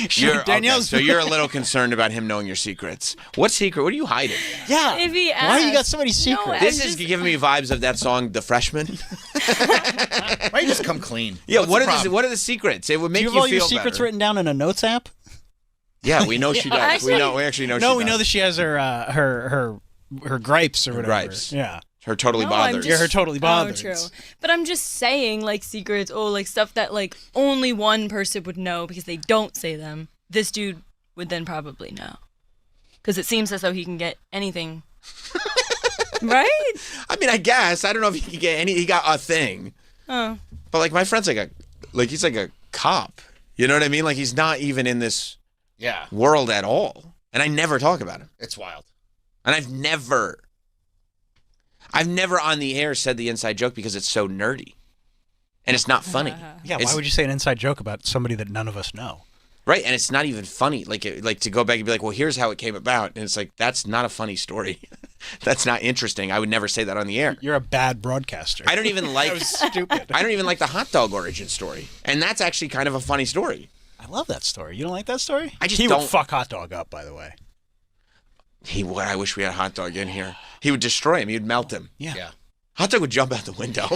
So you're a little concerned about him knowing your secrets. What secret? What are you hiding? Yeah. If he Why you got asked- so many secrets? No, This is giving me vibes of that song, The Freshman. Why don't you just come clean? Yeah, What's what the are problem? what are the secrets? It would Do make you you have all feel your secrets better. written down in a notes app? Yeah, we know she does. Actually- we actually know she No, does. we know that she has her gripes or whatever. gripes. Yeah. Her totally No, I'm bothered. just- You're her totally bothered. Oh, true. But I'm just saying, like, secrets, like, stuff that, like, only one person would know because they don't say them. This dude would then probably know. Because it seems as though he can get anything. Right? I mean, I guess. I don't know if he could get he got a thing. Oh. But, like, my friend's he's like a cop. You know what I mean? Like, he's not even in this world at all. And I never talk about him. It's wild. And I've never on the air said the inside joke because it's so nerdy. And it's not funny. Yeah, why would you say an inside joke about somebody that none of us know? Right, and it's not even funny. Like to go back and be like, well, here's how it came about. And it's like, that's not a funny story. That's not interesting. I would never say that on the air. You're a bad broadcaster. I don't even like That was stupid. I don't even like the hot dog origin story. And that's actually kind of a funny story. I love that story. You don't like that story? I just he don't would fuck hot dog up, by the way. He would. I wish we had a hot dog in here. He would destroy him. He would melt him. Yeah. Hot dog would jump out the window.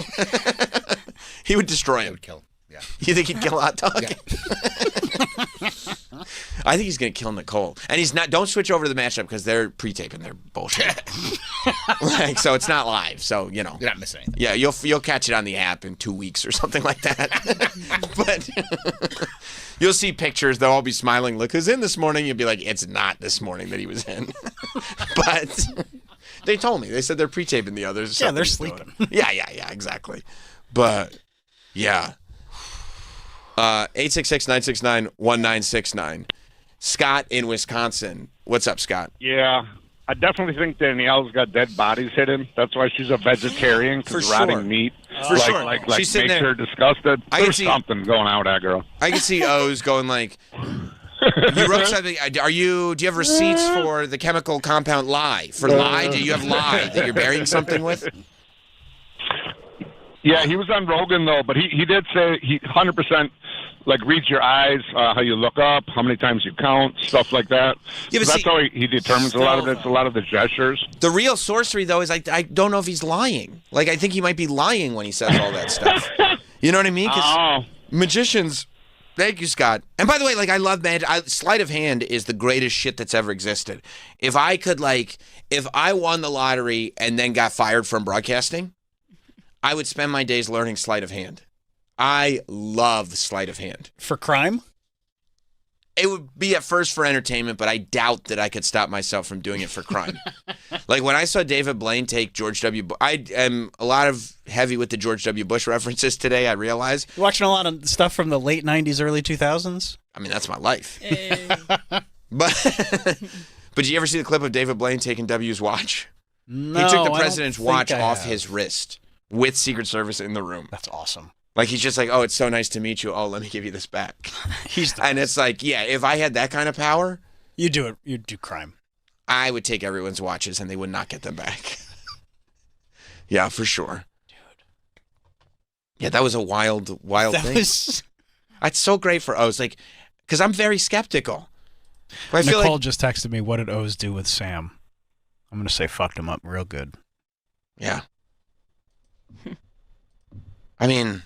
He would destroy him. He would kill him. Yeah. You think he'd kill a hot dog? Yeah. I think he's going to kill Nicole. And he's not. Don't switch over to the matchup because they're pre-taping their bullshit. So it's not live. So, you know. You're not missing anything. Yeah, you'll catch it on the app in 2 weeks or something like that. But you'll see pictures. They'll all be smiling. Look who's in this morning. You'll be like, it's not this morning that he was in. But they told me. They said they're pre-taping the others. Yeah, they're sleeping. Yeah, exactly. But, yeah. 866-969-1969. Scott in Wisconsin. What's up, Scott? Yeah, I definitely think Danielle's got dead bodies hidden. That's why she's a vegetarian, For because rotting sure. mean For sure. like She's sitting makes there- her disgusted. I can There's see- something going on with that girl. I can see O's going like, you wrote something. Do you have receipts for the chemical compound lye? For lye? Do you have lye that you're burying something with? Yeah, he was on Rogan, though, but he did say he 100% like reads your eyes, how you look up, how many times you count, stuff like that. Yeah, but So that's see- how he determines a lot of it. It's a lot of the gestures. The real sorcery, though, is I don't know if he's lying. Like, I think he might be lying when he says all that stuff. You know what I mean? 'Cause magicians... Thank you, Scott. And by the way, like, I love magic. Sleight of hand is the greatest shit that's ever existed. If I won the lottery and then got fired from broadcasting, I would spend my days learning sleight of hand. I love sleight of hand. For crime? It would be at first for entertainment, but I doubt that I could stop myself from doing it for crime. Like when I saw David Blaine take George W. I am a lot of heavy with the George W. Bush references today, I realize. You watching a lot of stuff from the late 90s, early 2000s? I mean, that's my life. But did you ever see the clip of David Blaine taking W's watch? No, He took I the don't president's think watch I off have. his wrist with Secret Service in the room. That's awesome. Like, he's just like, oh, it's so nice to meet you. Oh, let me give you this back. And it's like, yeah, if I had that kind of power. You do it. You do crime. I would take everyone's watches and they would not get them back. Yeah, for sure. Dude. Yeah, that was a wild thing. It's so great for O's. Like, because I'm very skeptical. But I feel Nicole like, just texted me, what did O's do with Sam? I'm going to say fucked him up real good. yeah. I mean,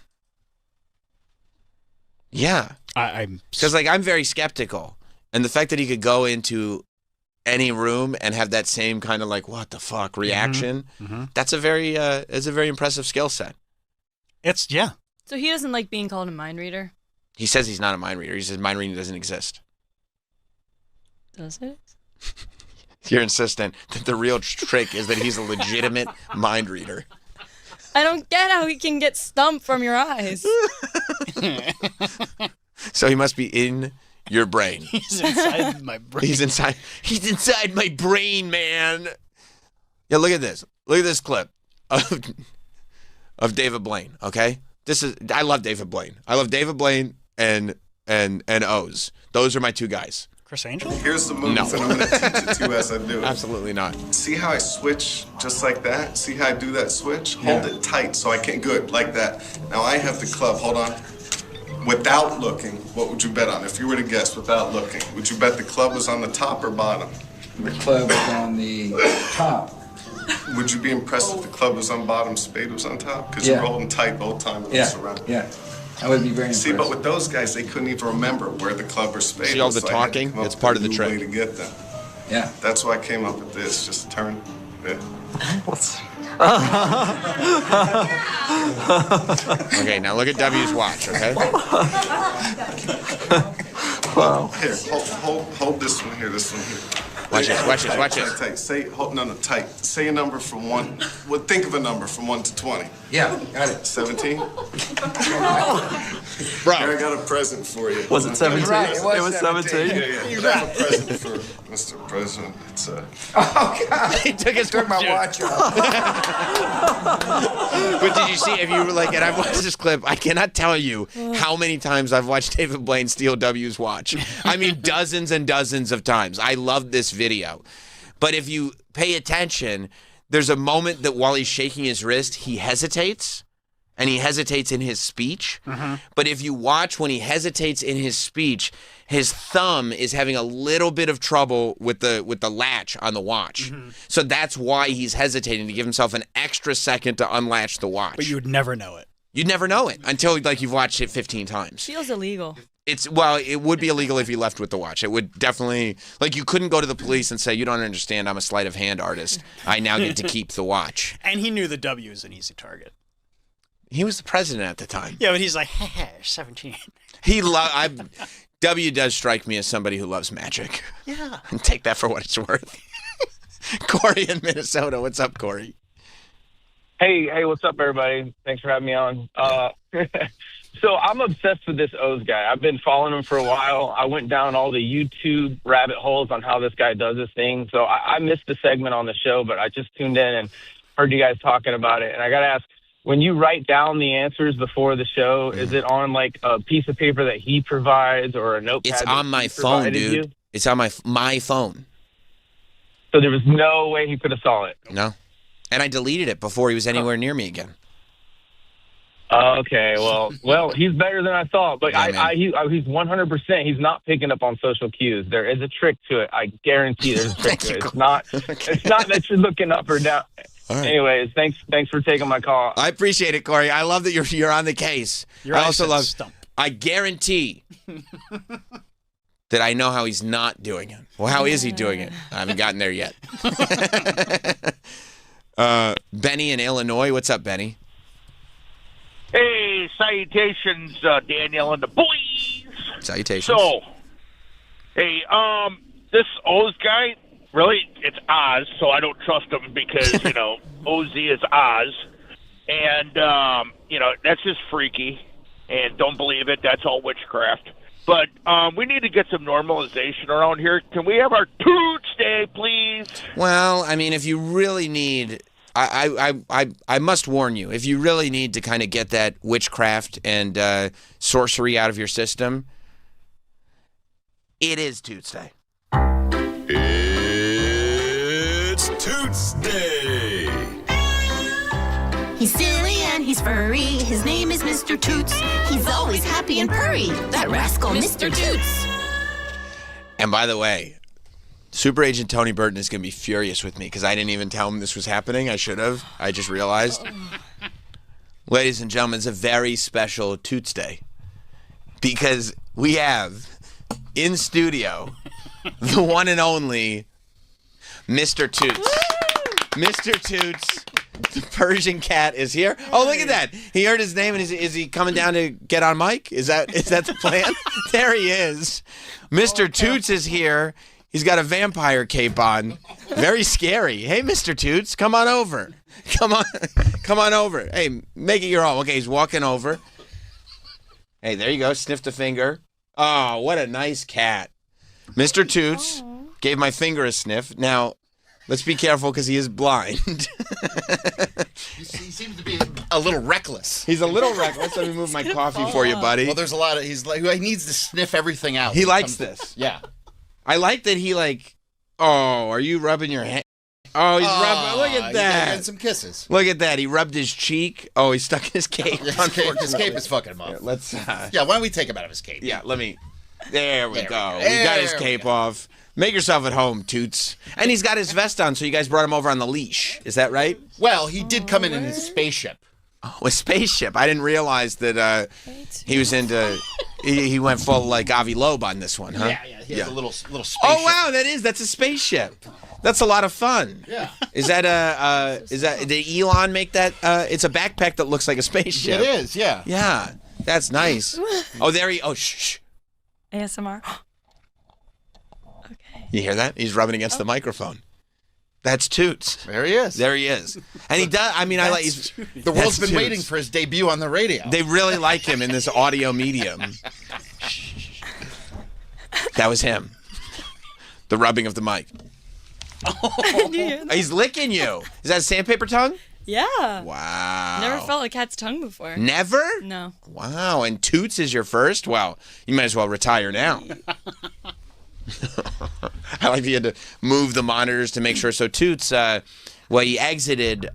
yeah. I'm Because, like, I'm very skeptical. And the fact that he could go into any room and have that same kind of, like, what the fuck reaction, that's a very impressive skill set. It's, yeah. So he doesn't like being called a mind reader? He says he's not a mind reader. He says mind reading doesn't exist. Does it? You're insistent that the real trick is that he's a legitimate mind reader. I don't get how he can get stumped from your eyes. So he must be in your brain. He's inside my brain. He's inside my brain, man. Yeah, look at this. Look at this clip of David Blaine, okay? I love David Blaine. I love David Blaine and Oz. Those are my two guys. Chris Angel? Here's the moves that I'm going to teach it to you as I do it. Absolutely not. See how I switch just like that? See how I do that switch? Hold it tight so I can, good, like that. Now I have the club, hold on. Without looking, what would you bet on? If you were to guess without looking, would you bet the club was on the top or bottom? The club was on the top. Would you be impressed if the club was on bottom, spade was on top? Because you were holding tight both times. Yeah. I would be very impressed. See, but with those guys, they couldn't even remember where the club or spade was. See all the talking? It's part of the trick. Way to get them. Yeah. That's why I came up with this. Just turn. Yeah. Okay, now look at W's watch, okay? Wow. Here, hold this one here, this one here. Watch this. Tight. Say, tight. Say a number from 1. Well, think of a number from 1 to 20. Yeah, got it. 17? Bro. Here, I got a present for you. Was it 17? Right, it was 17. Yeah. I have a present for Mr. President. It's Oh, God. He took my watch off. But did you see, if you were like, and I've watched this clip, I cannot tell you how many times I've watched David Blaine steal W's watch. I mean, dozens and dozens of times. I love this video. But if you pay attention, there's a moment that while he's shaking his wrist, he hesitates, and he hesitates in his speech. Mm-hmm. But if you watch when he hesitates in his speech, his thumb is having a little bit of trouble with the latch on the watch. Mm-hmm. So that's why he's hesitating, to give himself an extra second to unlatch the watch. But you would never know it. You'd never know it until you've watched it 15 times. Feels illegal. It would be illegal if you left with the watch. It would definitely, you couldn't go to the police and say, you don't understand, I'm a sleight of hand artist. I now get to keep the watch. And he knew the W was an easy target. He was the president at the time. Yeah, but he's like, 17. W does strike me as somebody who loves magic. Yeah. And take that for what it's worth. Corey in Minnesota. What's up, Corey? Hey, what's up, everybody? Thanks for having me on. So I'm obsessed with this Oz guy. I've been following him for a while. I went down all the YouTube rabbit holes on how this guy does this thing. So I missed the segment on the show, but I just tuned in and heard you guys talking about it. And I got to ask, when you write down the answers before the show, is it on like a piece of paper that he provides or a notepad? It's on my phone, dude. You? It's on my phone. So there was no way he could have saw it? No. And I deleted it before he was anywhere near me again. Okay, well, he's better than I thought, but yeah, he's 100%. He's not picking up on social cues. There is a trick to it. I guarantee there's a trick to it. It's not that you're looking up or down. Right. Anyways, thanks for taking my call. I appreciate it, Corey. I love that you're on the case. I also love. Stump. I guarantee that I know how he's not doing it. Well, how is he doing it? I haven't gotten there yet. Benny in Illinois. What's up, Benny? Hey, salutations, Daniel and the boys. Salutations. So, hey, this Oz guy, really, it's Oz, so I don't trust him because, Oz is Oz. And, that's just freaky. And don't believe it. That's all witchcraft. But we need to get some normalization around here. Can we have our Toots Day, please? Well, I mean, if you really need... I must warn you, if you really need to kind of get that witchcraft and sorcery out of your system, it is Toots Day. It's Toots Day. He's silly and he's furry. His name is Mr. Toots. He's always happy and purry. That rascal, Mr. Toots. And by the way, Super Agent Tony Burton is going to be furious with me because I didn't even tell him this was happening. I should have. I just realized. Ladies and gentlemen, it's a very special Toots Day because we have in studio the one and only Mr. Toots. Mr. Toots, the Persian cat, is here. Oh, look at that. He heard his name, and is he coming down to get on mic? Is that the plan? There he is. Mr. Toots is here. He's got a vampire cape on. Very scary. Hey, Mr. Toots, come on over. Come on over. Hey, make it your own. Okay, he's walking over. Hey, there you go. Sniff the finger. Oh, what a nice cat. Mr. Toots gave my finger a sniff. Now, let's be careful because he is blind. He seems to be a little reckless. He's a little reckless. Let me move my coffee for you, buddy. Well, there's a lot of he needs to sniff everything out. He likes this. Yeah. I like that he oh, are you rubbing your hand? Oh, he's rubbing. Look at He's that. getting some kisses. Look at that. He rubbed his cheek. Oh, he stuck his cape. His cape is fucking him up. Here, let's. Yeah, why don't we take him out of his cape? Yeah, let me. There we go. There We got his we cape off. Make yourself at home, Toots. And he's got his vest on, so you guys brought him over on the leash. Is that right? Well, he did come in his spaceship. Oh, a spaceship. I didn't realize that he was into. He went full like Avi Loeb on this one, huh? Yeah. He has a little spaceship. Oh wow, that's a spaceship. That's a lot of fun. Yeah. Is that did Elon make that? It's a backpack that looks like a spaceship. It is, yeah. Yeah, that's nice. Oh, shh. ASMR. You hear that? He's rubbing against the microphone. That's Toots. There he is. There he is. And he does. I mean, I like. The world's been waiting for his debut on the radio. They really like him in this audio medium. That was him. The rubbing of the mic. He's licking you. Is that a sandpaper tongue? Yeah. Wow. Never felt a cat's tongue before. Never? No. Wow. And Toots is your first? Well, you might as well retire now. I like you had to move the monitors to make sure. So Toots, he exited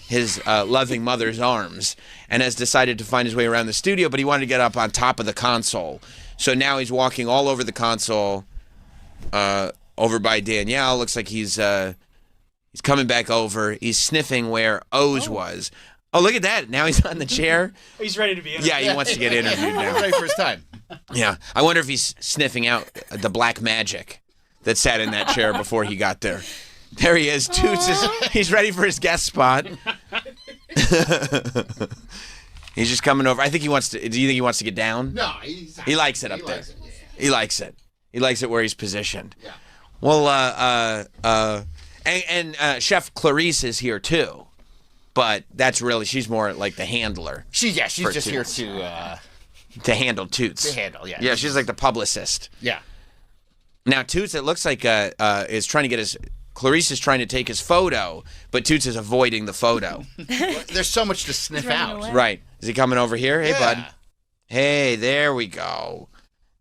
his loving mother's arms and has decided to find his way around the studio, but he wanted to get up on top of the console. So now he's walking all over the console, over by Danielle. Looks like he's coming back over. He's sniffing where O's was. Oh, look at that. Now he's on the chair. He's ready to be interviewed. Yeah, he wants to get interviewed now. Ready for his time. Yeah. I wonder if he's sniffing out the black magic that sat in that chair before he got there. There he is. Toots he's ready for his guest spot. He's just coming over. I think he wants to. Do you think he wants to get down? No, he likes it up there. He likes it. He likes it where he's positioned. Yeah. Well, Chef Clarice is here too, but she's more like the handler. She's just Toots. here to handle Toots. To handle, yeah. Yeah, she's like the publicist. Yeah. Now Toots, it looks like is trying to get Clarice is trying to take his photo, but Toots is avoiding the photo. There's so much to sniff out. Right. Is he coming over here? Hey, bud. Hey, there we go.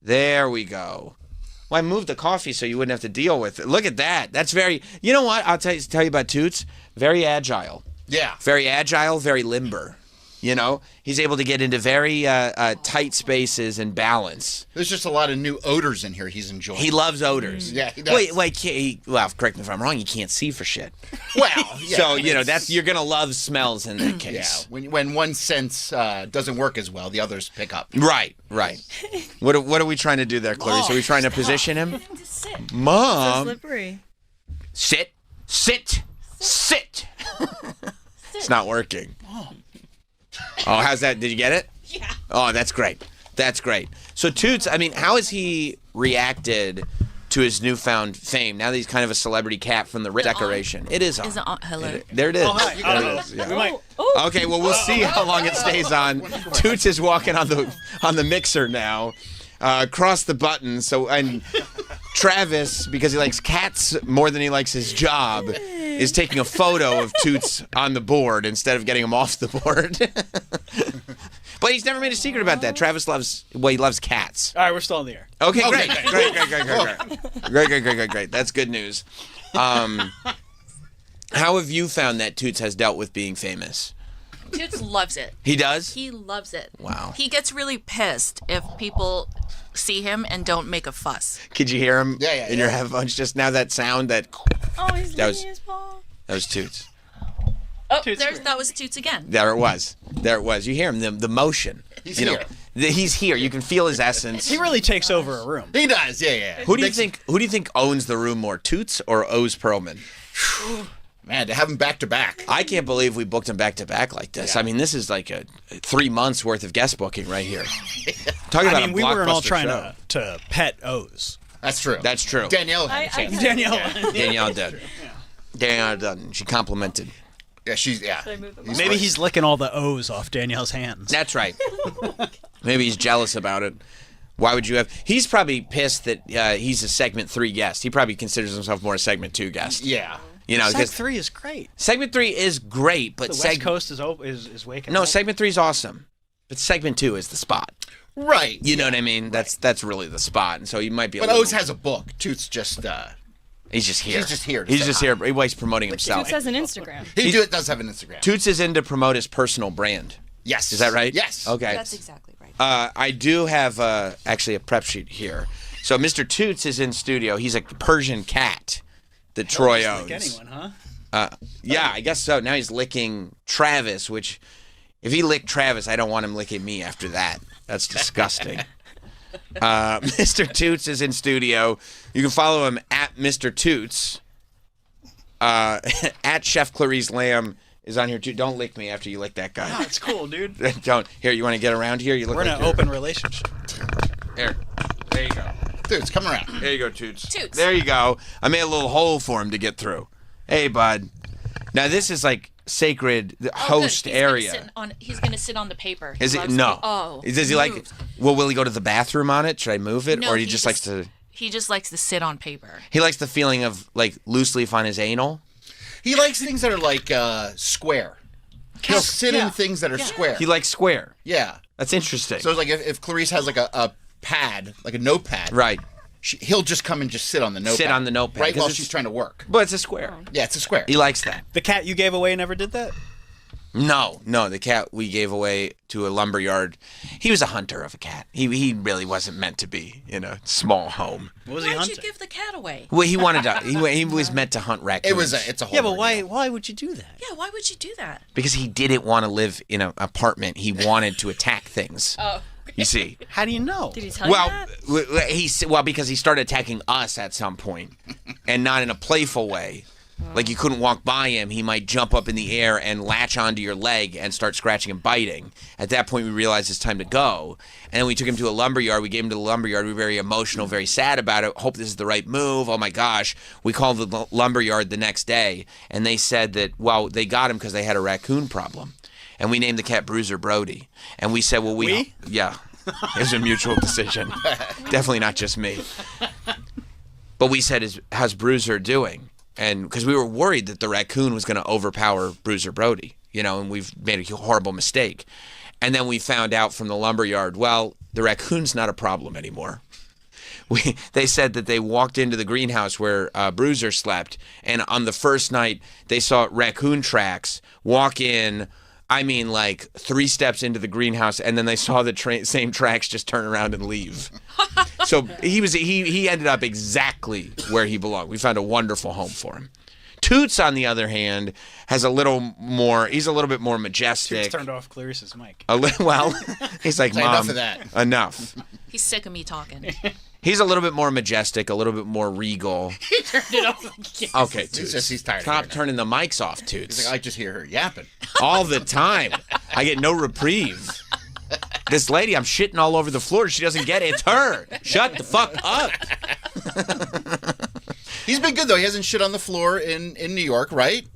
There we go. Well, I moved the coffee so you wouldn't have to deal with it. Look at that. That's very. You know what? I'll tell you about Toots. Very agile. Yeah. Very agile. Very limber. You know, he's able to get into very tight spaces and balance. There's just a lot of new odors in here he's enjoying. He loves odors. Yeah, he does. Well, correct me if I'm wrong. You can't see for shit. Well, yeah. So you're gonna love smells in that case. Yeah. When one sense doesn't work as well, the others pick up. Right. What are we trying to do there, Clarice? Are we trying to position him? Mom. So slippery. Sit. It's not working. Oh, how's that? Did you get it? Yeah. Oh, that's great. So Toots, I mean, how has he reacted to his newfound fame now that he's kind of a celebrity cat from the decoration? It is on. Is it on? Hello. There it is. Oh, hi. There it is. Yeah. Okay, well, we'll see how long it stays on. Toots is walking on the mixer now. Across the button. And Travis, because he likes cats more than he likes his job, is taking a photo of Toots on the board instead of getting him off the board. But he's never made a secret about that. Travis loves cats. All right, we're still in the air. Okay, great. That's good news. How have you found that Toots has dealt with being famous? Toots loves it. He does? He loves it. Wow. He gets really pissed if people see him and don't make a fuss. Could you hear him in your headphones just now? That sound that. Oh, he's licking his paw. That was Toots. Oh, that was Toots again. There it was. You hear him, the motion. He's here. He's here. You can feel his essence. He really takes over a room. He does, yeah. Who do you think owns the room more, Toots or Oz Perlman? Man, to have him back to back. I can't believe we booked him back to back like this. Yeah. I mean, this is like a 3 months worth of guest booking right here. Talking about we weren't all trying to pet Oz. That's true. Danielle had a chance. Danielle did. Danielle did. She complimented. Yeah, Maybe he's licking all the O's off Danielle's hands. That's right. Maybe he's jealous about it. Why would you have? He's probably pissed that he's a segment 3 guest. He probably considers himself more a segment 2 guest. Yeah. You know, Segment 3 is great. Segment 3 is great, but The West Coast is waking up. No, segment 3 is awesome, but segment 2 is the spot. Right. You know what I mean? That's really the spot, and so you might be. But Oz has a book. Toots just. He's just here. He's just here. He's just here. He's promoting himself. Toots has an Instagram. He does have an Instagram. Toots is in to promote his personal brand. Yes. Is that right? Yes. Okay. That's exactly right. I do have actually a prep sheet here. So Mr. Toots is in studio. He's a Persian cat that Troy owns. Like anyone, huh? Yeah, I guess so. Now he's licking Travis, which if he licked Travis, I don't want him licking me after that. That's disgusting. Mr. Toots is in studio. You can follow him at Mr. Toots. At Chef Clarice Lamb is on here too. Don't lick me after you lick that guy. Oh, it's cool, dude. Don't. Here, you want to get around here? You look We're in like an open relationship. Here. There you go. Toots, come around. There you go, Toots. Toots. There you go. I made a little hole for him to get through. Hey, bud. Now, this is like sacred host area. He's going to sit on the paper. Is it? Loves No. to- Oh. Does he like? Well, will he go to the bathroom on it? Should I move it, No, or he just likes to? He just likes to sit on paper. He likes the feeling of like loose leaf on his anal. He likes things that are like square. He'll sit in things that are square. He likes square. Yeah. That's interesting. So it's like if Clarice has like a pad, like a notepad. Right. He'll just come and just sit on the notepad. Sit on the notepad, Right 'cause while it's- she's trying to work. But it's a square. Yeah, it's a square. He likes that. The cat you gave away never did that? No, the cat we gave away to a lumberyard. He was a hunter of a cat. He really wasn't meant to be in a small home. What was Why'd he hunting? you give the cat away? Well, he wanted to. He was meant to hunt raccoons. It's a whole. Yeah, but why would you do that? Yeah, why would you do that? Because he didn't want to live in an apartment. He wanted to attack things. Oh. You see. How do you know? Did he tell you that? Because he started attacking us at some point, and not in a playful way. Like you couldn't walk by him, he might jump up in the air and latch onto your leg and start scratching and biting. At that point, we realized it's time to go, and then we took him to a lumberyard. We gave him to the lumberyard. We were very emotional, very sad about it. Hope this is the right move. Oh my gosh! We called the lumberyard the next day, and they said that they got him because they had a raccoon problem, and we named the cat Bruiser Brody. And we said, yeah, it was a mutual decision. Definitely not just me. But we said, how's Bruiser doing? And because we were worried that the raccoon was going to overpower Bruiser Brody, and we've made a horrible mistake. And then we found out from the lumberyard, the raccoon's not a problem anymore. They said that they walked into the greenhouse where Bruiser slept, and on the first night they saw raccoon tracks walk in. I mean, like 3 steps into the greenhouse, and then they saw the same tracks just turn around and leave. So he ended up exactly where he belonged. We found a wonderful home for him. Toots, on the other hand, he's a little bit more majestic. Toots turned off Clarice's mic. He's like, Mom, enough of that. Enough. He's sick of me talking. He's a little bit more majestic, a little bit more regal. He turned it off again. Okay, Toots. He's tired. Stop turning the mics off, Toots. He's like, I just hear her yapping. All the time. I get no reprieve. This lady, I'm shitting all over the floor. She doesn't get it. It's her. Shut the fuck up. He's been good, though. He hasn't shit on the floor in New York, right?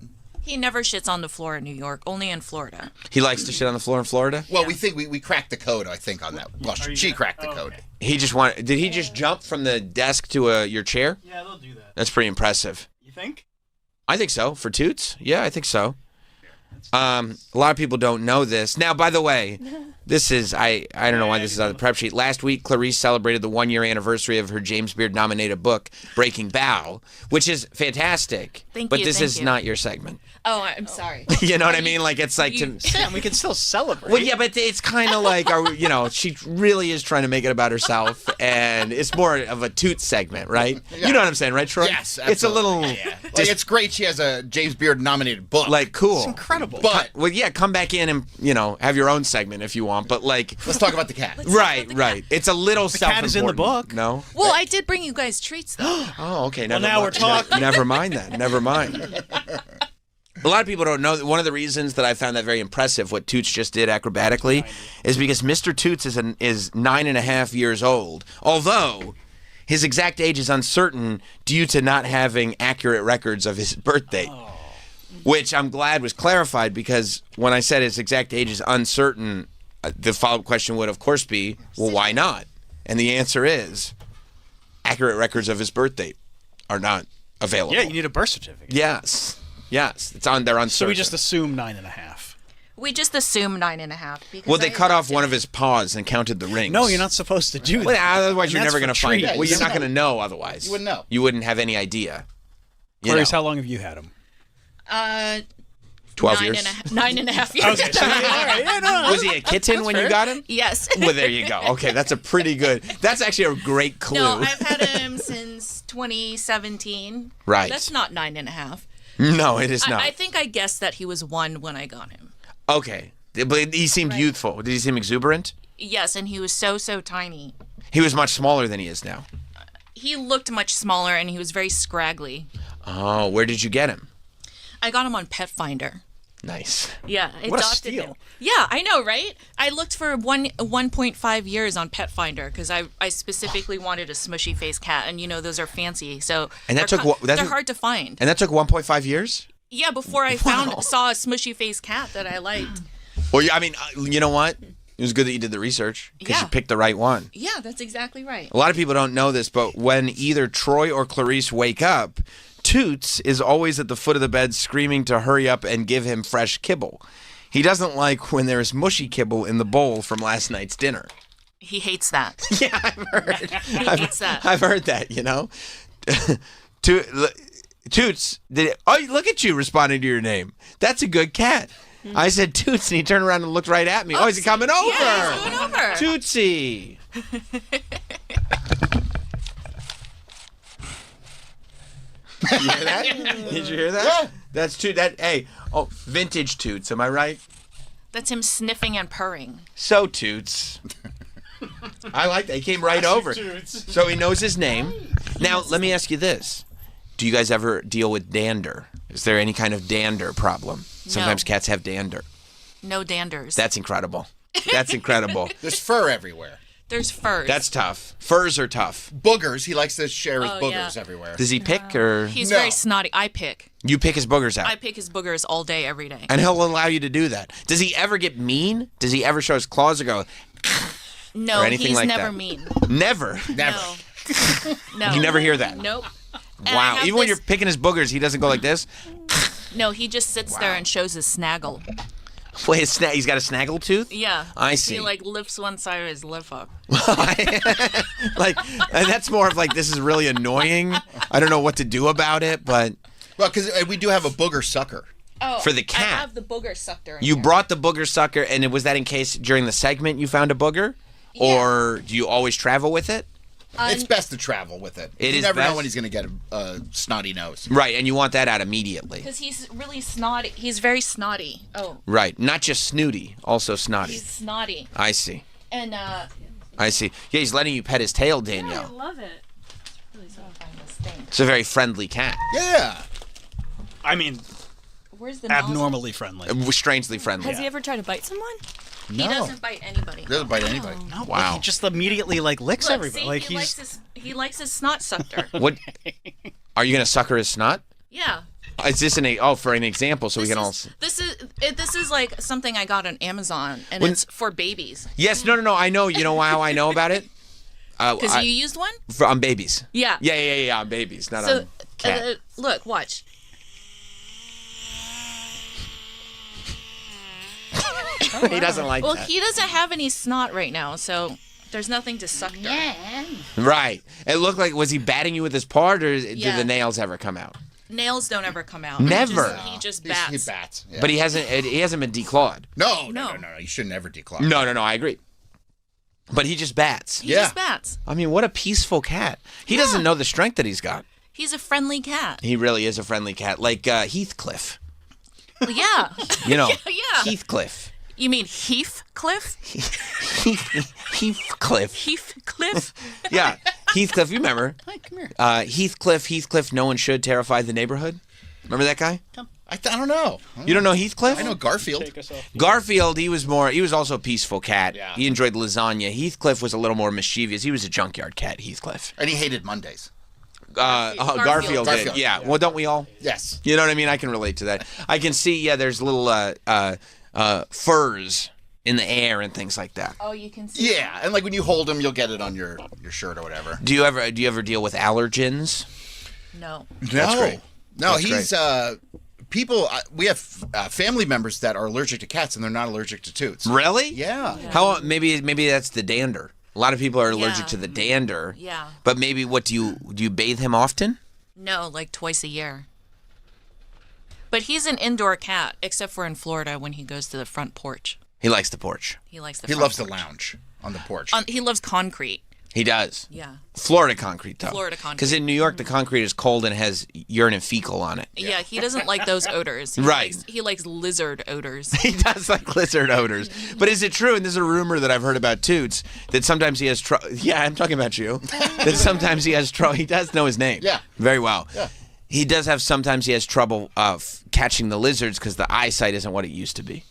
He never shits on the floor in New York, only in Florida. He likes to shit on the floor in Florida? Well, we think we cracked the code, I think, on that. Well, she cracked the code. Did he just jump from the desk to your chair? Yeah, they'll do that. That's pretty impressive. You think? I think so. For Toots? Yeah, I think so. A lot of people don't know this. Now, by the way, this is, I don't know why this is on the prep sheet. Last week, Clarice celebrated the 1-year anniversary of her James Beard nominated book, Breaking Bow, which is fantastic. But this is not your segment. Oh, I'm sorry. You know what I mean? Like, it's like Sam, we can still celebrate. Well, yeah, but it's kind of like, she really is trying to make it about herself, and it's more of a Toots segment, right? Yeah. You know what I'm saying, right, Troy? Yes, It's a little... Like, it's great she has a James Beard nominated book. Like, cool. It's incredible. But... come back in and, have your own segment if you want, but like... Let's talk about the cat. Right. It's a little The cat is in the book. No? Well, I did bring you guys treats, though. Oh, okay. Now we're talking. Never mind that. Never mind. A lot of people don't know that one of the reasons that I found that very impressive, what Toots just did acrobatically, is because Mr. Toots is 9.5 years old. Although his exact age is uncertain due to not having accurate records of his birth date. Which I'm glad was clarified, because when I said his exact age is uncertain, the follow-up question would, of course, be, well, why not? And the answer is accurate records of his birth date are not available. Yeah, you need a birth certificate. Yes. It's on. They're on. So we just assume 9.5. We just assume 9.5. Because Well, they cut off one of his paws and counted the rings. No, you're not supposed to do that. Well, otherwise, And you're that's never going for to find trees. it. Well, you're not going to know otherwise. You wouldn't know. You wouldn't have any idea. Clarice, how long have you had him? 12 years. 9.5 years. Okay, so all right, yeah, no, Was he a kitten when you got him? Yes. Well, there you go. Okay, that's a pretty good. That's actually a great clue. No, I've had him since 2017. Right. That's not 9.5. No, it is not. I think I guessed that he was 1 when I got him. Okay, but he seemed youthful. Did he seem exuberant? Yes, and he was so tiny. He was much smaller than he is now. He looked much smaller, and he was very scraggly. Oh, where did you get him? I got him on Pet Finder. Nice. Yeah, What a adopted steal. him. Yeah, I know, right? I looked for 1.5 years on Pet Finder because I specifically wanted a smushy face cat, and those are fancy, so And that they're took they're hard to find. And that took 1.5 years. Yeah, before I saw a smushy face cat that I liked. Well, I mean, you know what? It was good that you did the research because Yeah. you picked the right one. Yeah, that's exactly right. A lot of people don't know this, but when either Troy or Clarice wake up, Toots is always at the foot of the bed screaming to hurry up and give him fresh kibble. He doesn't like when there is mushy kibble in the bowl from last night's dinner. He hates that. Yeah, I've heard. He hates that. I've heard that, Toots, look at you responding to your name. That's a good cat. I said Toots, and he turned around and looked right at me. Oh, is he coming over? Yeah, he's coming over. Tootsie. You hear that? Did you hear that? Yeah. That's vintage Toots, am I right? That's him sniffing and purring. So Toots. I like that. He came right over. So he knows his name. Now, let me ask you this. Do you guys ever deal with dander? Is there any kind of dander problem? Sometimes cats have dander. No danders. That's incredible. That's incredible. There's fur everywhere. There's furs. That's tough. Furs are tough. Boogers. He likes to share his Oh, boogers yeah. everywhere. Does he pick or? He's very snotty. I pick. You pick his boogers out. I pick his boogers all day, every day. And he'll allow you to do that. Does he ever get mean? Does he ever show his claws or go? No, or anything he's like never that? mean. Never. Never. No. You never hear that. Nope. And I Wow. have Even when this- you're picking his boogers, he doesn't go like this. No, he just sits there and shows his snaggle. Wait, he's got a snaggle tooth? Yeah. I see. He lifts one side of his lip up. And that's more of like, this is really annoying. I don't know what to do about it, but. Well, because we do have a booger sucker. Oh, For the cat. I have the booger sucker. You brought the booger sucker, and was that in case during the segment you found a booger? Or do you always travel with it? It's best to travel with it. It you is never know best? when he's going to get a snotty nose. Right, and you want that out immediately. Because he's really snotty. He's very snotty. Oh. Right, not just snooty, also snotty. He's snotty. I see. And, I see. Yeah, he's letting you pet his tail, Danielle. love it. Really so find this thing. It's a very friendly cat. Yeah. I mean, Where's the nozzle? abnormally friendly. Strangely friendly. Has he ever tried to bite someone? He doesn't bite anybody. Doesn't bite anybody. No, Wow. He just immediately licks Look, everybody. see, he likes his snot sucker. What? Are you going to sucker his snot? Yeah. Is this for an example so we can all see? This is like something I got on Amazon, and When- it's for babies. Yes, no, I know. You know how I know about it? Because you used one? On babies. Yeah. Yeah, on babies, not So, on cat. look, watch. He doesn't like Well, that. he doesn't have any snot right now, so there's nothing to suck there. Right. It looked like, was he batting you with his paw, or did Yeah. the nails ever come out? Nails don't ever come out. Never. He just bats. He bats. Yeah. But he hasn't been declawed. No. You should never declaw. No, I agree. But he just bats. He just bats. I mean, what a peaceful cat. He doesn't know the strength that he's got. He's a friendly cat. He really is a friendly cat, like Heathcliff. Well, yeah. You know, yeah. Heathcliff. You mean Heathcliff? Heathcliff. Heathcliff? Yeah, Heathcliff. You remember? Hi, come here. Heathcliff. No one should terrify the neighborhood. Remember that guy? I don't know. You don't know Heathcliff? I know Garfield. Garfield, he was also a peaceful cat. Yeah. He enjoyed lasagna. Heathcliff was a little more mischievous. He was a junkyard cat, Heathcliff. And he hated Mondays. Garfield did. Garfield. Yeah. Well, don't we all? Yes. You know what I mean? I can relate to that. I can see, there's little furs in the air and things like that. Oh, you can see. Yeah, and like when you hold him, you'll get it on your shirt or whatever. Do you ever deal with allergens? No. That's great. No, That's he's great. people. We have family members that are allergic to cats, and they're not allergic to Toots. Really? Yeah. How maybe that's the dander. A lot of people are allergic to the dander. Yeah. But maybe do you bathe him often? No, like twice a year. But he's an indoor cat, except for in Florida when he goes to the front porch. He likes the porch. He likes the. He front loves porch. to lounge on the porch. He loves concrete. He does. Yeah. Florida concrete, though. Florida concrete. Because in New York, the concrete is cold and has urine and fecal on it. Yeah, he doesn't like those odors. Right. He likes lizard odors. He does like lizard odors. But is it true, and this is a rumor that I've heard about Toots, that sometimes he has trouble. Yeah, I'm talking about you. That sometimes he has trouble. He does know his name. Yeah. Very well. Yeah. He does have sometimes he has trouble catching the lizards because the eyesight isn't what it used to be.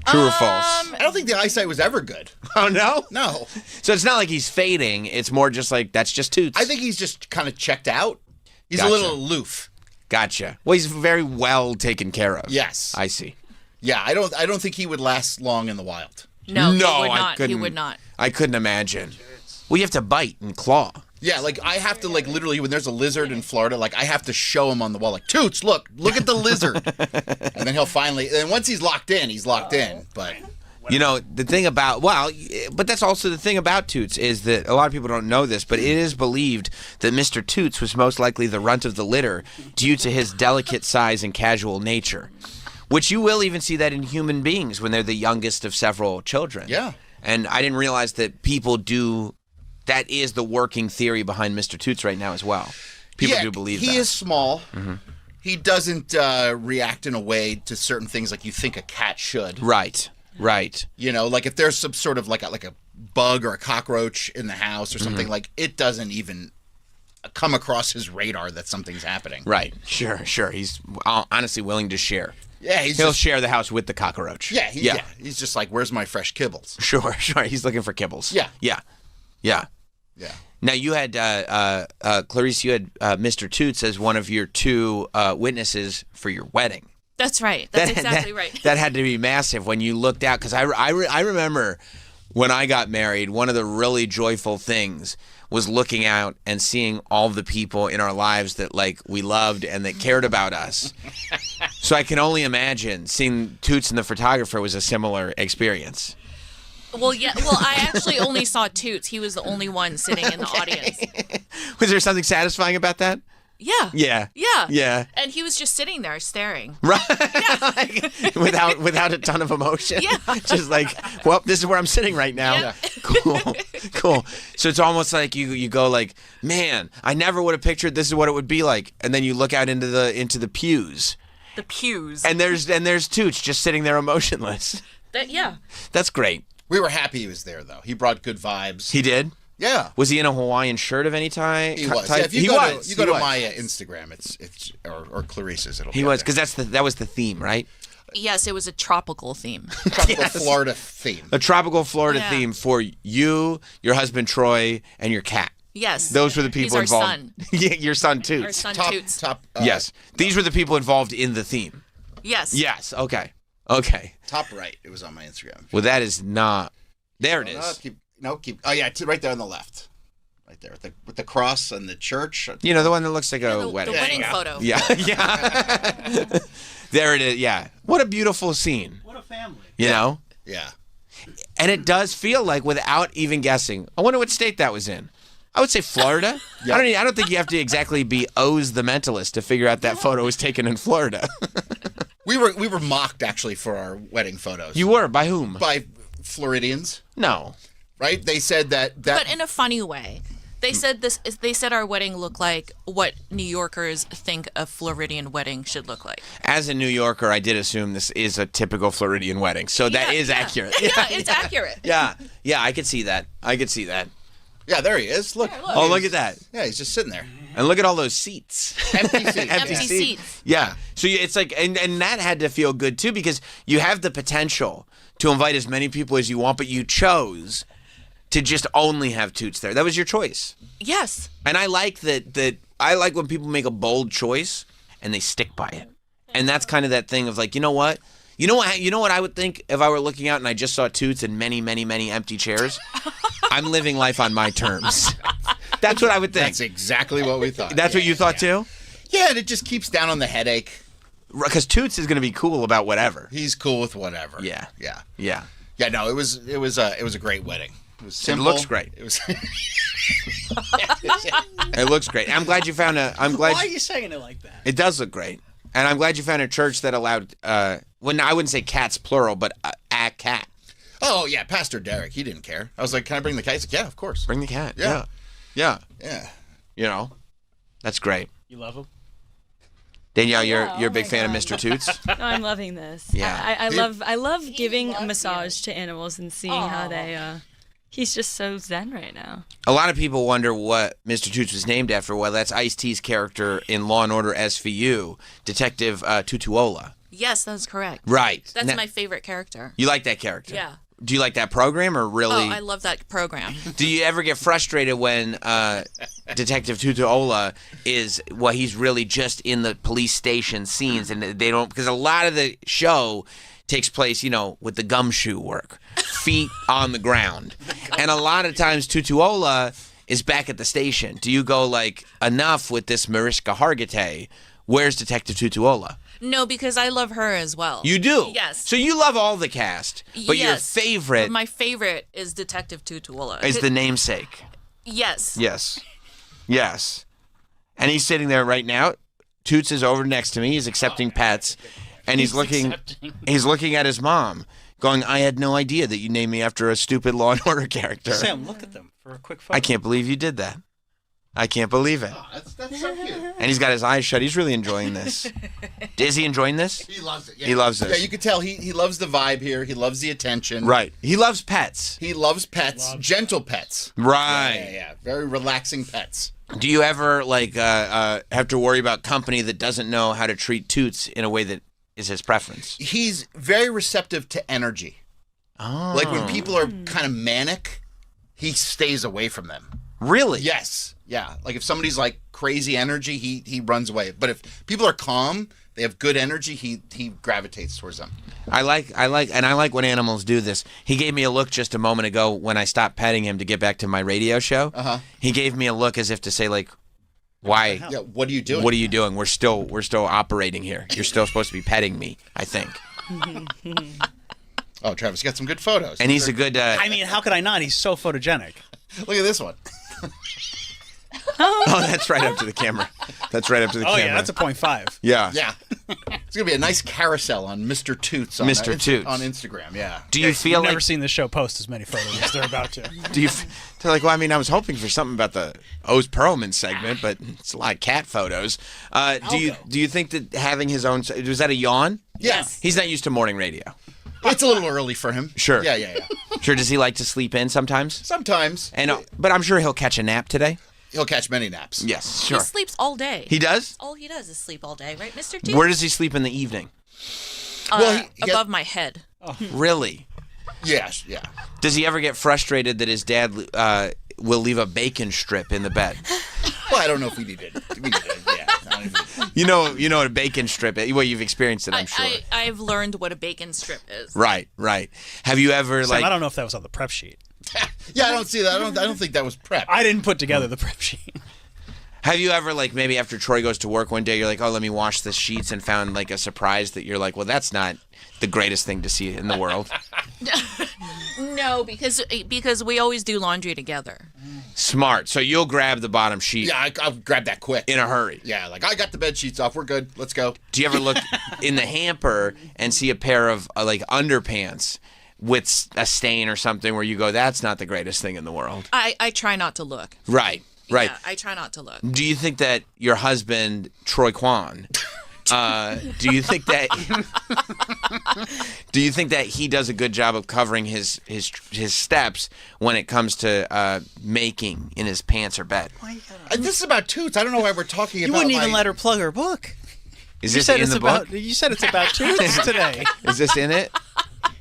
True or false? I don't think the eyesight was ever good. Oh, no? No. So it's not like he's fading. It's more just like, that's just Toots. I think he's just kind of checked out. He's Gotcha. a little aloof. Gotcha. Well, he's very well taken care of. Yes. I see. Yeah, I don't think he would last long in the wild. No, he would I not. He couldn't. would not. I couldn't imagine. Well, you have to bite and claw. Yeah, like I have to like literally when there's a lizard in Florida, like I have to show him on the wall, like Toots, look at the lizard, and then he'll finally. And once he's locked in, he's locked in. But You know, the thing about, but that's also the thing about Toots is that a lot of people don't know this, but it is believed that Mr. Toots was most likely the runt of the litter due to his delicate size and casual nature, which you will even see that in human beings when they're the youngest of several children. Yeah. And I didn't realize that people do, that is the working theory behind Mr. Toots right now as well. People do believe that. He is small. Mm-hmm. He doesn't react in a way to certain things like you think a cat should. Right. Right. You know, like if there's some sort of like a bug or a cockroach in the house or something, like it doesn't even come across his radar that something's happening. Right. Sure. He's honestly willing to share. Yeah, he'll share the house with the cockroach. Yeah, he's just like, where's my fresh kibbles? Sure. He's looking for kibbles. Yeah. Now you had Clarice. You had Mr. Toots as one of your two witnesses for your wedding. That's right. That's exactly right. That had to be massive when you looked out, because I remember when I got married, one of the really joyful things was looking out and seeing all the people in our lives that like we loved and that cared about us. So I can only imagine seeing Toots and the photographer was a similar experience. Well, yeah. Well, I actually only saw Toots. He was the only one sitting in the audience. Was there something satisfying about that? Yeah. Yeah. Yeah. Yeah. And he was just sitting there staring. Right. without a ton of emotion. Yeah. Just like, well, this is where I'm sitting right now. Yeah. Cool. So it's almost like you go like, man, I never would have pictured this is what it would be like. And then you look out into the pews. The pews. And there's Toots just sitting there emotionless. Yeah. That's great. We were happy he was there, though. He brought good vibes. He did? Yeah. Was he in a Hawaiian shirt of any type? He was. Yeah, if you go to my Instagram, it's or Clarice's, it'll be He was, because that was the theme, right? Yes, it was a tropical theme. Tropical Florida theme. A tropical Florida Yeah. theme for you, your husband Troy, and your cat. Yes. Those were the people He's our involved. son. Yeah, your son Toots. Our son Toots. Yes. These were the people involved in the theme. Yes. Yes. Okay. Top right. It was on my Instagram. Well, that is not. There it is. Keep. Oh yeah, right there on the left. Right there with the cross and the church. You know, the one that looks like a wedding. The wedding photo. Yeah. Yeah. There it is. Yeah. What a beautiful scene. What a family. You know? Yeah. And it does feel like, without even guessing, I wonder what state that was in. I would say Florida. Yeah. I don't think you have to exactly be Oz the Mentalist to figure out that photo was taken in Florida. We were mocked actually for our wedding photos. You were? By whom? By Floridians. No. Right? They said that But in a funny way. They said this. They said our wedding looked like what New Yorkers think a Floridian wedding should look like. As a New Yorker, I did assume this is a typical Floridian wedding, so that is accurate. Yeah, it's accurate. Yeah, I could see that. Yeah, there he is. Look. Oh, look at that. Yeah, he's just sitting there. And look at all those seats. Empty seats. Empty seats. Yeah. So it's like, and that had to feel good too, because you have the potential to invite as many people as you want, but you chose to just only have Toots there. That was your choice. Yes. And I like that I like when people make a bold choice and they stick by it. And that's kind of that thing of like, you know what? You know what? You know what I would think if I were looking out and I just saw Toots and many, many, many empty chairs? I'm living life on my terms. That's what I would think. That's exactly what we thought. That's what you thought too? Yeah, and it just keeps down on the headache. Because Toots is going to be cool about whatever. He's cool with whatever. Yeah. Yeah. Yeah. Yeah, no, it was a great wedding. It was simple. It looks great. It was It looks great. I'm glad you found a. I'm glad. Why are you saying it like that? It does look great, and I'm glad you found a church that allowed. Well, I wouldn't say cats plural, but a cat. Oh yeah, Pastor Derek. He didn't care. I was like, "Can I bring the cat?" He's like, "Yeah, of course." Bring the cat. Yeah. Yeah. Yeah. You know, that's great. You love him? Danielle, you're a big fan of Mr. Toots. No, I'm loving this. Yeah. I love giving a massage to animals and seeing how they. He's just so zen right now. A lot of people wonder what Mr. Toots was named after. Well, that's Ice-T's character in Law and Order SVU, Detective Tutuola. Yes, that's correct. Right. That's Now- my favorite character. You like that character? Yeah. Do you like that program or really? Oh, I love that program. Do you ever get frustrated when Detective Tutuola is, well, he's really just in the police station scenes and they don't, because a lot of the show takes place, you know, with the gumshoe work, feet on the ground. And a lot of times Tutuola is back at the station. Do you go like, enough with this Mariska Hargitay? Where's Detective Tutuola? No, because I love her as well. You do? Yes. So you love all the cast, but your Yes. favorite But my favorite is Detective Tutuola. is the namesake. Yes. Yes. Yes. And he's sitting there right now. Toots is over next to me. He's accepting pets. And he's looking at his mom, going, I had no idea that you named me after a stupid Law and Order character. Sam, look at them for a quick photo. I can't believe you did that. I can't believe it. That's so cute. And he's got his eyes shut. He's really enjoying this. Is he enjoying this? He loves it. Yeah. He loves this. Yeah, you could tell he loves the vibe here. He loves the attention. Right. He loves pets. He loves pets. Gentle pets. Right. Yeah. Very relaxing pets. Do you ever like have to worry about company that doesn't know how to treat Toots in a way that is his preference? He's very receptive to energy. Oh. Like when people are kind of manic, he stays away from them. Really? Yes. Yeah. Like if somebody's like crazy energy, he runs away. But if people are calm, they have good energy, he gravitates towards them. I like when animals do this. He gave me a look just a moment ago when I stopped petting him to get back to my radio show. Uh-huh. He gave me a look as if to say like, why? Yeah, what are you doing? What are you doing? We're still operating here. You're still supposed to be petting me, I think. Oh, Travis, you got some good photos. And he's a good I mean, how could I not? He's so photogenic. Look at this one. Oh, that's right up to the camera. That's right up to the camera. Yeah, that's a 0.5. Yeah. Yeah. It's going to be a nice carousel on Mr. Toots on Toots. on Instagram, yeah. Do you feel I've like never seen this show post as many photos as they're about to. They're like, well, I mean, I was hoping for something about the Oz Perlman segment, but it's a lot of cat photos. Do you think that having his own, was that a yawn? Yes. He's not used to morning radio. It's a little early for him. Sure. Yeah. Sure. Does he like to sleep in sometimes? Sometimes. And but I'm sure he'll catch a nap today. He'll catch many naps. Yes, sure. He sleeps all day. He does? All he does is sleep all day, right, Mr. Toots? Where does he sleep in the evening? Above my head. Really? Yes, yeah. Does he ever get frustrated that his dad will leave a bacon strip in the bed? Well, I don't know if we need it. Yeah. You know what a bacon strip is. Well, you've experienced it, I'm sure. I've learned what a bacon strip is. Right. Have you ever Sam, I don't know if that was on the prep sheet. Yeah, I don't see that. I don't think that was prep. I didn't put together the prep sheet. Have you ever, like, maybe after Troy goes to work one day, you're like, oh, let me wash the sheets, and found, like, a surprise that you're like, well, that's not the greatest thing to see in the world? No, because we always do laundry together. Smart. So you'll grab the bottom sheet. Yeah, I'll grab that quick. In a hurry. Yeah, like, I got the bed sheets off. We're good. Let's go. Do you ever look in the hamper and see a pair of, like, underpants with a stain or something where you go, that's not the greatest thing in the world? I try not to look. Right. Yeah, I try not to look. Do you think that your husband, Troy Kwan, do you think that he does a good job of covering his steps when it comes to making in his pants or bed? This is about Toots. I don't know why we're talking about. You wouldn't even let her plug her book. Is this in the book? You said it's about Toots today. Is this in it?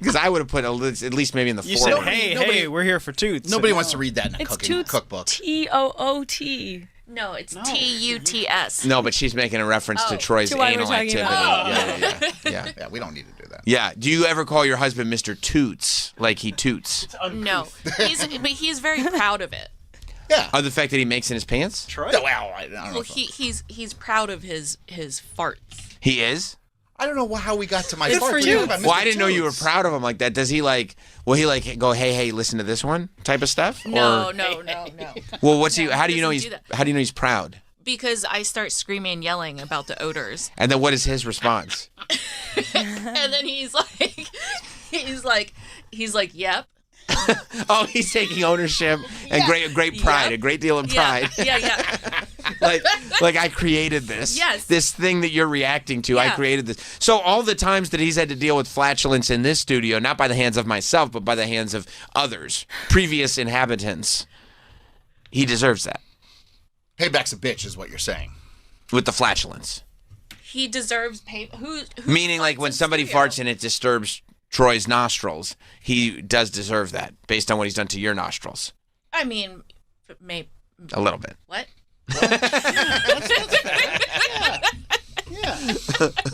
Because I would have put at least maybe in the You forward. said, hey, we're here for Toots. Nobody wants to read that in a It's cooking Toots. cookbook. Toot. No, it's Tuts. No, but she's making a reference to Troy's To what anal we're talking activity. about. Yeah. Yeah, we don't need to do that. Yeah. Do you ever call your husband Mr. Toots, like he toots? No, but he's very proud of it. Yeah. Of the fact that he makes in his pants? Troy? No, well, I don't know. Well, he's proud of his farts. He is? I don't know how we got to my Good part for too you. about Well, Mr. I didn't know you were Toots. proud of him like that. Does he will he go, hey, listen to this one type of stuff? No, Or, no. well, what's he, how do you know doesn't do that. how do you know he's proud? Because I start screaming and yelling about the odors. And then what is his response? And then he's like, yep. Oh, he's taking ownership and great pride, a great deal of pride. Yeah. like I created this. Yes. This thing that you're reacting to, I Yeah. created this. So all the times that he's had to deal with flatulence in this studio, not by the hands of myself, but by the hands of others, previous inhabitants, he deserves that. Payback's a bitch, is what you're saying. With the flatulence. He deserves pay. Who Meaning like when somebody farts and it disturbs Troy's nostrils, he does deserve that based on what he's done to your nostrils. I mean, maybe A little bit. what?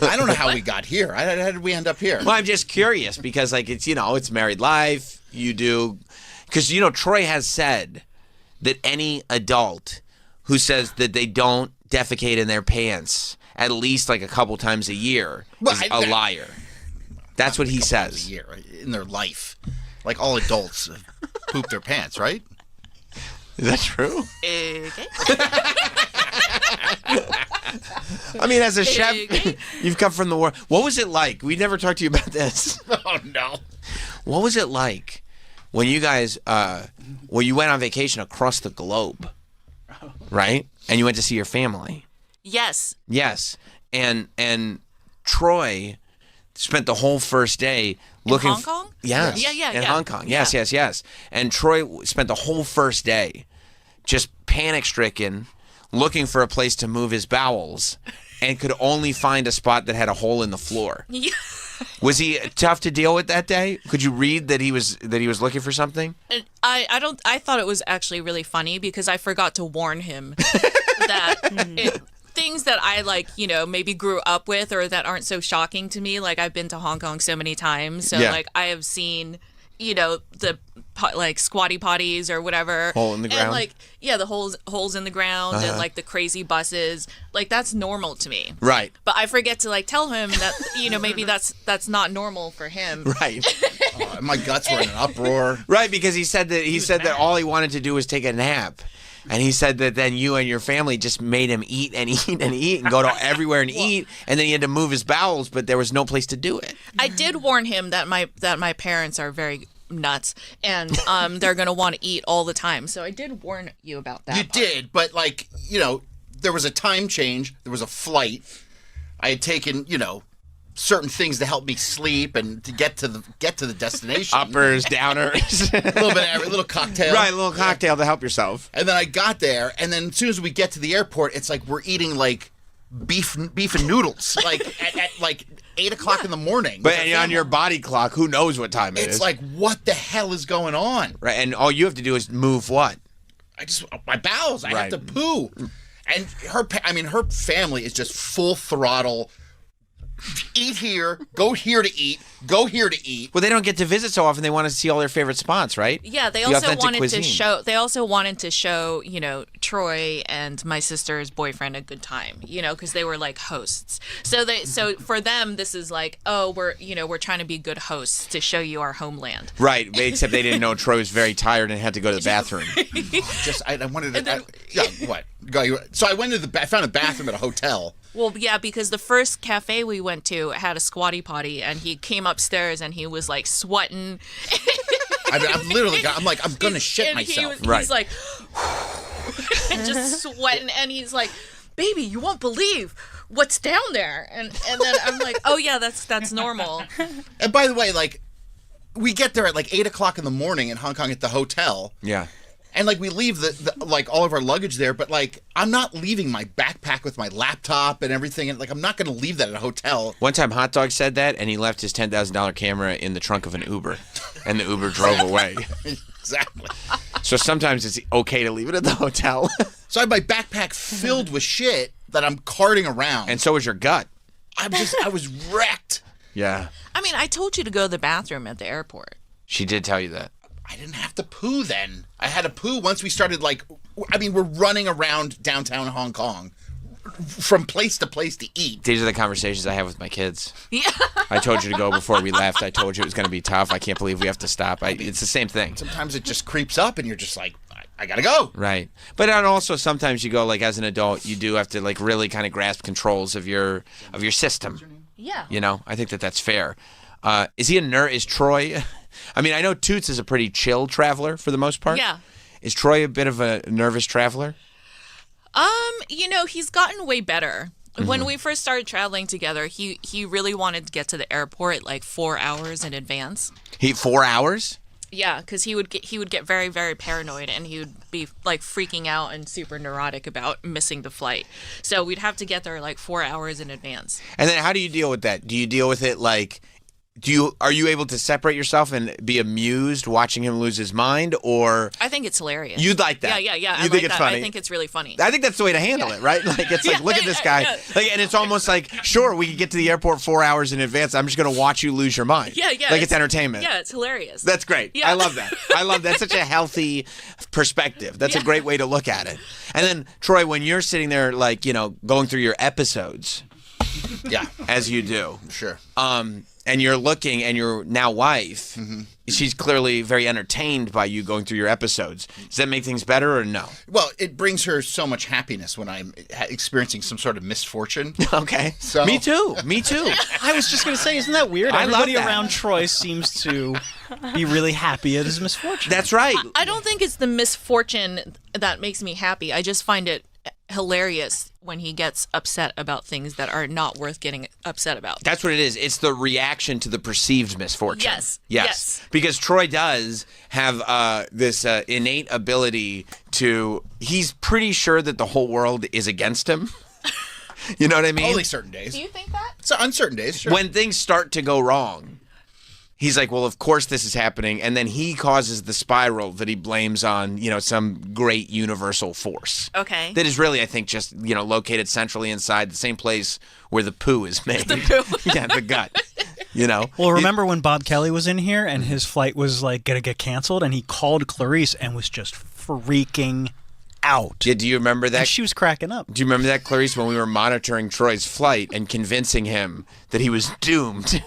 I don't know how we got here. How did we end up here? Well, I'm just curious because, like, it's married life. You do, because Troy has said that any adult who says that they don't defecate in their pants at least like a couple times a year is a liar. That's what he says. A year in their life, like all adults poop their pants, right? Is that true? Okay. I mean, as a chef, you've come from the world. What was it like? We never talked to you about this. Oh no. What was it like when you guys, you went on vacation across the globe, right? And you went to see your family. Yes. Yes, and Troy spent the whole first day looking. Hong Kong? Yes. Yeah. In Hong Kong. Yes. And Troy spent the whole first day just panic-stricken, looking for a place to move his bowels, and could only find a spot that had a hole in the floor. Yeah. Was he tough to deal with that day? Could you read that he was looking for something? I thought it was actually really funny because I forgot to warn him that things that I maybe grew up with or that aren't so shocking to me. Like I've been to Hong Kong so many times, so I have seen the squatty potties or whatever, hole in the ground, and the holes in the ground, Uh-huh. and the crazy buses, that's normal to me. Right. But I forget to tell him that maybe that's not normal for him. Right. My guts were in an uproar. Right, because he said that all he wanted to do was take a nap. And he said that then you and your family just made him eat and eat and eat and go to everywhere and eat, and then he had to move his bowels, but there was no place to do it. I did warn him that my parents are very nuts and they're going to want to eat all the time. So I did warn you about that. You did, but there was a time change. There was a flight. I had taken, certain things to help me sleep and to get to the destination. Uppers, downers. A little bit of every little cocktail. Right, a little cocktail to help yourself. And then I got there, and then as soon as we get to the airport, it's like we're eating beef and noodles, at 8 o'clock in the morning. But on your body clock, who knows what time it is? It's like, what the hell is going on? Right, and all you have to do is move what? My bowels. I have to poo. And her family is just full throttle. Eat here, go here to eat, go here to eat. Well, they don't get to visit so often. They want to see all their favorite spots, right? Yeah, they The also authentic wanted cuisine. to show. They also wanted to show, Troy and my sister's boyfriend a good time, because they were like hosts. So for them, this is like, oh, we're trying to be good hosts to show you our homeland. Right, except they didn't know Troy was very tired and had to go to the bathroom. I wanted to. What? So I went to I found a bathroom at a hotel. Well, yeah, because the first cafe we went to had a squatty potty, and he came upstairs and he was sweating. I'm literally. I'm gonna shit myself. He's like, and just sweating, and he's like, "Baby, you won't believe what's down there." And then I'm like, "Oh yeah, that's normal." And by the way, we get there at 8 o'clock in the morning in Hong Kong at the hotel. Yeah. And we leave the all of our luggage there, but I'm not leaving my backpack with my laptop and everything, and I'm not going to leave that at a hotel. One time, Hot Dog said that, and he left his $10,000 camera in the trunk of an Uber, and the Uber drove away. Exactly. So sometimes it's okay to leave it at the hotel. So I have my backpack filled with shit that I'm carting around. And so is your gut. I was wrecked. Yeah. I mean, I told you to go to the bathroom at the airport. She did tell you that. I didn't have to poo then. I had to poo once we started, we're running around downtown Hong Kong from place to place to eat. These are the conversations I have with my kids. Yeah. I told you to go before we left. I told you it was going to be tough. I can't believe we have to stop. It's the same thing. Sometimes it just creeps up and you're just like, I gotta go. Right. But also sometimes you go, like, as an adult, you do have to, like, really kind of grasp controls of your system. Yeah. You know, I think that's fair. Is he a nerd? Is Troy... I mean, I know Toots is a pretty chill traveler for the most part. Yeah. Is Troy a bit of a nervous traveler? He's gotten way better. When we first started traveling together, he really wanted to get to the airport like 4 hours in advance. 4 hours? Yeah, because he would get very, very paranoid, and he would be like freaking out and super neurotic about missing the flight. So we'd have to get there like 4 hours in advance. And then how do you deal with that? Do you deal with it like... Are you able to separate yourself and be amused watching him lose his mind, or I think it's hilarious. You'd like that? Yeah. You think it's funny? I think it's really funny. I think that's the way to handle it, right? Like it's like, look at this guy, like, and it's almost like, sure, we could get to the airport 4 hours in advance. I'm just gonna watch you lose your mind. Yeah. Like it's entertainment. Yeah, it's hilarious. That's great. Yeah. I love that. That's such a healthy perspective. That's a great way to look at it. And then Troy, when you're sitting there, like, going through your episodes, yeah, as you do, sure. And you're looking, and your now wife, she's clearly very entertained by you going through your episodes. Does that make things better or no? Well, it brings her so much happiness when I'm experiencing some sort of misfortune. Okay. So Me too. I was just going to say, isn't that weird? I love Everybody that. around Troy seems to be really happy at his misfortune. That's right. I don't think it's the misfortune that makes me happy. I just find it hilarious when he gets upset about things that are not worth getting upset about. That's what it is. It's the reaction to the perceived misfortune. Yes. Because Troy does have this innate ability to... He's pretty sure that the whole world is against him. You know what I mean? Only certain days. Do you think that? So on certain days, sure. When things start to go wrong, he's like, well, of course this is happening. And then he causes the spiral that he blames on, some great universal force. Okay. That is really, I think, just, located centrally inside the same place where the poo is made. The poo. Yeah, the gut. Well, remember when Bob Kelly was in here and his flight was like going to get canceled, and he called Clarice and was just freaking out. Yeah, do you remember that? And she was cracking up. Do you remember that, Clarice, when we were monitoring Troy's flight and convincing him that he was doomed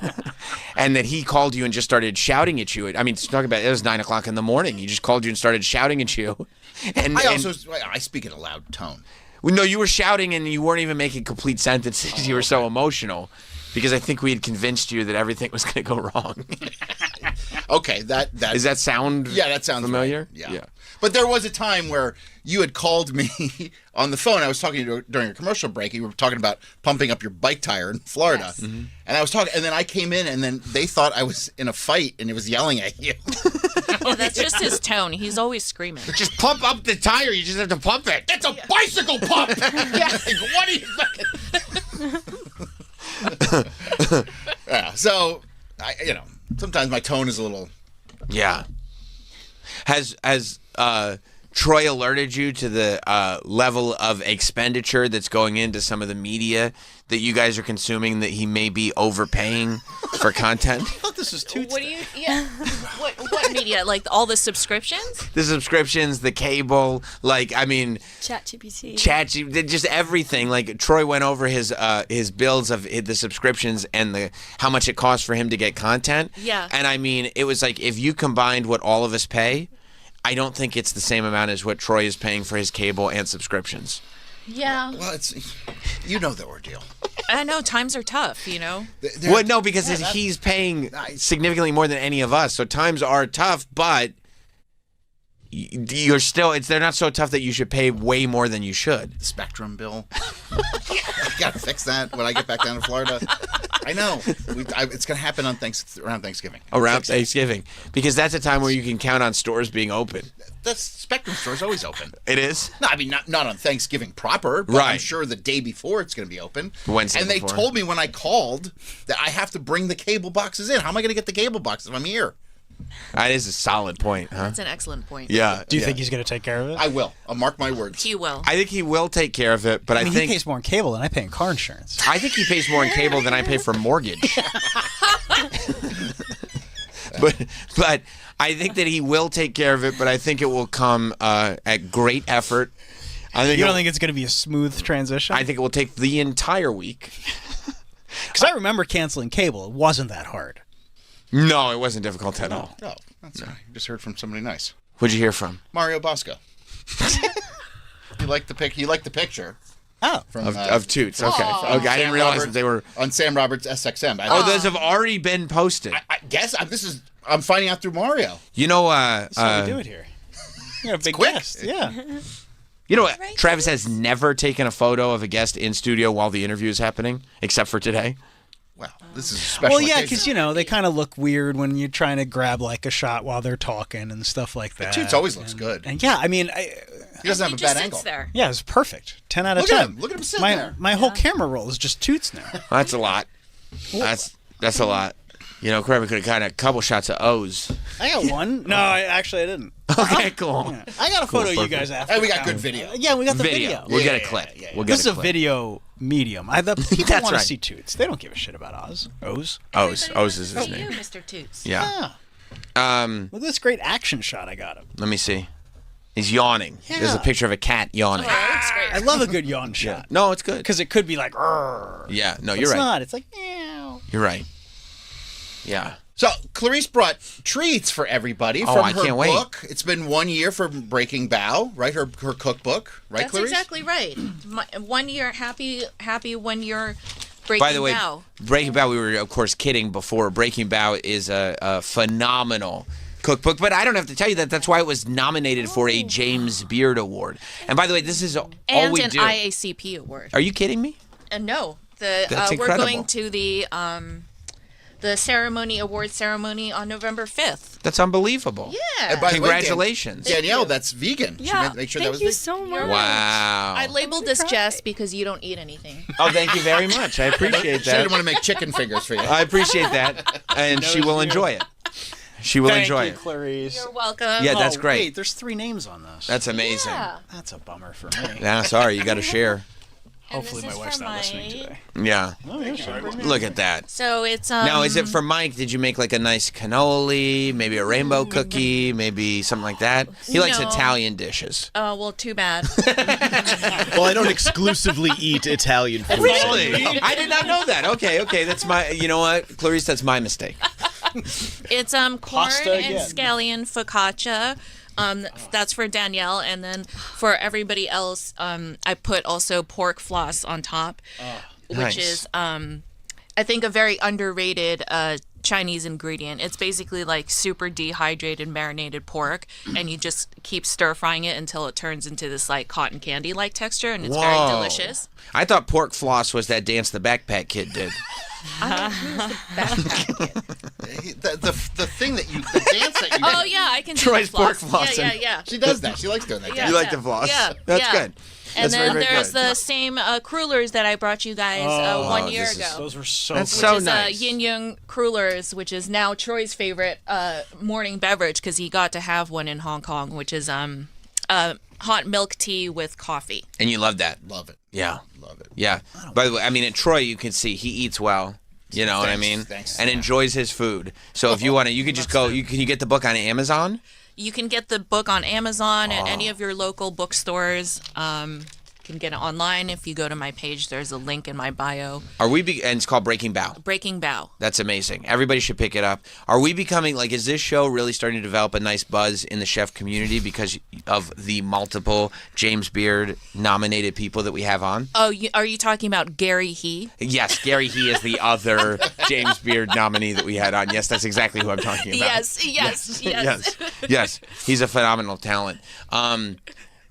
and that he called you and just started shouting at you? I mean, talk about it was 9 o'clock in the morning. He just called you and started shouting at you. And I speak in a loud tone. No, you were shouting and you weren't even making complete sentences. You were so emotional because I think we had convinced you that everything was going to go wrong. Okay, that does that sound? Yeah, that sounds familiar. Right. Yeah. But there was a time where you had called me on the phone. I was talking to you during a commercial break. You were talking about pumping up your bike tire in Florida. Yes. Mm-hmm. And I was talking, and then I came in, and then they thought I was in a fight, and it was yelling at you. Yeah, that's just his tone. He's always screaming. Just pump up the tire. You just have to pump it. It's a bicycle pump. Yeah. Like, what are you fucking? Yeah. So, sometimes my tone is a little. Yeah. Has Troy alerted you to the level of expenditure that's going into some of the media that you guys are consuming, that he may be overpaying for content? I thought this was Toots. What do you? Yeah. What media? Like all the subscriptions? The subscriptions, the cable, ChatGPT, just everything. Like Troy went over his bills of the subscriptions and how much it costs for him to get content. Yeah. And I mean, it was like if you combined what all of us pay, I don't think it's the same amount as what Troy is paying for his cable and subscriptions. Yeah. Well, the ordeal. I know times are tough. Well, no, because he's paying significantly more than any of us. So times are tough, but you're still. They're not so tough that you should pay way more than you should. Spectrum bill. I gotta fix that when I get back down to Florida. I know it's gonna happen around Thanksgiving. Around Thanksgiving, because that's a time where you can count on stores being open. The Spectrum store is always open. It is? No, I mean not on Thanksgiving proper, but right. I'm sure the day before it's going to be open. Wednesday and they before. told me when I called that I have to bring the cable boxes in. How am I going to get the cable boxes if I'm here? That is a solid point, huh? That's an excellent point. Yeah. Do you think he's going to take care of it? I will. I'll mark my words. He will. I think he will take care of it, but I mean, think he pays more in cable than I pay in car insurance. I think he pays more in cable than I pay for mortgage. but I think that he will take care of it, but I think it will come at great effort. I think You don't think it's going to be a smooth transition? I think it will take the entire week. Because I remember canceling cable. It wasn't that hard. No, it wasn't difficult at all. No, that's right. You just heard from somebody nice. What'd you hear from? Mario Bosco. You liked the picture. Oh, of Toots. Okay. Okay. I didn't realize that they were on Sam Roberts SXM. Those have already been posted. I guess I'm finding out through Mario. You know, That's how we do it here. You're a big guest. Yeah. You know what? Travis has never taken a photo of a guest in studio while the interview is happening, except for today. Wow, this is a special. Well, yeah, because they kind of look weird when you're trying to grab like a shot while they're talking and stuff like that. Toots always looks good. And yeah, I mean, he doesn't have a bad angle. There. Yeah, it's perfect. 10 out of Look 10. at him. Look at him sitting there. My whole camera roll is just Toots now. That's a lot. That's a lot. You know, Kramer could have gotten a couple shots of O's. I got one. No, I didn't. Okay, cool. Yeah. I got a photo of you guys after. Hey, we got good video. Yeah, we got the video. We'll get a clip. We'll get This is a video medium. The people That's want to right. see Toots. They don't give a shit about Oz. O's. O's is his For name. you, Mr. Toots. Yeah. Look at this great action shot I got him. Let me see. He's yawning. Yeah. There's a picture of a cat yawning. Oh, that looks great. I love a good yawn shot. No, it's good. Because it could be like, "Rrr." Yeah, no, But you're it's right. not. It's like, meow. You're right. Yeah. So Clarice brought treats for everybody Oh, from I her can't wait. book. It's been 1 year for Breaking Bow, right? Her cookbook, right, That's Clarice? exactly right. 1 year, happy 1 year Breaking By the way, Bow. Breaking Bow, we were, of course, kidding before. Breaking Bow is a phenomenal cookbook, but I don't have to tell you that. That's why it was nominated for a James Beard Award. And by the way, this is all And we an do. IACP award. Are you kidding me? No, That's we're incredible. going to the award ceremony on November 5th. That's unbelievable. Yeah. And by the way, Congratulations. Danielle, that's vegan. Yeah. She make sure Thank that was you vegan. so much. Wow. I labeled this Jess because you don't eat anything. Oh, thank you very much. I appreciate She that. didn't want to make chicken fingers for you. I appreciate that, and she will enjoy it. She will enjoy Thank it. you, Clarice. You're welcome. Yeah, that's Oh, great. Wait, there's 3 names on this. That's amazing. Yeah. That's a bummer for me. Nah, sorry, you got to share. Hopefully this my is wife's for not listening Mike. today. Yeah. Oh, yeah, sure. Look at that. So it's Now, is it for Mike? Did you make like a nice cannoli, maybe a rainbow cookie, maybe something like that? He likes No. Italian dishes. Oh, well, too bad. Well, I don't exclusively eat Italian food. Really? I did not know that. Okay, that's my. You know what, Clarice? That's my mistake. It's corn Pasta and again. scallion focaccia. That's for Danielle, and then for everybody else, I put also pork floss on top, which Nice. is I think a very underrated Chinese ingredient. It's basically like super dehydrated marinated pork, and you just keep stir frying it until it turns into this like cotton candy like texture, and it's very Whoa. delicious. I thought pork floss was that dance the backpack kid did. The thing that you, the dance that you Oh yeah, I can do Troy's the floss. pork flossing. Yeah. She does that. She likes doing that. Yeah. You like the floss? Yeah, That's yeah. good. And That's then very, very there's good. the same crullers that I brought you guys 1 year ago. Those were so That's good. so which is nice. Yin Yang Crullers, which is now Troy's favorite morning beverage because he got to have one in Hong Kong, which is hot milk tea with coffee. And you love that. Love it. Yeah. Love it. Yeah. By the way, I mean, at Troy, you can see he eats well. You know what I mean? Thanks. And enjoys his food. So if you want to, you could just go. Can you get the book on Amazon? You can get the book on Amazon at any of your local bookstores. You can get it online. If you go to my page, there's a link in my bio. And it's called Breaking Bow. Breaking Bow. That's amazing. Everybody should pick it up. Are we becoming is this show really starting to develop a nice buzz in the chef community because of the multiple James Beard nominated people that we have on? Oh, are you talking about Gary He? Yes, Gary He is the other James Beard nominee that we had on. Yes, that's exactly who I'm talking about. Yes. He's a phenomenal talent.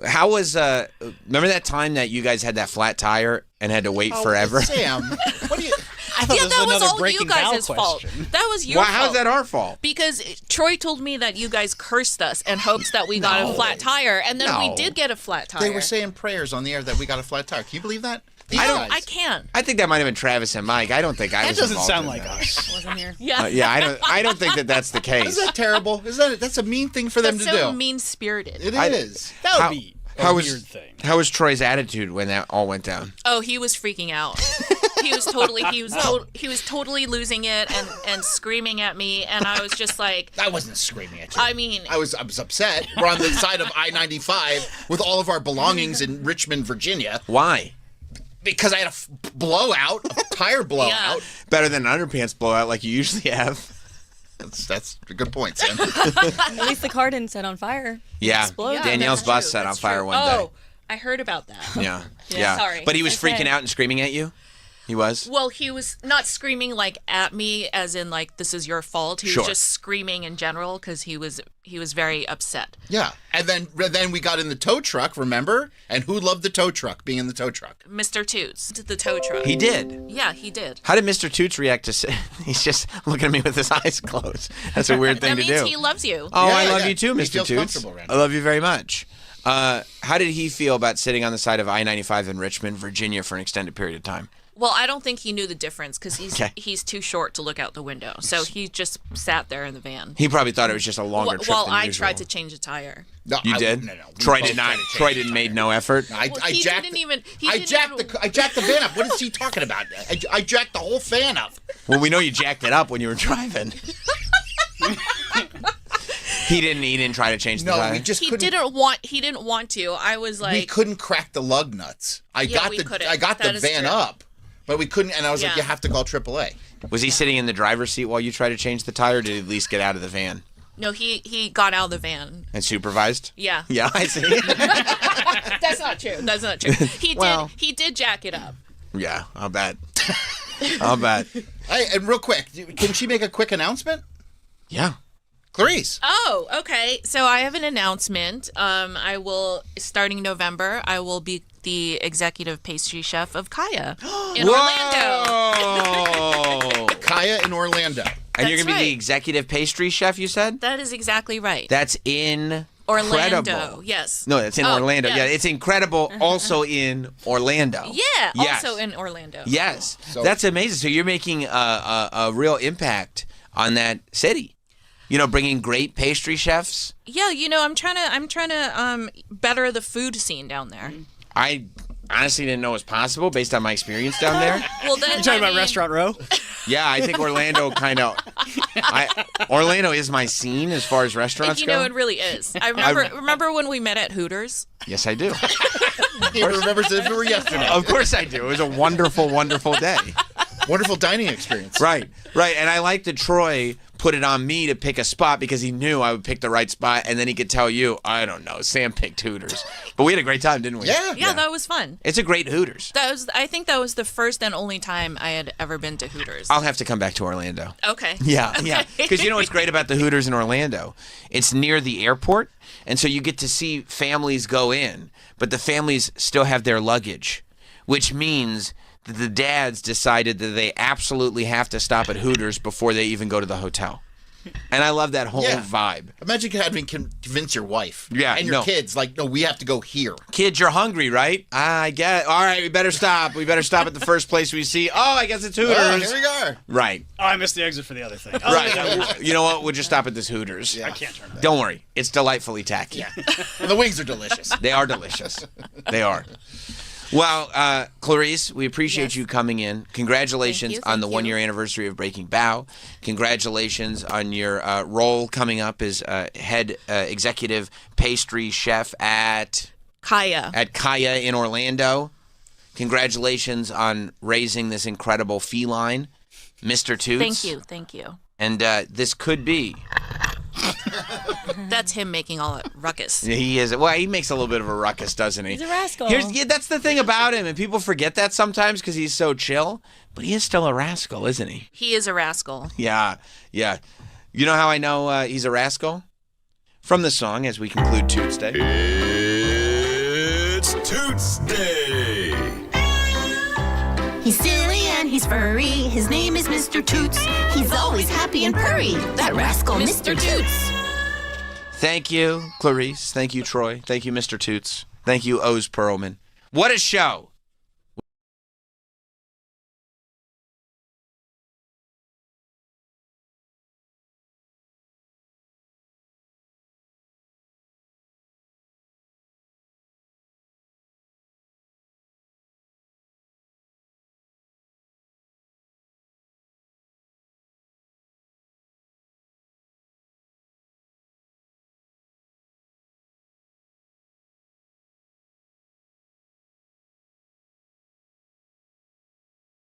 How was remember that time that you guys had that flat tire and had to wait forever? Sam, what do you? I thought Yeah, this that was another all you Breaking Bow guys' fault. question. That was your fault. How's that our fault? Because Troy told me that you guys cursed us in hopes that we got a flat tire, and then we No. did get a flat tire. They were saying prayers on the air that we got a flat tire. Can you believe that? I can't. I think that might have been Travis and Mike. I don't think I was doesn't involved sound in like that. us. Wasn't here. Yeah. Yeah, I don't think that's the case. Is that terrible? That's a mean thing for them That's to so do. mean-spirited. It is. That would be a How weird was thing. How was Troy's attitude when that all went down? Oh, he was freaking out. He was totally losing it and screaming at me, and I was just like, I wasn't screaming at you. I mean, I was upset. We're on the side of I-95 with all of our belongings in Richmond, Virginia. Why? Because I had a blowout, a tire blowout. Better than an underpants blowout like you usually have. That's a good point, Sam. At least the car didn't set on fire. Yeah, Exploded. Danielle's that's bus true, set on that's fire true. one day. Oh, I heard about that. Yeah. Sorry. But he was Okay. freaking out and screaming at you? He was? Well, he was not screaming like at me, as in like this is your fault. He Sure. was just screaming in general because he was very upset. Yeah. And then we got in the tow truck, remember? And who loved the tow truck, being in the tow truck? Mr. Toots did the tow truck. He did? Yeah, he did. How did Mr. Toots react to say, he's just looking at me with his eyes closed. That's a weird thing That to means do. he loves you. Oh, Yeah, I love yeah. you too, He Mr. feels Toots. comfortable around I love you very much. How did he feel about sitting on the side of I-95 in Richmond, Virginia for an extended period of time? Well, I don't think he knew the difference because Okay. he's too short to look out the window. So he just sat there in the van. He probably thought it was just a longer trip While than I usual. tried to change a tire. No, You did? No. Troy did not. Troy didn't made no effort. I He jacked didn't even. He I didn't jacked the van up. What is he talking about? I jacked the whole fan up. Well, we know you jacked it up when you were driving. He didn't try to change the No, tire. we just He couldn't. didn't want to. I was like, We couldn't crack the lug nuts. I got we the couldn't. I got That the is van true. up, but we couldn't. And I was like, Yeah. you have to call AAA. Was he sitting in the driver's seat while you tried to change the tire? Or did he at least get out of the van no, he got out of the van. and supervised? Yeah. Yeah, I see. That's not true. That's not true. He did jack it up. Yeah, I'll bet. I'll bet. Hey, and real quick, can she make a quick announcement? Yeah. Clarice. Oh, okay. So I have an announcement. I will, starting November, I will be the executive pastry chef of Kaya in Orlando. Whoa! Kaya in Orlando. And you're That's going to be the right. executive pastry chef, you said? That is exactly right. That's incredible. Orlando, yes. No, that's in Oh, Orlando. yes. Yeah, it's incredible also in Orlando. Yeah, Yes. also in Orlando. Yes. That's amazing. So you're making a real impact on that city. You know, bringing great pastry chefs. Yeah, I'm trying to better the food scene down there. I honestly didn't know it was possible based on my experience down there. Well, then You talking about Restaurant Row? Yeah, I think Orlando Orlando is my scene as far as restaurants go. It really is. I remember when we met at Hooters. Yes, I do. He remembers it as if it were yesterday. Of course I do. It was a wonderful, wonderful day. Wonderful dining experience. Right. And I like that Troy put it on me to pick a spot because he knew I would pick the right spot, and then he could tell you, I don't know, Sam picked Hooters. But we had a great time, didn't we? Yeah, that was fun. It's a great Hooters. I think that was the first and only time I had ever been to Hooters. I'll have to come back to Orlando. Okay. Yeah. Okay. Because you know what's great about the Hooters in Orlando? It's near the airport, and so you get to see families go in, but the families still have their luggage, which means that the dads decided that they absolutely have to stop at Hooters before they even go to the hotel. And I love that whole vibe. Imagine having to convince your wife and your no. kids, like, no, we have to go here. Kids, you're hungry, right? I get. All right, we better stop. We better stop at the first place we see. Oh, I guess it's Hooters. Oh, here we are. Right. Oh, I missed the exit for the other thing. Oh, Right. yeah. You know what? We'll just stop at this Hooters. I can't turn back. Don't worry. It's delightfully tacky. Yeah. And the wings are delicious. They are delicious. They are. Well, Clarice, we appreciate you coming in. Congratulations on the 1-year anniversary of Breaking Bow. Congratulations on your role coming up as head executive pastry chef at Kaya. At Kaya in Orlando. Congratulations on raising this incredible feline, Mr. Toots. Thank you. And this could be. That's him making all that ruckus. He is. Well, he makes a little bit of a ruckus, doesn't he? He's a rascal. That's the thing about him, and people forget that sometimes because he's so chill. But he is still a rascal, isn't he? He is a rascal. Yeah. You know how I know he's a rascal? From the song as we conclude Toots Day. It's Toots Day. He's silly and he's furry. His name is Mr. Toots. He's always happy and purry. That rascal, Mr. Toots. Thank you, Clarice. Thank you, Troy. Thank you, Mr. Toots. Thank you, Oz Perlman. What a show.